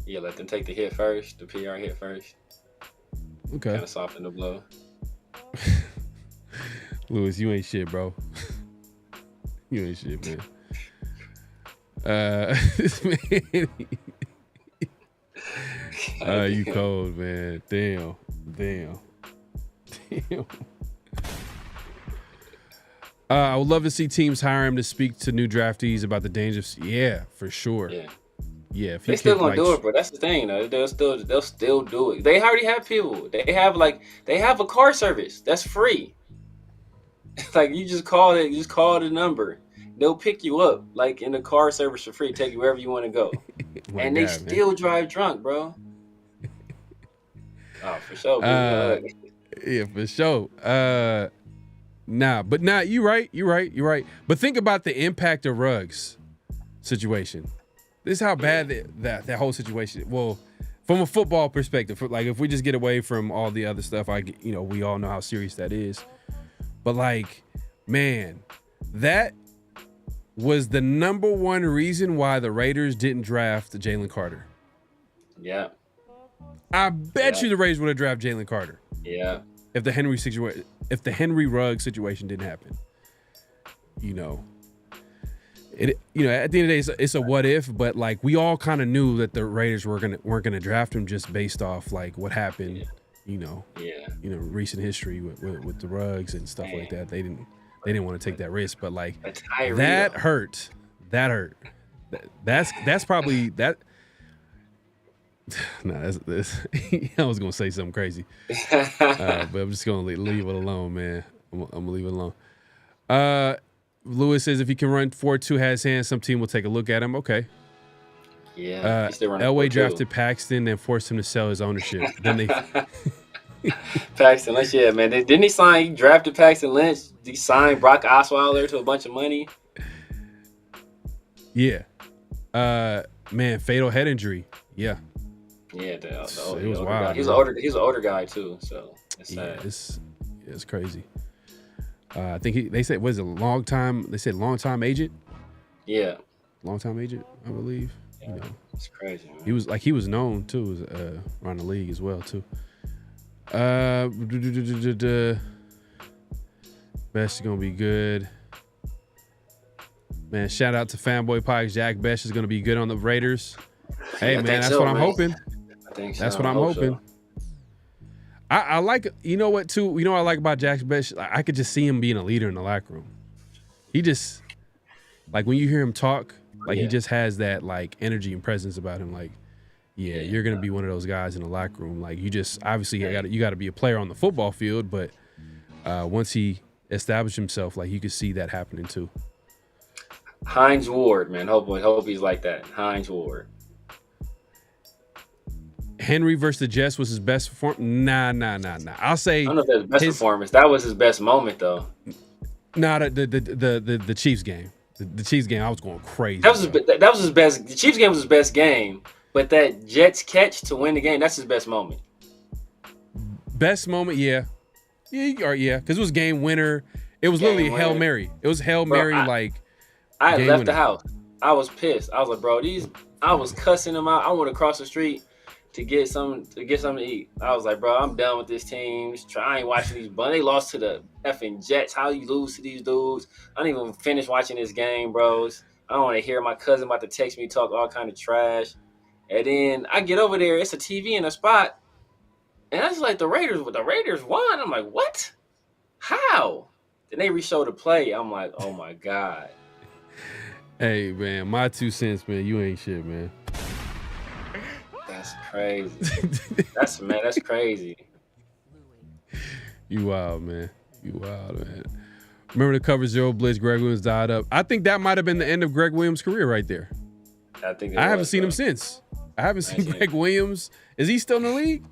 Yeah, let them take the hit first, the PR hit first. Okay. Kind of soften the blow. Lewis, you ain't shit, bro. You ain't shit, man. This man. You cold, man. Damn. I would love to see teams hire him to speak to new draftees about the dangers. Yeah, for sure. Yeah. If they still gonna do it, bro. That's the thing, though. They'll still do it. They already have people. They have a car service that's free. Like you just call it. You just call the number. They'll pick you up like in the car service for free, take you wherever you want to go. And they still drive drunk, bro. Oh, for sure. Yeah, for sure. You're right. But think about the impact of Ruggs situation. This is how bad that whole situation. Well, from a football perspective, like if we just get away from all the other stuff, we all know how serious that is. But like, man, that was the number one reason why the Raiders didn't draft Jalen Carter. Yeah. I bet you the Raiders would have drafted Jalen Carter. Yeah. If the Henry Ruggs situation didn't happen. At the end of the day, it's a what if, but like we all kind of knew that the Raiders weren't gonna draft him just based off like what happened, recent history with the Ruggs and stuff like that. They didn't want to take that risk, but like that hurt. That's probably that. Nah, that's I was gonna say something crazy, but I'm just gonna leave it alone, man. I'm gonna leave it alone. Lewis says if he can run 4.2, has hands, some team will take a look at him. Okay. Yeah. Elway drafted Paxton and forced him to sell his ownership. Then they Paxton Lynch, yeah, man. Didn't he drafted Paxton Lynch? He signed Brock Osweiler to a bunch of money. Yeah. Man, fatal head injury. Yeah. Yeah, it was wild. Guy. He's an older guy too, so it's sad. It's crazy. I think they said was a long time. They said long time agent. Yeah, long time agent, I believe. Yeah, it's crazy. Man. He was known too around the league as well too. Best is gonna be good. Man, shout out to Fanboy Pikes. Jack Best is gonna be good on the Raiders. Hey, man, that's what I'm hoping. I think so. That's what I'm hoping. So. I like, you know what, too? You know what I like about Jack Best? I could just see him being a leader in the locker room. He just, like, when you hear him talk, like, he just has that, like, energy and presence about him. Like, you're going to be one of those guys in the locker room. Like, you just, obviously, you got to be a player on the football field, but once he established himself, like, you could see that happening, too. Hines Ward, man. Hope he's like that. Hines Ward. Henry versus the Jets was his best performance. Nah. I'll say. I don't know if that's his best performance. That was his best moment, though. Nah, the Chiefs game. The Chiefs game, I was going crazy. That was his best. The Chiefs game was his best game, but that Jets catch to win the game, that's his best moment. Best moment, yeah, because it was game winner. It was literally Hail Mary. It was Hail Mary, I left the house. I was pissed. I was like, bro, I was cussing them out. I went across the street to get something to eat. I was like, bro, I'm done with this team. I ain't watching these, but they lost to the effing Jets. How you lose to these dudes? I didn't even finish watching this game, bros. I don't want to hear my cousin about to text me, talk all kind of trash. And then I get over there, it's a TV in a spot, and that's like the Raiders won. I'm like, what? How? Then they re-showed the play. I'm like, oh my God. Hey, man, my 2 cents, man. You ain't shit, man. That's crazy. That's crazy. You wild, man. Remember the cover 0 blitz, Greg Williams died up. I think that might have been the end of Greg Williams' career right there. I haven't seen him since. I haven't seen Greg Williams. Is he still in the league?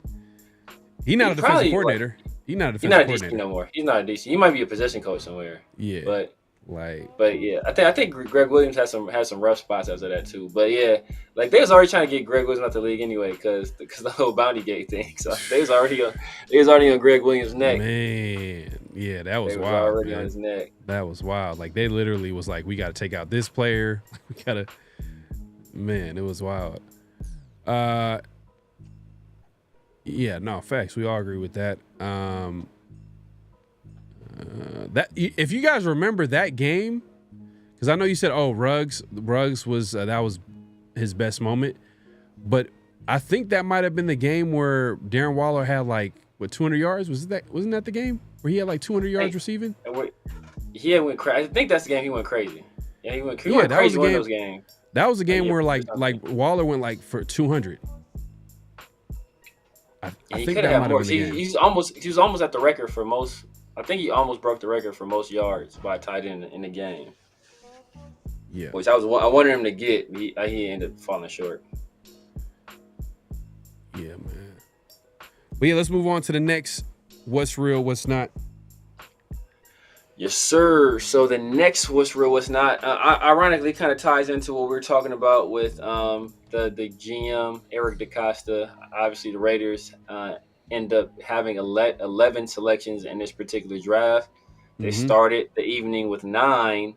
He's not a defensive coordinator. He's not a defensive coordinator. DC no more. He's not a DC. He might be a position coach somewhere. Yeah. But yeah, I think Greg Williams has some rough spots after that too. But yeah, like they was already trying to get Greg Williams out the league anyway because the whole bounty gate thing. So they was already on Greg Williams' neck. Man, yeah, that was wild. Was already on his neck. That was wild. Like they literally was like, we got to take out this player. We gotta. Man, it was wild. Yeah, no, facts. We all agree with that. That if you guys remember that game, because I know you said, Ruggs was that was his best moment, but I think that might have been the game where Darren Waller had 200 yards. Wasn't that the game where he had 200 yards receiving? He went crazy. I think that's the game he went crazy. Yeah, he went crazy. That was one of those games. That was a game where Waller went for 200. I think that might have been the game. He was almost at the record for most. I think he almost broke the record for most yards by a tight end in the game. Yeah, which I wanted him to get. He ended up falling short. Yeah, man. But yeah, let's move on to the next. What's real? What's not? Yes, sir. So the next what's real, what's not, ironically, kind of ties into what we were talking about with the GM Eric DeCosta. Obviously, the Raiders end up having 11 selections in this particular draft. They started the evening with 9,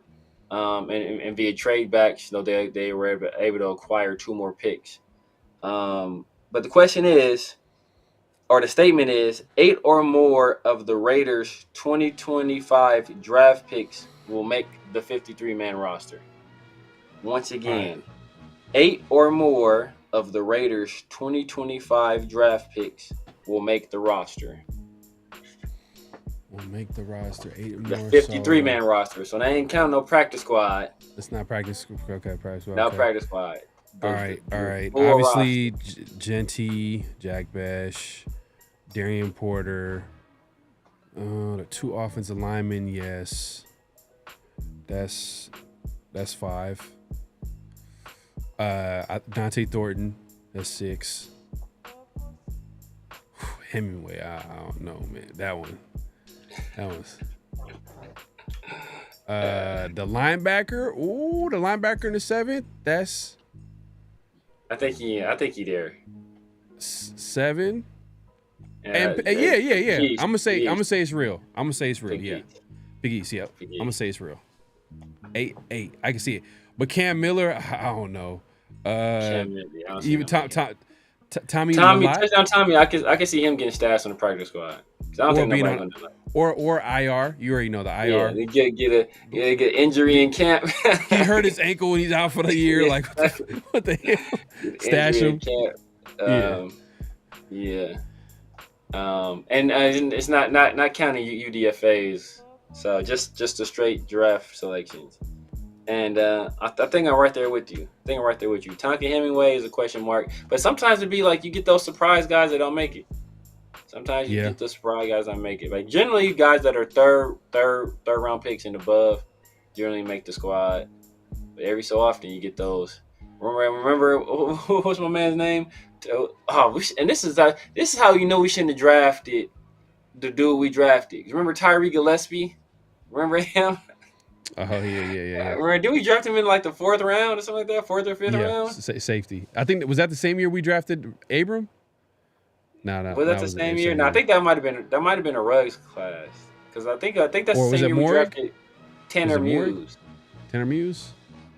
and via trade backs, they were able to acquire 2 more picks. But the question is, or the statement is, 8 or more of the Raiders' 2025 draft picks will make the 53-man roster. Once again, 8 or more of the Raiders' 2025 draft picks will make the roster. Will make the roster 8 or more. The 53-man roster. So they ain't counting no practice squad. It's not practice. Okay, practice squad. Not practice squad. All right. Obviously, Genty, Jack Bash, Darian Porter, the 2 offensive linemen. Yes, that's 5. Dante Thornton, that's 6. Hemingway, I don't know, man. That was. The linebacker. Ooh, the linebacker in the 7th. That's. I think he there. 7. And yeah. I'm gonna say it's real. Yeah. Big East. Yep. I'm gonna say it's real. 8. I can see it. But Cam Miller, I don't know. Even Tommy. Touchdown Tommy. I can see him getting stashed on the practice squad. I don't think Or IR. You already know the IR. Yeah, get injury in camp. He hurt his ankle and he's out for the year. Like what the hell? Stash him. And it's not counting UDFAs. So just the straight draft selections. And I think I'm right there with you. Tonka Hemingway is a question mark. But sometimes it'd be like you get those surprise guys that don't make it. Sometimes you get the surprise guys that make it. Like generally guys that are third round picks and above generally make the squad. But every so often you get those. Remember what's my man's name? And this is how you know we shouldn't have drafted the dude we drafted. Remember Tyree Gillespie? Remember him? Oh yeah. Remember, did we draft him in like the 4th round or something like that? 4th or 5th round? Safety. I think was that the same year we drafted Abram? No. Was that the same year? No, I think that might have been a Ruggs class. Because I think that's the same year we drafted Tanner Muse. Tanner Muse?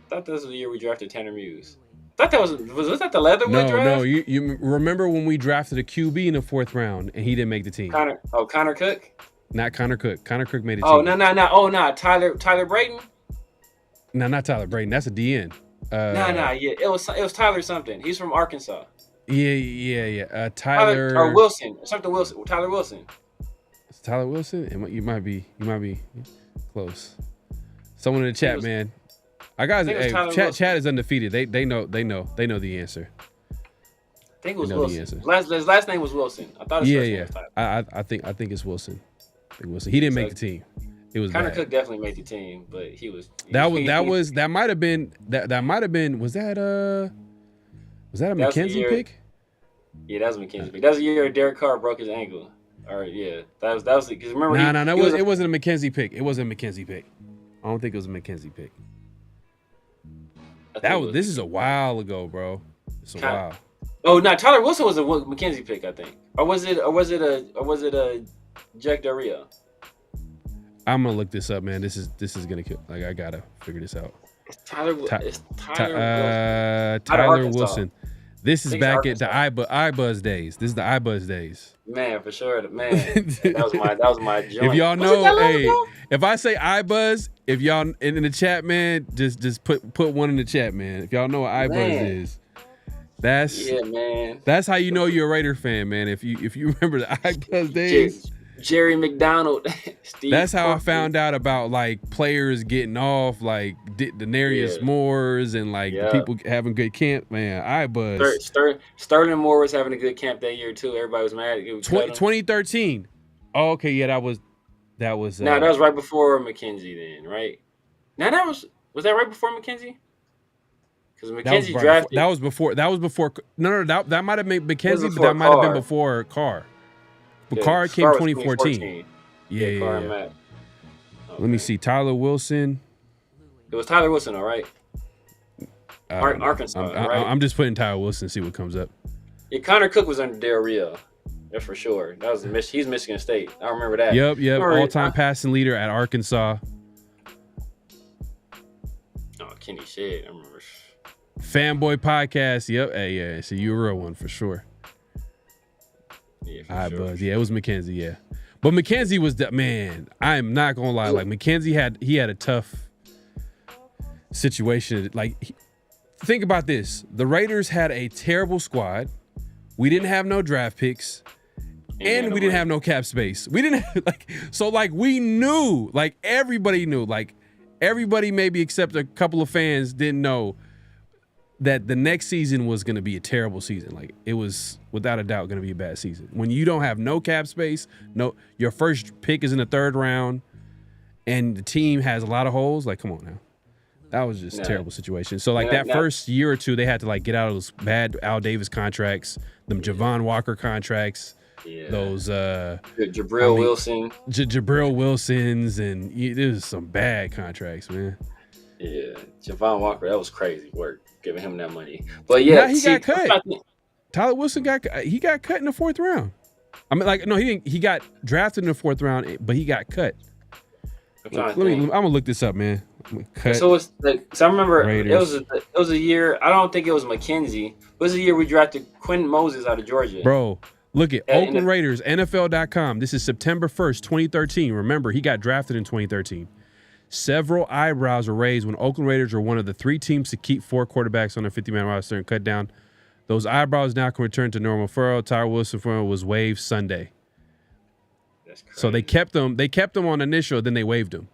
I thought that was the year we drafted Tanner Muse. I thought that was that the leatherwood draft? No. You remember when we drafted a QB in the 4th round and he didn't make the team? Connor Cook? Not Connor Cook. Connor Cook made a team. Oh, no. Oh, no. Tyler Brayton? No, not Tyler Brayton. That's a DN. Yeah. It was Tyler something. He's from Arkansas. Yeah. Tyler or Wilson. Something Wilson. Tyler Wilson. It's Tyler Wilson? You might be close. Someone in the chat, man. Our guys, chat is undefeated. They know the answer. I think it was Wilson. His last name was Wilson. I thought his first name was Tyler. I think it's Wilson. He didn't make the team. It was Connor bad. Cook definitely made the team, but he was that might have been was that a McKenzie pick? Yeah, that was a McKenzie pick. That was the year Derek Carr broke his ankle. All right, yeah, that was because remember. It wasn't a McKenzie pick. It wasn't a McKenzie pick. I don't think it was a McKenzie pick. This is a while ago, bro. It's a while. Oh no, Tyler Wilson was a McKenzie pick, I think. Or was it a Jack Del Rio? I'm gonna look this up, man. This is gonna kill. Like I gotta figure this out. Tyler Wilson. This is back at the iBuzz days. This is the iBuzz days. Man, for sure, man. that was my joint. If y'all know, if I say iBuzz, if y'all in the chat, man, just put one in the chat, man. If y'all know what iBuzz is, that's how you know you're a Raider fan, man. If you remember the iBuzz days. Jerry McDonald. That's how I found out about like players getting off, like Denarius Moore's and like people having good camp. Man, iBuzz. Sterling Moore was having a good camp that year too. Everybody was mad. 2013. Oh, okay, yeah, that was. That was right before McKenzie, then, right? Now was that right before McKenzie? Because McKenzie drafted. That was before. No, that might have been McKenzie, but that might have been before Carr. But Carr came 2014. Yeah. Let me see. Tyler Wilson. It was Tyler Wilson, all right. Arkansas, right? I'm just putting Tyler Wilson to see what comes up. Yeah, Connor Cook was under Del Rio. That's for sure. He's Michigan State. I remember that. Yep. All-time passing leader at Arkansas. Oh, Kenny Shedd. I remember. Fanboy Podcast. Yep. Hey, yeah. So you're a real one for sure. Yeah, Buzz. Yeah, it was McKenzie. Yeah, but McKenzie was man. I'm not gonna lie. Like McKenzie had a tough situation. Like, think about this: the Raiders had a terrible squad. We didn't have no draft picks, and we didn't have no cap space. We didn't have, we knew, everybody knew, everybody maybe except a couple of fans didn't know that the next season was going to be a terrible season. Like, it was without a doubt going to be a bad season. When you don't have no cap space, your first pick is in the 3rd round, and the team has a lot of holes. Like, come on now. That was just a terrible situation. So, first year or two, they had to, get out of those bad Al Davis contracts, them Javon Walker contracts, those Jabril Wilson. Jabril Wilsons, and there was some bad contracts, man. Yeah, Javon Walker, that was crazy work, giving him that money. But yeah, he got cut. Tyler Wilson got cut in the 4th round. I mean, no, he didn't. He got drafted in the 4th round, but he got cut. I'm gonna look this up, man. So it's I remember Raiders. It was a year. I don't think it was McKenzie. It was a year we drafted Quentin Moses out of Georgia. Bro, Look at Oakland Raiders, NFL.com. This is September 1st, 2013. Remember, he got drafted in 2013. Several eyebrows were raised when Oakland Raiders were one of the 3 teams to keep 4 quarterbacks on their 50-man roster and cut down. Those eyebrows now can return to normal. Tyrell Wilson was waived Sunday. That's crazy. So they kept them. They kept them on initial, then they waived them.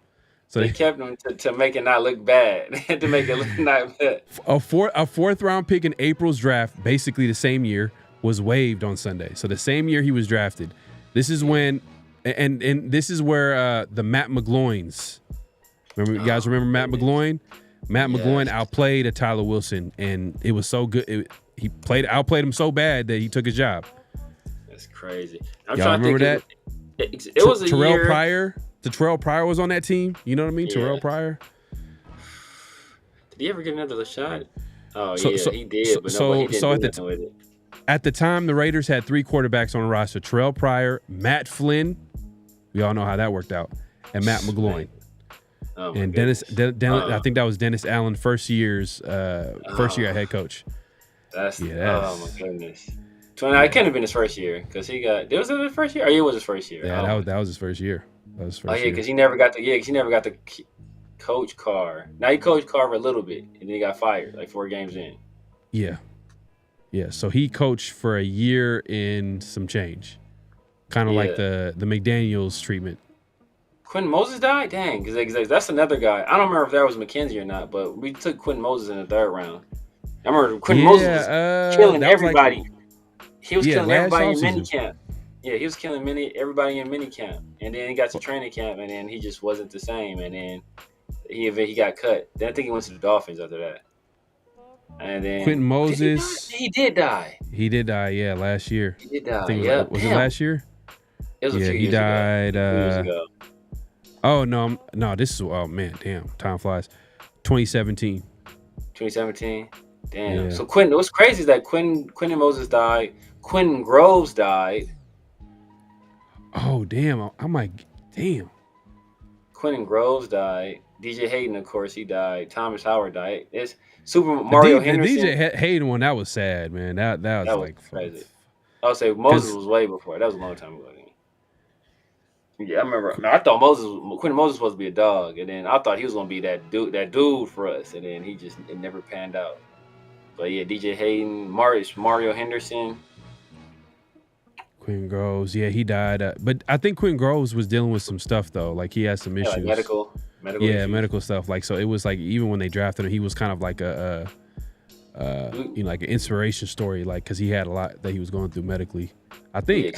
So they kept them to make it not look bad. To make it look not bad. A 4th round pick in April's draft, basically the same year, was waived on Sunday. So the same year he was drafted. This is when, and this is where the Matt McGloins. Remember, you guys remember Matt McGloin? Matt McGloin outplayed a Tyler Wilson, and it was so good. He outplayed him so bad that he took his job. That's crazy. Y'all remember that? It was a Terrell year. Pryor. Terrell Pryor was on that team. You know what I mean? Yeah. Terrell Pryor. Did he ever get another shot? Oh, So he did, but nobody didn't do nothing with it. At the time, the Raiders had 3 quarterbacks on the roster: Terrell Pryor, Matt Flynn. We all know how that worked out, and Matt McGloin. Oh, and Dennis, I think that was Dennis Allen, first year head coach. Oh my goodness. It couldn't have been his first year because he got. Was it his first year? Or it was his first year. Yeah, that was his first year. Because he never got the coach Carr. Now he coached Carr for a little bit, and then he got fired like 4 games in. Yeah. So he coached for a year in some change, kind of like the McDaniels treatment. Quentin Moses died? Dang, because that's another guy. I don't remember if that was McKenzie or not, but we took Quentin Moses in the 3rd round. I remember Quentin Moses was killing everybody. He was killing everybody in minicamp. Yeah, he was killing everybody in minicamp. And then he got to training camp, and then he just wasn't the same. And then he got cut. Then I think he went to the Dolphins after that. And then Quentin Moses. He did die. He did die, yeah, last year. He did die, Was it last year? It was a few he years died. ago. 2 years ago. Oh, no, this is, oh, man, damn, time flies. 2017. 2017? Damn. Yeah. So what's crazy is that Quentin Moses died. Quentin Groves died. Oh, damn. I'm like, damn. Quentin Groves died. DJ Hayden, of course, he died. Thomas Howard died. It's Super Mario Henderson. The DJ Hayden one, that was sad, man. That was like crazy. I would say Moses was way before. That was a long time ago. Yeah, I remember. I thought Quentin Moses was supposed to be a dog, and then I thought he was gonna be that dude for us, and then it never panned out. But yeah, DJ Hayden, Mario Henderson. Quentin Groves, yeah, he died. But I think Quentin Groves was dealing with some stuff though. Like he had some issues. Like medical issues. Medical stuff. Like so, it was like even when they drafted him, he was kind of like like an inspiration story, like because he had a lot that he was going through medically. I think.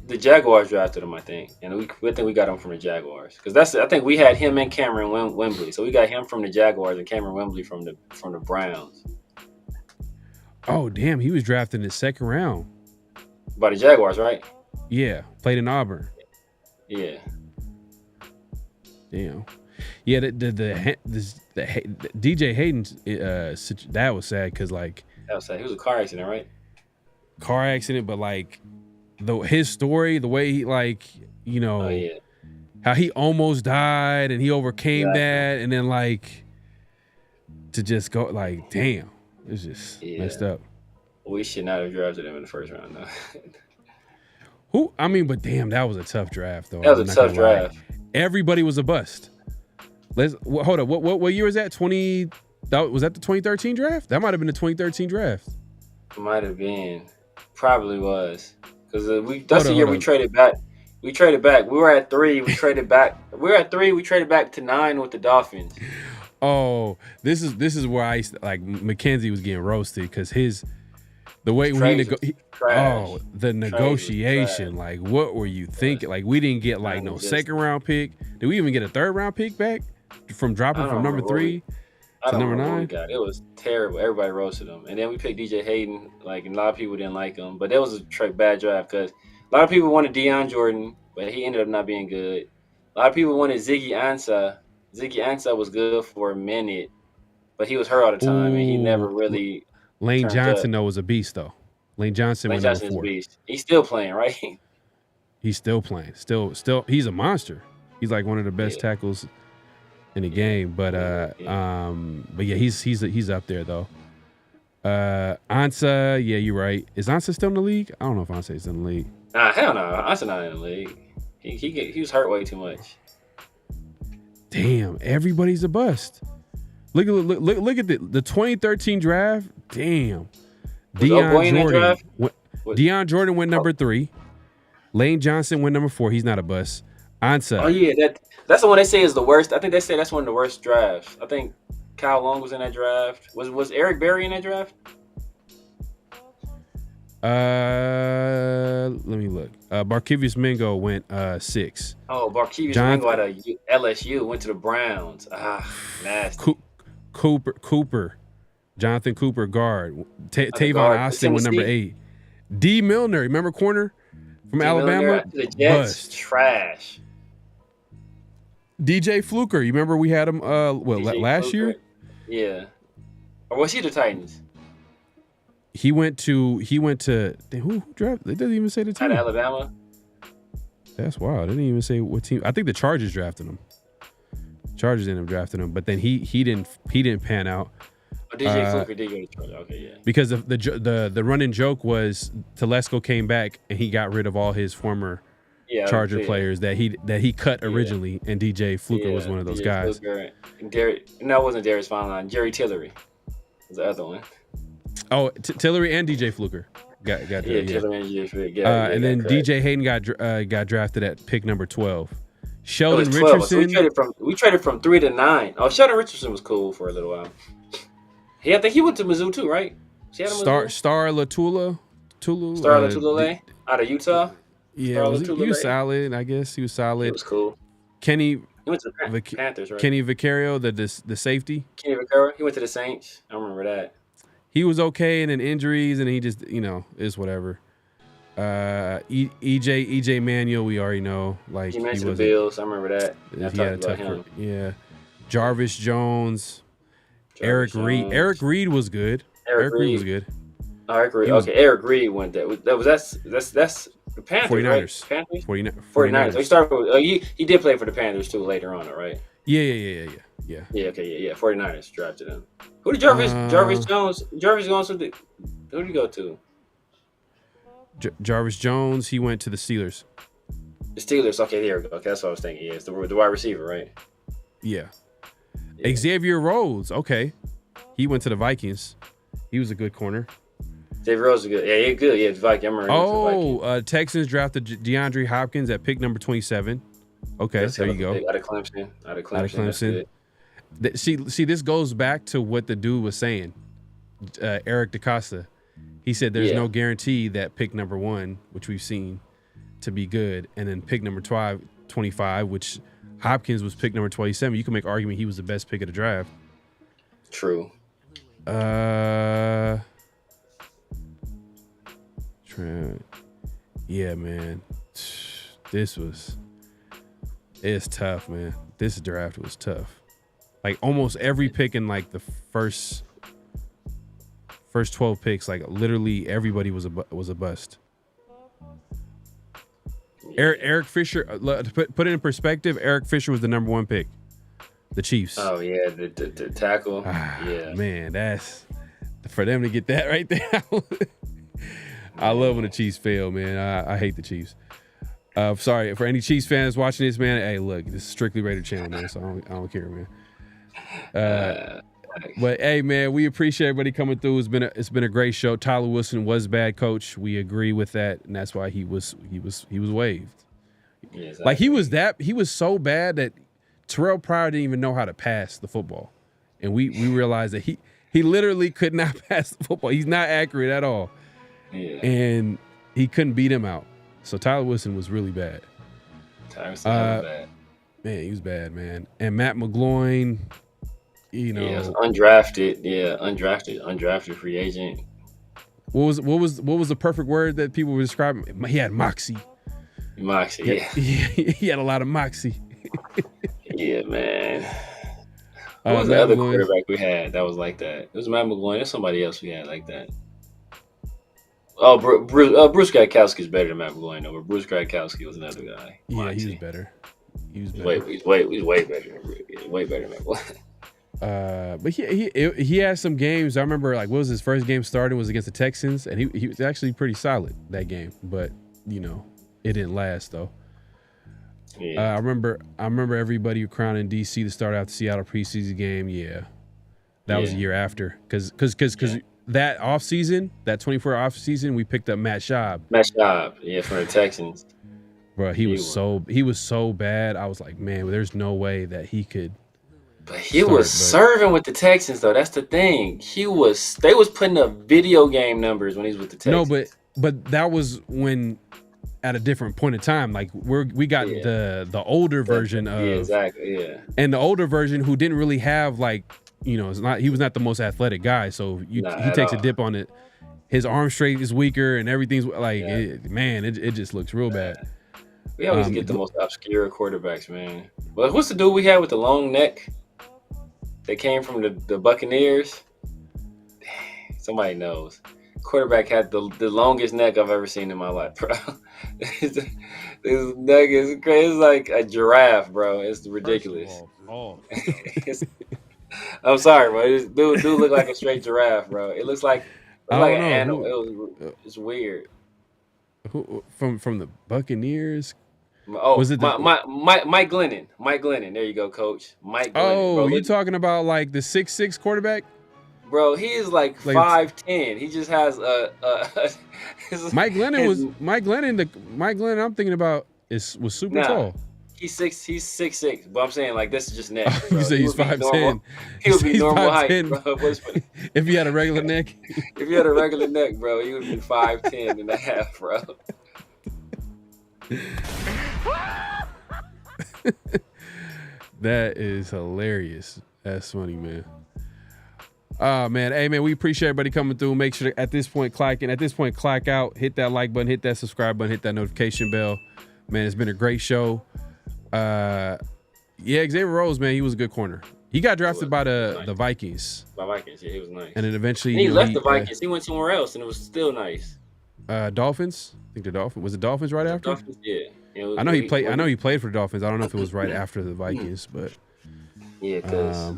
The Jaguars drafted him, I think, and I think we got him from the Jaguars because I think we had him and Cameron Wembley, so we got him from the Jaguars and Cameron Wembley from the Browns. Oh damn, he was drafted in the 2nd round by the Jaguars, right? Yeah, played in Auburn. Yeah. Damn. Yeah, the DJ Hayden's that was sad because like that was sad. He was a car accident, right? Car accident, but like his story, the way he how he almost died and he overcame that, and then like to just go like damn, it's just messed up. We should not have drafted him in the 1st round though. But damn, that was a tough draft though. That was a tough draft. Everybody was a bust. Hold up. What year was that? Was that the 2013 draft? That might have been the 2013 draft. Might have been. Probably was. Because that's the year we traded back. We traded back. We were at 3. We traded back. We were at 3. We traded back to 9 with the Dolphins. Oh, this is where I McKenzie was getting roasted because the way when the negotiation, like what were you thinking? Like we didn't get like no 2nd round pick. Did we even get a 3rd round pick back from dropping from number 3 to number 9? It was terrible. Everybody roasted him, and then we picked DJ Hayden. Like and a lot of people didn't like him, but that was a bad draft because a lot of people wanted Deion Jordan, but he ended up not being good. A lot of people wanted Ziggy Ansah. Ziggy Ansah was good for a minute, but he was hurt all the time, and he never really. Lane Johnson though was a beast though. Lane Johnson was a beast. He's still playing, right? He's still playing. Still, he's a monster. He's like one of the best tackles in the game. But yeah, he's up there though. Ansah, yeah, you're right. Is Ansah still in the league? I don't know if Ansah is in the league. Nah, hell no. Ansah not in the league. He was hurt way too much. Damn, everybody's a bust. Look at the 2013 draft. Damn. Deion Jordan went number 3. Lane Johnson went number 4. He's not a bust. Ansah. Oh yeah, that's the one they say is the worst. I think they say that's one of the worst drafts. I think Kyle Long was in that draft. Was Eric Berry in that draft? Let me look. Barkevius Mingo went 6. Oh, Barkevius Mingo out of LSU went to the Browns. Nasty. Cooper. Jonathan Cooper, guard. Tavon Austin went number 8. D. Milner, remember corner from Alabama? Milner, the Jets, bust. Trash. DJ Fluker, you remember we had him last year? Yeah. Or was he the Titans? He went to who drafted? It doesn't even say the team. Out of Alabama. That's wild. It didn't even say what team. I think the Chargers drafted him. Chargers ended up drafting him, but then he didn't pan out. Oh, DJ Fluker did go to Chargers. Okay, yeah. Because the running joke was Telesco came back and he got rid of all his former Charger players that he cut originally, and DJ Fluker was one of those guys. Fluker, and it wasn't Darius Fine. Jerry Tillery was the other one. Oh, Tillery and DJ Fluker got Tillery and DJ Fluker. And then DJ Hayden got drafted at pick number 12. Sheldon 12. Richardson. So we traded from 3 to 9. Oh, Sheldon Richardson was cool for a little while. I think he went to Mizzou too, right? Star Latula out of Utah. Yeah, he was solid. I guess he was solid. It was cool. Kenny, he went to the Panthers, right? Kenny Vaccaro, the safety. Kenny Vaccaro, he went to the Saints. I remember that. He was okay, and then injuries, and he just is whatever. EJ Manuel, we already know. Like he mentioned the Bills. I remember that. He had a tough career. Yeah. Jarvis Jones. Eric Reed. Eric Reed was good. Eric Reed was good. Eric Reed. Okay, Eric Reed went there. That's the Panthers, 49ers. Right? Panthers? 49ers. So he started with, he did play for the Panthers too later on, right? Yeah. Yeah, okay, yeah. 49ers drafted him. Who did Jarvis Jones who did he go to? Jarvis Jones, he went to the Steelers. The Steelers, okay, there we go. Okay, that's what I was thinking. Yeah, it's the wide receiver, right? Yeah. Xavier Rhodes, okay. He went to the Vikings. He was a good corner. Xavier Rhodes is good. Yeah, he's good. Yeah, Viking. I remember. Texans drafted DeAndre Hopkins at pick number 27. Okay, there you go. Out of Clemson. See, this goes back to what the dude was saying. Eric DeCosta. He said there's no guarantee that pick number 1, which we've seen to be good, and then pick number 25, which Hopkins was pick number 27. You can make an argument he was the best pick of the draft. True. Yeah, man. It's tough, man. This draft was tough. Like almost every pick in like the first 12 picks, like literally everybody was a bust. Eric Fisher, to put it in perspective, Eric Fisher was the number 1 pick. The Chiefs. Oh yeah, the tackle. Yeah, man, that's for them to get that right there. I love when the Chiefs fail, man. I hate the Chiefs. Sorry for any Chiefs fans watching this, man. Hey, look, this is strictly Raider channel, man. So I don't care, man. But hey, man, we appreciate everybody coming through. It's been a great show. Tyler Wilson was bad, coach. We agree with that, and that's why he was waived. Yeah, exactly. Like he was so bad that Terrell Pryor didn't even know how to pass the football, and we realized that he literally could not pass the football. He's not accurate at all. Yeah. And he couldn't beat him out. So Tyler Wilson was really bad. Tyler Wilson was bad. Man, he was bad, man. And Matt McGloin, undrafted. Yeah, undrafted free agent. What was the perfect word that people were describing? He had moxie. Moxie, he had a lot of moxie. Yeah, man. Who was the other quarterback we had that was like that? It was Matt McGloin. There's somebody else we had like that. Oh, Bruce Gradkowski's better than Matt McGloin, though. But Bruce Gradkowski was another guy. Yeah, he was better. He's way better. Way better than Matt McGloin. But he had some games. I remember what was his first game starting was against the Texans, and he was actually pretty solid that game. But it didn't last though. Yeah. I remember everybody crowning DC to start out the Seattle preseason game. Yeah, that was a year after because that offseason, that 24 offseason, we picked up Matt Schaub. For the Texans. Bro, he was so bad. I was like, man, there's no way that he could. But he was serving with the Texans though. That's the thing. They was putting up video game numbers when he was with the Texans. No, but that was when at a different point in time. Like we got the older version of exactly. Yeah. And the older version who didn't really have he was not the most athletic guy. So he takes a dip on it. His arm strength is weaker and everything's it just looks real bad. We always get the most obscure quarterbacks, man. But what's the dude we had with the long neck? They came from the Buccaneers. Dang, somebody knows. Quarterback had the longest neck I've ever seen in my life, bro. His neck is crazy. It's like a giraffe, bro. It's ridiculous. I'm sorry, bro. This dude look like a straight giraffe, bro. It looks like an animal. It's weird. Who from the Buccaneers? Oh, was it Mike Glennon? Mike Glennon. There you go, Coach. Mike Glennon. Oh, you talking about the 6'6" quarterback? Bro, he is like 5'10". He just has Mike Glennon I'm thinking about was super tall. He's 6'6", but I'm saying this is just neck. You say he's 5'10". He would be normal height, bro. If he had a regular neck. If he had a regular neck, bro, he would be 5'10" and a half, bro. That is hilarious. That's funny, man. Oh man, hey man, we appreciate everybody coming through. Make sure to, at this point clock out, hit that like button, hit that subscribe button, hit that notification bell. Man, it's been a great show. Xavier Rhodes, man, he was a good corner. He got drafted by the Vikings. By Vikings, yeah, he was nice. And then eventually he left the Vikings. He went somewhere else, and it was still nice. Dolphins. I think the Dolphins. Was it Dolphins right after? Dolphins, yeah. I know he played. I know he played for the Dolphins. I don't know if it was right after the Vikings, but yeah, because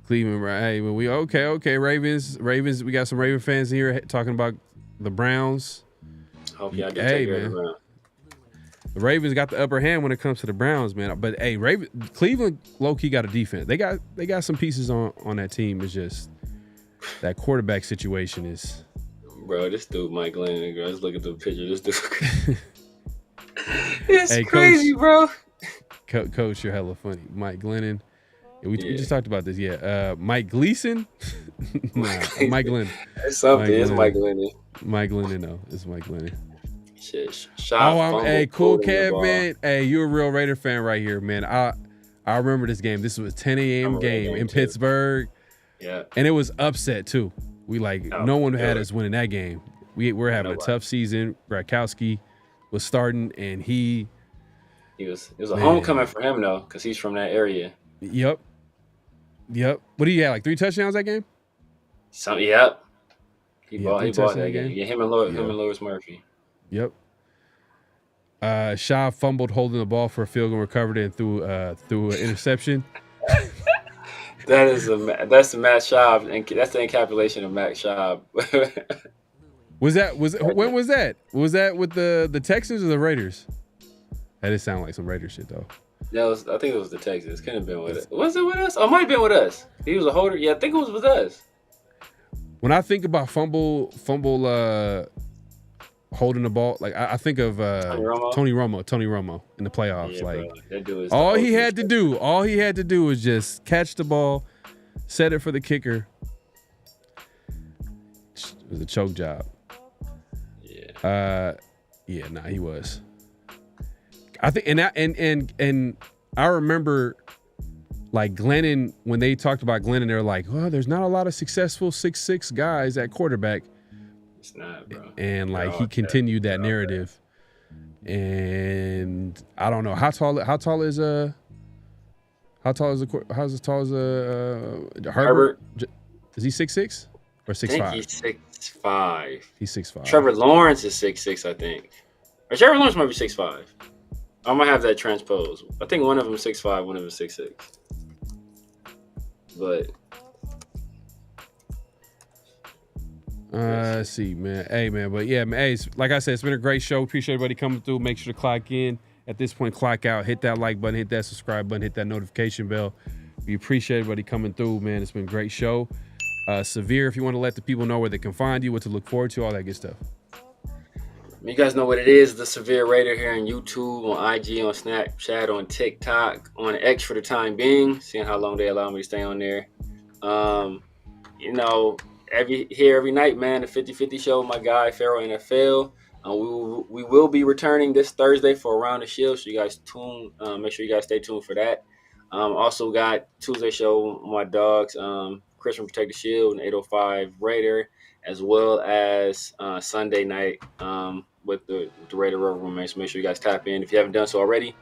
Cleveland. Right? Hey, well, we okay. Ravens. We got some Raven fans here talking about the Browns. Hope y'all get taken care of the Browns. The Ravens got the upper hand when it comes to the Browns, man. But hey, Cleveland low-key got a defense. They got some pieces on that team. It's just that quarterback situation is. Bro, this dude Mike Glennon, let's look at the picture. This dude, it's crazy, Coach, bro. Coach, you're hella funny. Mike Glennon. We just talked about this. Yeah, Mike Gleason. Mike Glennon. It's something. It's Mike Glennon. Mike Glennon, no, it's Mike Glennon. Shit. Hey, cool, Kev, man. Hey, you're a real Raider fan right here, man. I remember this game. This was a 10 a.m. game in Pittsburgh. Yeah, and it was upset too. We no one had us winning that game. We're having a tough season. Bradkowski was starting, and it was a homecoming for him though, because he's from that area. Yep. What do you have? 3 touchdowns that game? Yep. He bought that game. Yeah, him and Lewis Murphy. Yep. Shaw fumbled holding the ball for a field goal, recovered it, and threw an interception. That's the Matt Schaub, and that's the encapsulation of Matt Schaub. When was that? Was that with the Texans or the Raiders? That did sound like some Raider shit though. Yeah, I think it was the Texans. Couldn't have been with us. Was it with us? Oh, it might have been with us. He was a holder. Yeah, I think it was with us. When I think about fumble holding the ball, I think of Tony Romo in the playoffs. Yeah, all he had to do was just catch the ball, set it for the kicker. It was a choke job. Yeah. He was. I think and I remember Glennon, when they talked about Glennon, they were like, well, there's not a lot of successful 6'6" guys at quarterback. It's not, bro. And he continued that narrative. And I don't know how tall is Herbert? Is he 6'6" or 6'5"? I think he's 6'5". He's 6'5". Trevor Lawrence is 6'6", I think. Or Trevor Lawrence might be 6'5". I'm gonna have that transposed. I think one of them 6'5", one of them 6'6". But let's see, man. Hey, man. But yeah, man. Hey, like I said, it's been a great show. Appreciate everybody coming through. Make sure to clock in. At this point, clock out. Hit that like button. Hit that subscribe button. Hit that notification bell. We appreciate everybody coming through, man. It's been a great show. Severe, if you want to let the people know where they can find you, what to look forward to, all that good stuff. You guys know what it is. The Severe Raider here on YouTube, on IG, on Snapchat, on TikTok, on X for the time being. Seeing how long they allow me to stay on there. You know, every night, man, the 50-50 show with my guy, PharoahNFL. We will be returning this Thursday for Around the Shield, so you guys make sure you guys stay tuned for that. Also got Tuesday show with my dogs, Chris from Protect the Shield and 805 Raider, as well as Sunday night with the Raider Room. So make sure you guys tap in. If you haven't done so already,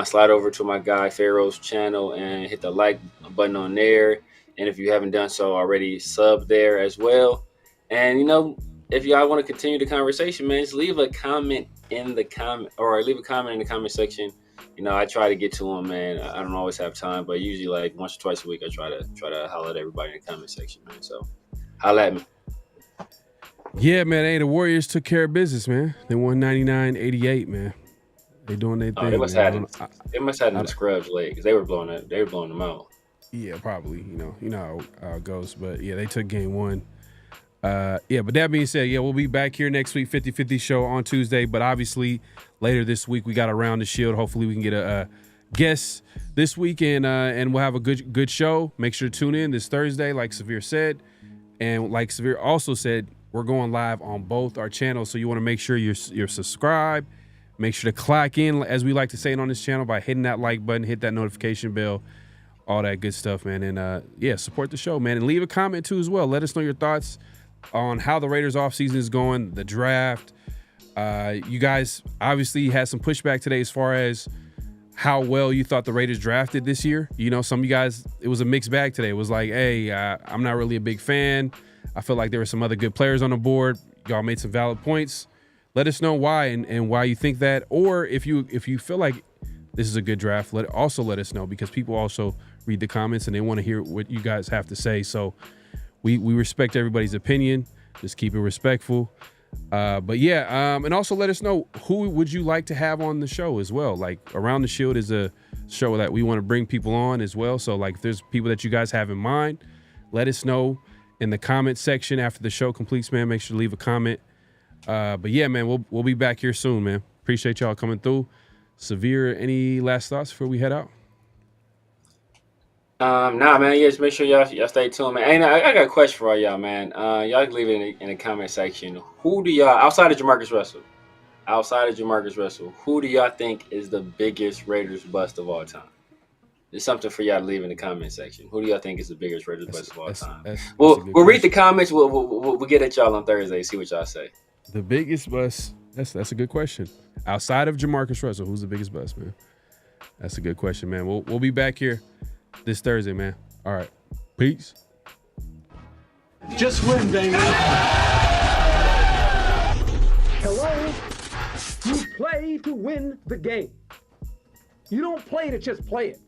slide over to my guy Pharaoh's channel and hit the like button on there. And if you haven't done so already, sub there as well. And, you know, if y'all want to continue the conversation, man, just leave a comment in the comment section. You know, I try to get to them, man. I don't always have time, but usually like once or twice a week, I try to holler at everybody in the comment section, man. So holla at me. Yeah, man. Hey, the Warriors took care of business, man. They won 99-88, man. They doing their thing. They must have had the scrubs late because they were blowing them out. Yeah, probably. You know how it goes. But yeah, they took game one. But that being said, yeah, we'll be back here next week, 50-50 show on Tuesday. But obviously, later this week, we got Around the Shield. Hopefully, we can get a guest this week, and we'll have a good show. Make sure to tune in this Thursday, like Severe said. And like Severe also said, we're going live on both our channels. So you want to make sure you're subscribed. Make sure to clock in, as we like to say it on this channel, by hitting that like button, hit that notification bell, all that good stuff, man. And, support the show, man. And leave a comment, too, as well. Let us know your thoughts on how the Raiders offseason is going, the draft. You guys obviously had some pushback today as far as how well you thought the Raiders drafted this year. You know, some of you guys, it was a mixed bag today. It was like, hey, I'm not really a big fan. I feel like there were some other good players on the board. Y'all made some valid points. Let us know why and why you think that. Or if you feel like this is a good draft, let us know, because people also read the comments and they want to hear what you guys have to say. So we respect everybody's opinion. Just keep it respectful. And also let us know who would you like to have on the show as well. Like Around the Shield is a show that we want to bring people on as well. So like if there's people that you guys have in mind, let us know in the comment section after the show completes, man. Make sure to leave a comment. Man, we'll be back here soon, man. Appreciate y'all coming through. Severe, any last thoughts before we head out? Nah, man. Just make sure y'all stay tuned, man. And I got a question for all y'all, man. Y'all can leave it in the comment section. Who do y'all, outside of Jamarcus Russell, who do y'all think is the biggest Raiders bust of all time? It's something for y'all to leave in the comment section. Who do y'all think is the biggest Raiders bust of all time? We'll read the comments. We'll get at y'all on Thursday. See what y'all say. The biggest bust. That's a good question. Outside of Jamarcus Russell, who's the biggest bust, man? That's a good question, man. We'll be back here this Thursday, man. All right. Peace. Just win, baby. Hello? You play to win the game. You don't play to just play it.